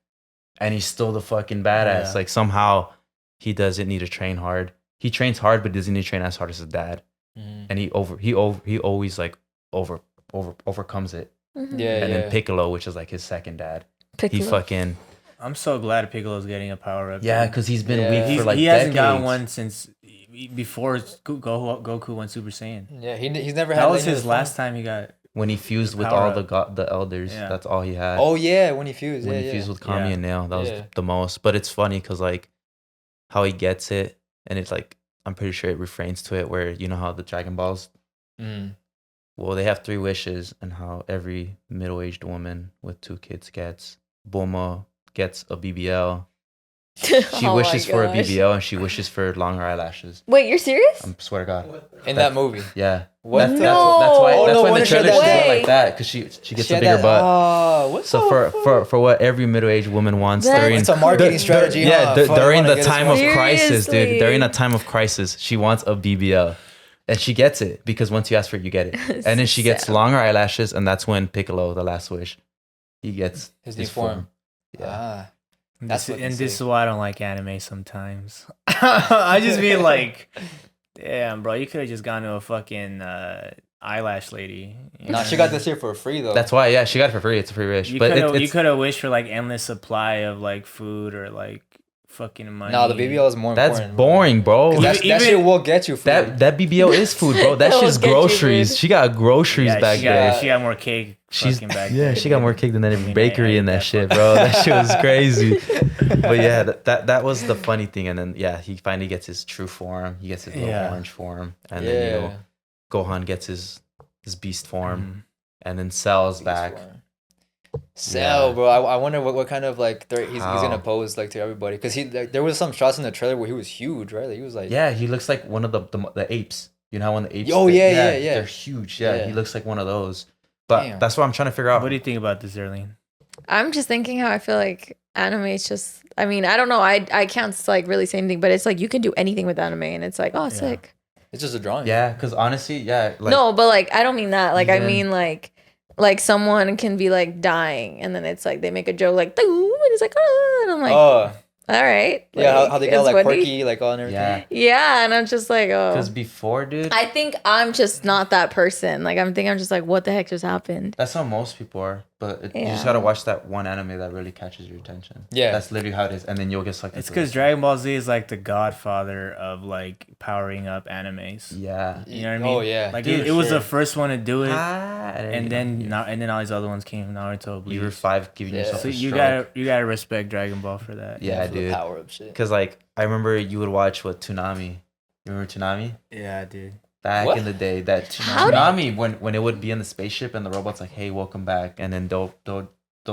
And he's still the fucking badass. Yeah. Like somehow he doesn't need to train hard. He trains hard, but doesn't need to train as hard as his dad. Mm. And he always like overcomes it. Mhm. Yeah, And yeah. then Piccolo, which is like his second dad, Piccolo. he fucking I'm so glad Piccolo's getting a power up. yeah, because he's been Yeah. weak for like he hasn't gotten decades. one since before Goku went Super Saiyan. Yeah, he's never had That was any of his the last form. time he got. When he fused with Power all the elders, Yeah. that's all he had. Oh yeah, when he fused. when Yeah, he yeah. fused with Kami Yeah. and Nail, that was Yeah. the most. But it's funny because like how he gets it, and it's like I'm pretty sure it refrains to it where you know how the Dragon Balls, Mm. well, they have 3 wishes, and how every middle-aged woman with 2 kids gets. Bulma gets a BBL. She Oh my wishes for a gosh. BBL, and she wishes for longer eyelashes. Wait, you're serious? I swear to God. In that movie. Yeah. What That's, the- that's, No. that's why. Oh, That's no why in wonder the she had trailer that she's way. like that because she gets She a had bigger that- butt. Oh, what So the fuck? for what every middle-aged woman wants That's during It's a marketing Dur- strategy. yeah huh? dur- Fuck, I during wanna the get time this of one. crisis, dude. Seriously. During a time of crisis, she wants a BBL, and she gets it because once you ask for it, you get it. And then she gets Sad. longer eyelashes, and that's when Piccolo, the last wish, he gets His new form. Yeah. Ah. This, fucking and this sick. is why I don't like anime sometimes. I just mean like, damn, bro, you could have just gone to a fucking eyelash lady. Nah, she got this here for free though. That's why, yeah, she got it for free. It's a free wish. You But you could have wished for like endless supply of like food or like fucking money. Nah, the BBL is more that's important. boring, bro. 'Cause that Even- shit will get you food. That BBL is food, bro. That That shit's will get you groceries. food. She got groceries Yeah, back there. She got more cake. She's Fucking back yeah, there. she got more cake than I any mean, bakery I in that ate shit, bro. That shit was crazy. But yeah, that was the funny thing. And then yeah, he finally gets his true form. He gets his little orange form, and then Gohan gets his beast form, and then Cell's back. Cell, Yeah. bro. I wonder what kind of like he's gonna pose like to everybody, because there was some shots in the trailer where he was huge, right? Like, he was like Yeah, he looks like one of the apes. You know how when the apes? Oh, yeah. They're huge. Yeah, Yeah. he looks like one of those. But Damn. that's what I'm trying to figure out. What do you think about this, Darlene? I'm just thinking how I feel like anime is just. I mean, I don't know. I can't like really say anything, but it's like you can do anything with anime, and it's like, oh, sick. it's just a drawing. Yeah, because honestly, yeah. Like, No, but like I don't mean that. Like I Even- mean like someone can be like dying, and then it's like they make a joke like, "Doo," and it's like, oh, and I'm like, Oh all right. yeah, like, how they got it's like funny. quirky, like all and everything. yeah. Yeah, and I'm just like, oh. Because before, dude, I think I'm just not that person. Like I'm just like, what the heck just happened? that's how most people are. But you just Yeah. gotta watch that one anime that really catches your attention. Yeah. That's literally how it is, and then you'll get sucked. It's into because it. Dragon Ball Z is like the godfather of like powering up animes. Yeah. You know what I mean? Oh yeah, Like Dude, it was sure. the first one to do it, and and then all these other ones came. Naruto, you were Bleach. 5 giving Yeah. yourself So a you stroke. gotta respect Dragon Ball for that. Yeah, for the dude. power up shit. Because like I remember you would watch Toonami. You remember Toonami? Yeah, dude. Back What? in the day, that How did- Toonami when it would be in the spaceship and the robot's like, "Hey, welcome back," and then they'll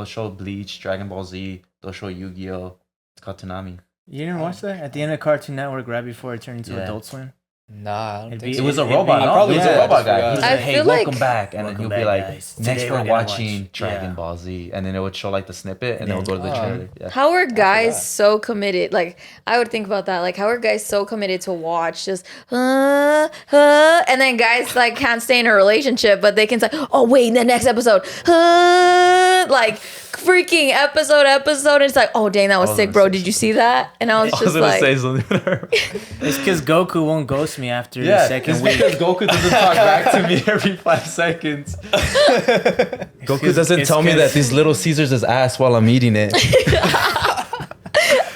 show Bleach, Dragon Ball Z, they'll show Yu-Gi-Oh. It's called Toonami. You didn't watch that at the end of Cartoon Network right before it turned into Yeah. Adult Swim? Nah, I don't It'd think be- so. It was a it'd robot. be- No, Probably it was did. a robot I guy. forgot. He was I like, "Hey, feel welcome like- back," and then Welcome he'll back, be like, guys. "Next Today we're we're gonna watching watch-" Dragon Yeah. Ball Z," and then it would show like the snippet, and then it would go to the Oh. trailer. Yeah. How are guys forgot. so committed? Like I would think about that. Like how are guys so committed to watch just and then guys like can't stay in a relationship, but they can say, oh wait, in the next episode, like freaking episode. And it's like, oh dang, that was was sick, gonna bro. say Did you see that? And I was I was just gonna like, say something. It's because Goku won't ghost me after the Yeah, second it's week. because Goku doesn't talk back to me every 5 seconds. Goku doesn't it's tell me 'cause- that these Little Caesars is ass while I'm eating it.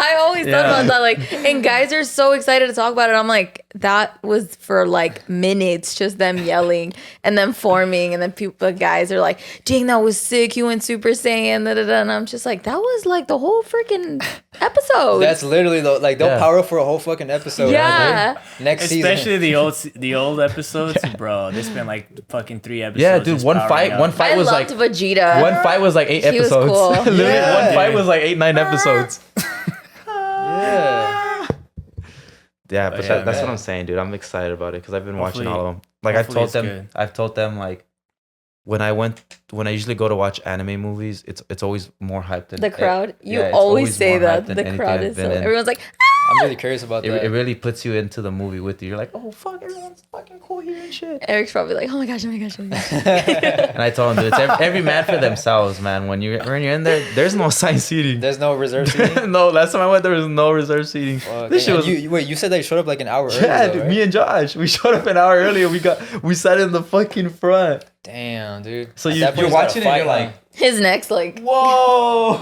I always thought about that. Like, and guys are so excited to talk about it. I'm like, that was for like minutes, just them yelling and then forming, and then people, guys are like, dang, that was sick. You went Super Saiyan, da, da, da. And I'm just like, that was like the whole freaking episode. That's literally they'll Yeah. power up for a whole fucking episode. yeah. Next Especially season. the old episodes, bro. They spent like fucking 3 episodes. Yeah, dude. just One powering up. fight I was loved like Vegeta. one fight was like 8 He was episodes. cool. Literally, Yeah. one fight was like 8-9 episodes. Yeah. Yeah, but Yeah, that's what man. I'm saying, dude. I'm excited about it because I've been watching Hopefully- all of them. Like hopefully I've told them like when I usually go to watch anime movies, it's always more hyped than The crowd. You it's always say more that. hyped than The anything crowd I've is so. been in. Everyone's like, I'm really curious about that. It really puts you into the movie with you. You're like, oh fuck, everyone's fucking cool here and shit. Eric's probably like, oh my gosh, oh my gosh, oh my gosh. And I told him, dude, it's every man for themselves, man. When you're in there, there's no assigned seating. There's no reserve seating. No, last time I went, there was no reserve seating. Fuck. This shit And was. wait, you said they showed up like an hour early. Yeah, though, dude, right? me and Josh, we showed up an hour earlier. We sat in the fucking front. Damn, dude. So At you, that point, you're you gotta watching it, fight, you're like, His neck's like, whoa.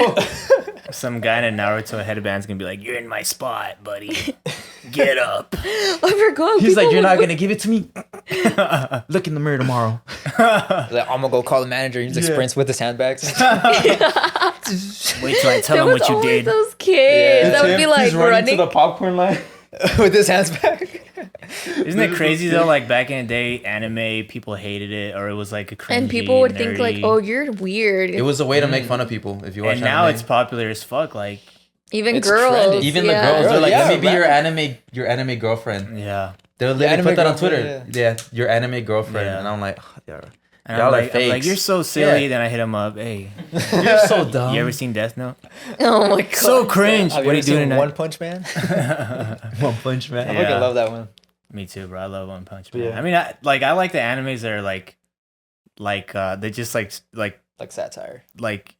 Some guy in a Naruto headband's gonna be like, "You're in my spot, buddy. Get up." I forgot. He's like, people you're not would- gonna give it to me. Look in the mirror tomorrow. like, I'm gonna go call the manager. He just Yeah. sprints with his handbags. Wait till I tell There him was what you always did. those kids Yeah. that would be like He's running running. to the popcorn line. with his hands back. Isn't it crazy though? Like back in the day, anime people hated it, or it was like a cringy, And people would think like, nerdy. oh, you're weird. It was a way to make fun of people if you watch And now anime. it's popular as fuck. Like, Even It's girls. trendy. Even yeah. the girls, they're like, Yeah, let me be right. your anime girlfriend. yeah. They'll literally anime put that on girlfriend, Twitter. Yeah, your anime girlfriend. Yeah. And I'm like, oh, yeah. And Y'all are I'm like, fakes. you're so silly. Yeah. Then I hit him up. Hey, You're so dumb. you ever seen Death Note? Oh my god. So cringe. Have What are you you ever doing seen tonight? One Punch Man? One Punch Man. I Yeah. fucking love that one. Me too, bro. I love One Punch Man. Yeah. I mean, I like the animes that are like they just like Like satire.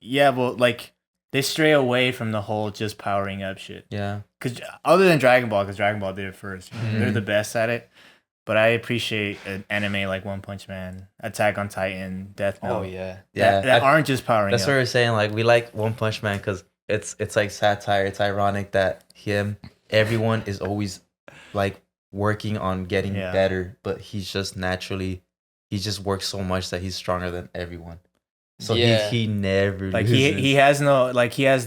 yeah, well, like they stray away from the whole just powering up shit. Yeah. Cause other than Dragon Ball, because Dragon Ball did it first, they're the best at it. But I appreciate an anime like One Punch Man, Attack on Titan, Deathnote. Oh yeah. That aren't just powering That's up. what we're saying. Like we like One Punch Man because it's like satire. It's ironic that everyone is always like working on getting better, but he's just naturally, he just works so much that he's stronger than everyone. So he never like loses. he has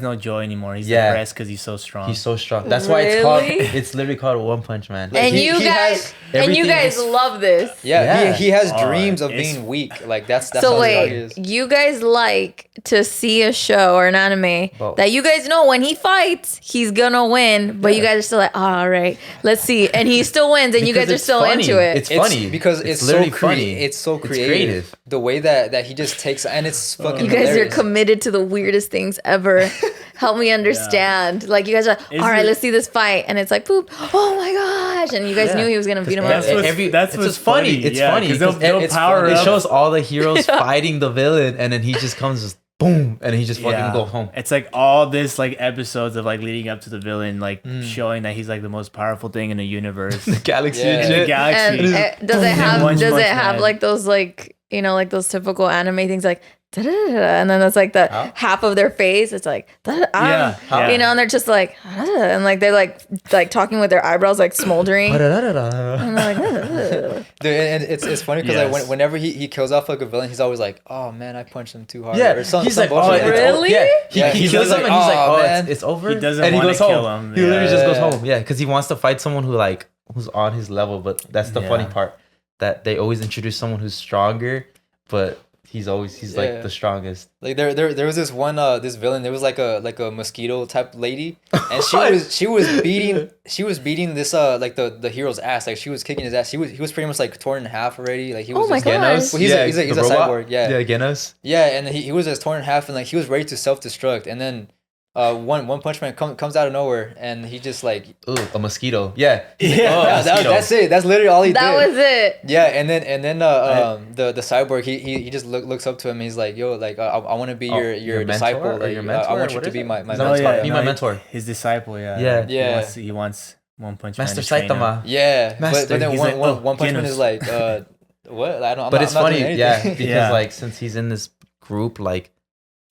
no joy anymore. He's depressed because he's so strong. He's so strong. That's why it's literally called One Punch Man. And you guys love this. Yeah. He has dreams of being weak. Like that's so how wait, he is. you guys like to see a show or an anime that you guys know when he fights, he's gonna win, but you guys are still like, all right, let's see, and he still wins, and you guys are still into it. It's funny because it's literally so funny. It's so creative. The way that he just takes, and it's fucking. You guys hilarious. are committed to the weirdest things ever. Help me understand. Like you guys are, all right, let's see this fight, and it's like, poop. Oh my gosh! And you guys knew he was gonna beat him up. That's what's funny. It's funny because they'll power up. It shows all the heroes fighting the villain, and then he just comes just boom, and he just fucking go home. It's like all this like episodes of like leading up to the villain, like showing that he's like the most powerful thing in the universe, the galaxy Yeah. and shit. the galaxy. And does it have like those like, you know, like those typical anime things like da-da-da-da, and then it's like the half of their face, it's like da-da-da, you know, and they're just like and like they're like talking with their eyebrows like smoldering. And they're like, Dude, and it's funny because like whenever he kills off like a villain, he's always like, oh man, I punched him too hard. Yeah, or some, he's some like, bullshit. Really? He kills like, him and he's like, oh, man. it's over. He doesn't and he wanna goes kill home. him. He literally just goes Yeah. home. Yeah, because he wants to fight someone who's on his level. But that's the funny part, that they always introduce someone who's stronger, but he's like the strongest. Like there was this one this villain. There was like a mosquito type lady, and she was beating this like the hero's ass. Like she was kicking his ass. He was pretty much like torn in half already. Like he was. Oh my gosh. Well, he's a cyborg. Yeah. Yeah, Genos. Yeah, and he was just torn in half, and like he was ready to self destruct, and then One Punch Man comes out of nowhere, and he just like A mosquito. Yeah. that's it. That's literally all he did. that was it. Yeah, and then the cyborg he just looks up to him. And he's like, yo, like I want to be your disciple. mentor or Like, your mentor? I want you What to is be it? my Is that mentor. what it's called? Be my mentor. His disciple. Yeah. He wants One Punch Man. Master to train him. Saitama. Yeah, Master. but then He's one like, One Punch Man Guinness. is like, what? But it's funny, yeah, because like since he's in this group, like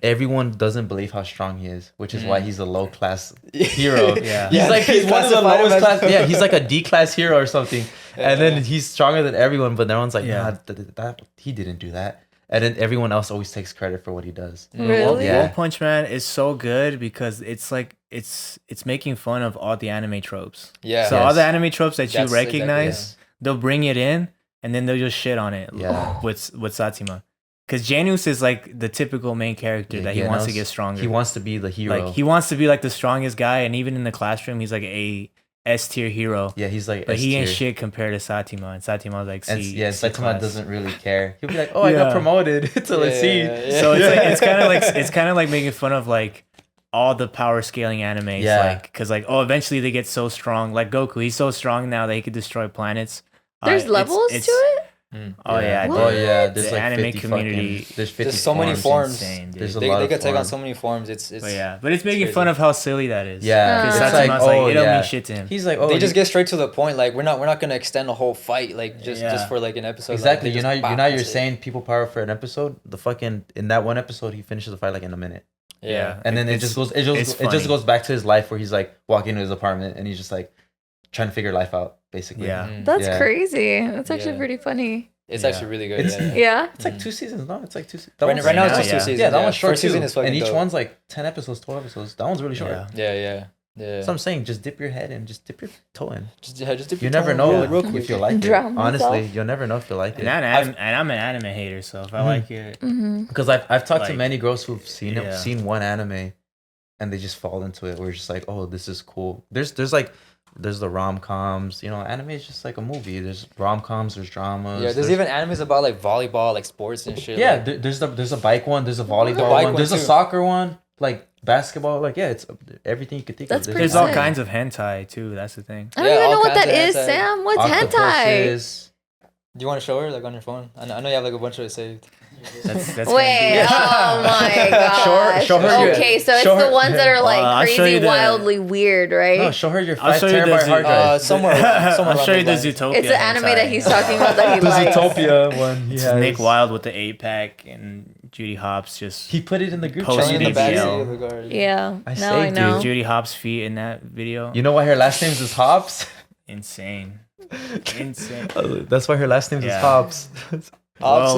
everyone doesn't believe how strong he is, which is why he's a low class hero. Yeah. He's one of the classified him lowest as- class. Yeah, he's like a D class hero or something, and then he's stronger than everyone. But everyone's like, nah, that he didn't do that, and then everyone else always takes credit for what he does. Really? Yeah. One Punch Man is so good because it's like it's making fun of all the anime tropes. Yeah. So all the anime tropes that you That's recognize, they'll bring it in and then they'll just shit on it. Yeah. With Satsuma, because Janus is like the typical main character that he wants to get stronger. He wants to be the hero. Like he wants to be like the strongest guy, and even in the classroom, he's like a S tier hero. Yeah, he's like. But he ain't S-tier. shit compared to Satima, and Satima's like C. And yeah, C Saitama class. doesn't really care. He'll be like, "Oh, I got promoted to a C." So it's kind of like making fun of like all the power scaling animes, like because like eventually they get so strong. Like Goku, he's so strong now that he could destroy planets. There's levels to it? Oh yeah, What? Oh yeah, there's The like anime 50 community- fucking, there's 50 There's so many forms. Insane, dude. There's a They lot of could take on forms. so many forms. It's But it's making crazy. fun of how silly that is. Yeah, because it's Satima's like, it don't yeah. mean shit to him. He's like, oh, they just get straight to the point. Like we're not gonna extend a whole fight like just Yeah. for like an episode. exactly. Like, You're they not just you're that's it. saying people power for an episode. The fucking in that one episode he finishes the fight like in a minute, Yeah. and then it just funny. goes back to his life where he's like walking into his apartment and he's just like trying to figure life out basically. Yeah. That's Yeah. crazy. That's actually Yeah. pretty funny. It's Yeah. actually really good. It's- Yeah. Yeah. It's like 2 seasons, no? It's like 2 seasons. Right now it's just yeah. 2 seasons. Yeah, that one's short First season too. is fucking And each dope. one's like 10 episodes, 12 episodes. That one's really short. Yeah. Yeah. So I'm saying, just dip your head in, just dip your toe in. Just dip You your never toe know in real quick. if you like it. Drown Honestly, myself. you'll never know if you like it. And I'm an anime hater, so if I like it, Because I've talked to Like, many girls who've seen it, yeah. seen one anime, and they just fall into it. We're just like, oh, this is cool. There's the rom coms. You know, anime is just like a movie. There's rom coms. There's dramas. Yeah, there's even animes about like volleyball, like sports and shit. yeah. like, There's a bike one. There's a volleyball bike one. one There's a too. soccer one. Like basketball. Like yeah, it's everything you could think That's of. pretty there's all sick. kinds of hentai too. That's the thing. I don't Yeah, even all know what kinds that of is, hentai. Sam. What's hentai? Octopuses. do you want to show her like on your phone? I know you have like a bunch of it saved. That's Wait, oh my gosh. show her your- Okay, so it's show her- the ones that are like I'll show crazy, you the- wildly weird, right? No, show her your I'll 5 show you terabyte the hard drive. somewhere I'll around show you the those lines. Zootopia. It's the anime hentai. that he's talking about that he The likes. Zootopia one. He It's has. Nick Wilde with the 8-pack and Judy Hopps just He put it in the group Post chat. in the BBL. backseat of the car. Yeah, I now I saved know. Judy Hopps' feet in that video. You know why her last name is Hobbs? Insane. Insane. That's why her last name is Yeah. Hobbs. Well,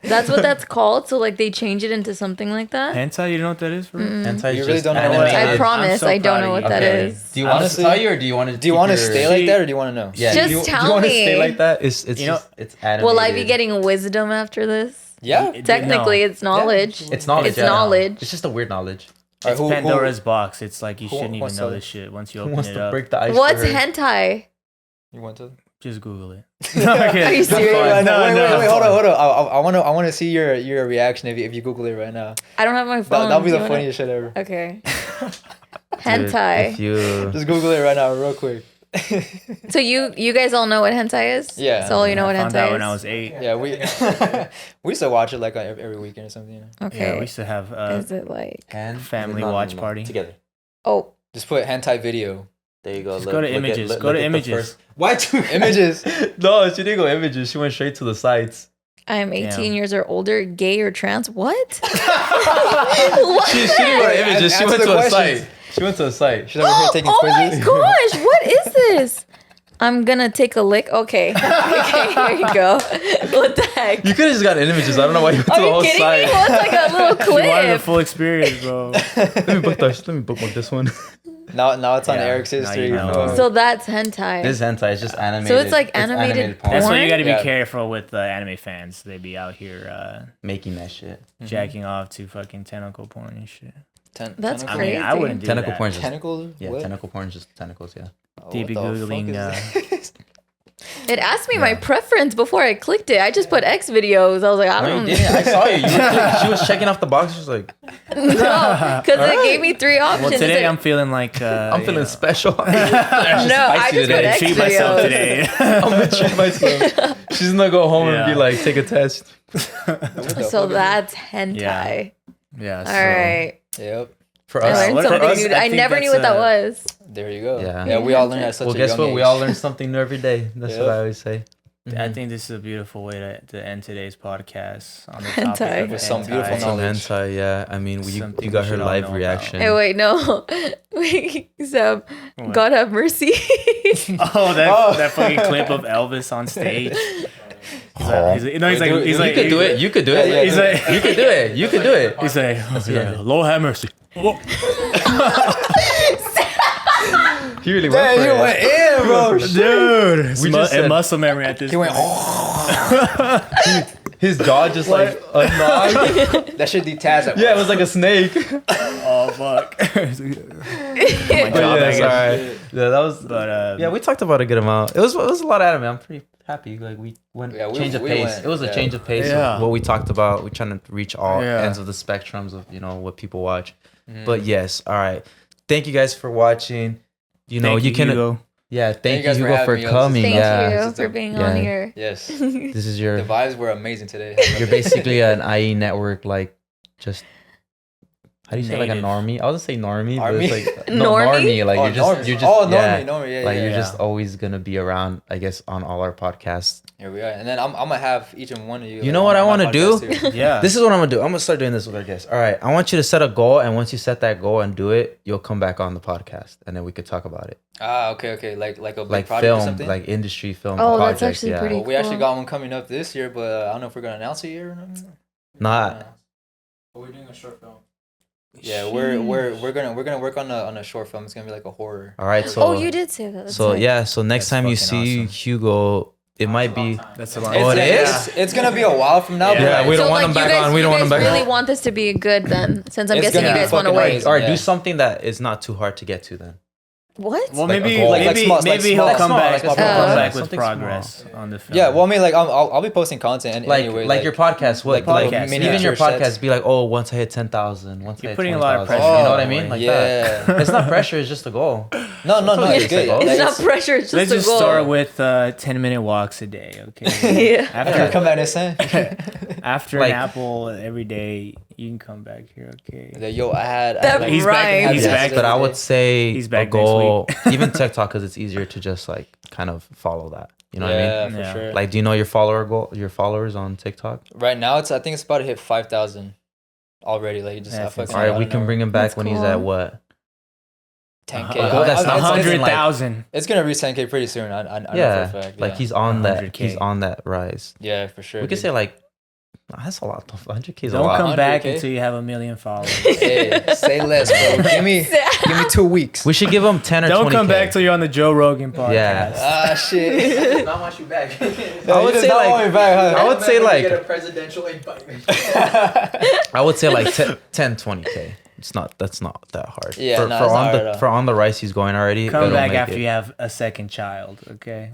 That's what that's called. So like they change it into something like that. hentai, you know what that is? For Hentai You is really just don't know what animated. it I is. promise, so I don't proud know of what you. that Okay. is. Do you want us Honestly, to tell you, or do you want to? Do you want to stay like that, or do you want to know? Yeah. Just do you tell want to me. stay like that? It's You know- it's animated. Will I be getting wisdom after this? Yeah. Technically, it's knowledge. It's knowledge. It's yeah. knowledge. It's just a weird knowledge. Alright, It's Pandora's box. It's like you who shouldn't even wants know to- this shit once you Who open wants it to up. break the ice? What's for her? hentai? You want to? Just Google it. Are you serious? Wait, No, wait, hold on. I want to see your reaction if you Google it right now. I don't have my phone. That'll be Do the you funniest shit ever. wanna- Okay. Dude, Hentai. If you Just Google it right now, real quick. So you guys all know what hentai is? Yeah. So all you know what I found hentai out is? when I was 8. Yeah, we used to watch it like every weekend or something. You know? Okay. Yeah, we used to have Is it like? family watch party. together. Oh, Just put hentai video. There you go. Just go to images. Go to images. Why two Images. No, she didn't go images. She went straight to the sites. I am 18 Damn. years or older, gay or trans. What? What? She didn't go to images. She Answer went the to a questions. site. She went to a site. She's over here taking Oh my quizzes. gosh, what is this? I'm gonna take a lick. Okay. Okay, here you go. What the heck? You could have just got images. I don't know why you went to Are the you whole kidding site. me? What's like a little You wanted the clip? full experience, bro. Let me bookmark this one. Now it's on Yeah, Erick's now history. you know. phone. So that's hentai. This is hentai. It's just animated. So it's like It's animated porn. That's why Porn? you got to be Yeah. careful with anime fans. They be out here Making that shit. jacking off to fucking tentacle porn and shit. That's I crazy. mean, I wouldn't do Tentacle that. porn is just Tentacles? yeah. What? Tentacle porn is just tentacles. Yeah. Oh, DB what the fuck Googling, is this? It asked me my preference before I clicked it. I just put X videos. I was like, I No, don't you know. didn't. I saw you. She was checking off the box. She was like, No, because it gave me 3 options. Well, It today said- I'm feeling like I'm feeling special. no, I just put Gotta X treat myself videos. today. I'm gonna treat myself. She's gonna go home and be Yeah. like, take a test. So that's hentai. Yeah. Yeah. All right. Yep. For I us, learned what- for something us, new. I I think never knew that's, what that was. There you go. Yeah. Yeah, we all learned at such well, a guess young what? age. We all learn something new every day. That's Yep. what I always say. I think this is a beautiful way to end today's podcast on the topic Hentai. of With some hentai. beautiful Some knowledge. hentai, yeah. I mean, Something you got we her should all live know about. reaction. Hey, wait, no. Wait, Zeb, What? God have mercy. Oh, that fucking clip of Elvis on stage. He's like, You could do it. You could do it. Yeah, he's like, You could do it. You could do it. he's like, Lord have mercy. He really went for Damn, it. you went in, bro. Dude, it's We just said- muscle memory at this He went, point. oh, His jaw just like unlocked. that shit detached. Like, Yeah, it was like a snake. Oh, fuck. But yeah, it's alright. Yeah, that was. But, Yeah, we talked about a good amount. It was a lot of anime. I'm pretty happy. Like we went Yeah, we- change of we pace. went, It was a yeah. change of pace Yeah. of what we talked about. We're trying to reach all Yeah. ends of the spectrums of what people watch. But yes, all right. Thank you guys for watching. thank you can. Hugo. Yeah, thank you guys you, for Hugo, having for me. coming. Thank Yeah, you for being Yeah. on here. Yes. this is your. The vibes were amazing today. You're basically an IE network, like just. How do you say like a Native. normie? I was gonna say normie, but Army? it's like Normie? normie. Like Oh, you're just normie. you're just Oh, yeah, normie. Yeah, like yeah, you're yeah. just always gonna be around. I guess on all our podcasts. Here we are. And then I'm gonna have each and one of you. You know what I on my wanna do? podcast too. Yeah. This is what I'm gonna do. I'm gonna start doing this with our guests. All right, I want you to set a goal, and once you set that goal and do it, you'll come back on the podcast, and then we could talk about it, Okay. Like a big like project or film, something. like industry film. Oh, that's projects, actually yeah. pretty Well, we actually cool. got one coming up this year, but I don't know if we're gonna announce it yet or not. Not We're doing a short film. Yeah, we're gonna work on a short film. It's gonna be like a horror. all right. So Oh, you did say that. That's So right. yeah. So next That's time you fucking see awesome. Hugo, it might be. That's a long Oh, it It's- is? It's gonna be a while from now. Yeah. but Yeah, we don't So, want like, him you back guys, on. We don't want him back really on. want this to be good then, since I'm It's guessing gonna you be guys want to fucking wait. amazing. Or Yeah. do something that is not too hard to get to then. What? Well, Like maybe a goal, like maybe small- maybe like he'll small- come back. like He'll small come progress. back with Something progress on the film. Yeah, well, I mean, like I'll be posting content Like anyway. like your podcast, what like like podcast, even yeah. your podcast sets. be like, oh, once I hit 10,000, once I You're hit putting a lot of 20,000. pressure You know on what I the mean? boy. Like Yeah. that. It's not pressure. It's just a goal. No, what it's you good. say, bro. It's Like, not pressure. It's just Let's a just goal. start with 10-minute walks a day, okay? Yeah. After come back next time. After Like- an apple every day, you can come back here, okay? Like, yo, I had. That like, He's back. rhymes. He's Yes, back. but I would say He's a back next goal, week. even TikTok, because it's easier to just like kind of follow that. You know what I mean? Yeah, for Yeah. sure. Like, do you know your your followers on TikTok? Right now, I think it's about to hit 5,000 already. Like, just I That's fucking. insane. All right, we can bring him back That's when he's cool. at what? 10K. Oh, that's not- 100,000. It's gonna reach 10K pretty soon. I know Yeah, for a fact. like yeah. he's on that. 100K. He's on that rise. Yeah, for sure. We could dude. say like, that's a lot. 100K is a Don't lot. come back 100K? until you have 1 million followers. Hey, say less, bro. Give me 2 weeks. We should give him 10 or 20K. Don't come back till you're on the Joe Rogan podcast. Yeah. Ah, shit. Not want you back. I would say like, I would say Get like, a presidential indictment. I would say like 10, 20K. That's not that hard. Yeah, for, no, for it's not on hard the at all. for on the rice he's going already. Come it'll back make after it. you have a second child, okay?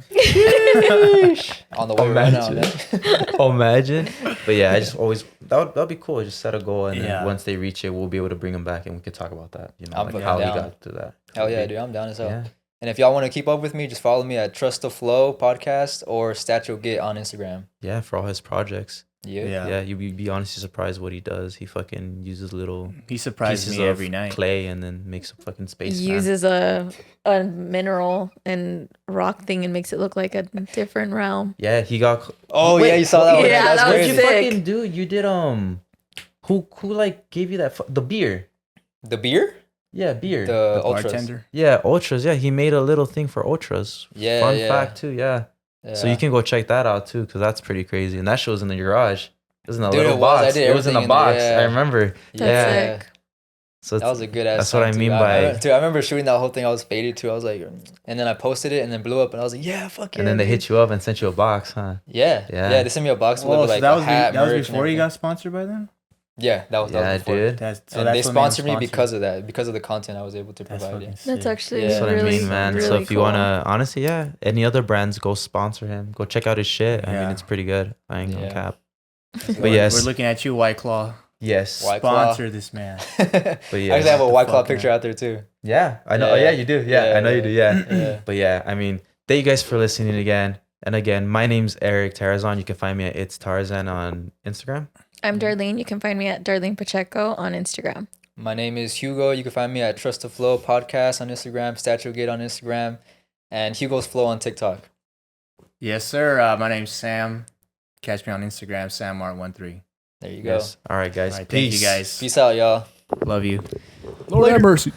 On the way right now, Imagine. man. Imagine. But yeah, I just always that'd be cool. Just set a goal, and Yeah. then once they reach it, we'll be able to bring them back, and we could talk about that. You know, I'm like fucking how we down. got to that. Hell yeah, dude. I'm down as hell. Yeah. And if y'all want to keep up with me, just follow me at Trust the Flow podcast or Statue Git on Instagram. Yeah, for all his projects. Yeah. Yeah, you'd be honestly surprised what he does. He fucking uses little He surprises pieces me of every night. clay and then makes a fucking space. Uses a mineral and rock thing and makes it look like a different realm. Yeah, he got. Oh, Wait, yeah, you saw that one. yeah, That's that was crazy. What you sick. fucking do? You did Who like gave you that the beer? The beer? Yeah, beer. The The ultras. bartender. Yeah, ultras. Yeah, he made a little thing for ultras. Yeah, Fun yeah. fact too. Yeah. Yeah. So you can go check that out too, because that's pretty crazy. And that shit was in the garage. It was in a Dude, little it was. I box. did It was in a everything in there, box. yeah. I remember. That's Yeah. sick. So That was a good ass. that's what I time, mean dude. by- Dude, I remember shooting that whole thing. I was faded too. I was like, and then I posted it and then blew up and I was like, yeah, fuck yeah. and then they dude. hit you up and sent you a box, huh? Yeah. Yeah. Yeah. They sent me a box Whoa, with so like that a was, hat, that was merch, and before you everything. got sponsored by them? Yeah, that was Yeah, before. dude. That's, so And that's they what made them sponsored me sponsored. because of that, because of the content I was able to That's provide. fucking Yeah. That's sick. actually Yeah. That's what really, I mean, man. really So if you cool. wanna, honestly, yeah, any other brands, go sponsor him. Go check out his shit. I mean, Yeah. it's pretty good. I ain't gonna Yeah. cap. But But yes, We're looking at you, White Claw. yes. White Claw. Sponsor this man. But I yeah, actually have a What the White Claw fuck, picture man? out there too. yeah, I know. Yeah. Oh yeah, you do. Yeah, Yeah, I know you do. Yeah. Yeah. But yeah, I mean, thank you guys for listening again. And again, my name's Erick Tarazon. You can find me at It's Tarzan on Instagram. I'm Darlene. You can find me at Darlene Pacheco on Instagram. My name is Hugo. You can find me at Trust the Flow podcast on Instagram, Statue Gate on Instagram, and Hugo's Flow on TikTok. Yes, sir. My name's Sam. Catch me on Instagram, SamMart13. There you go. Yes. All right, guys. All right, thank you guys. Peace out, y'all. Love you. Lord have mercy.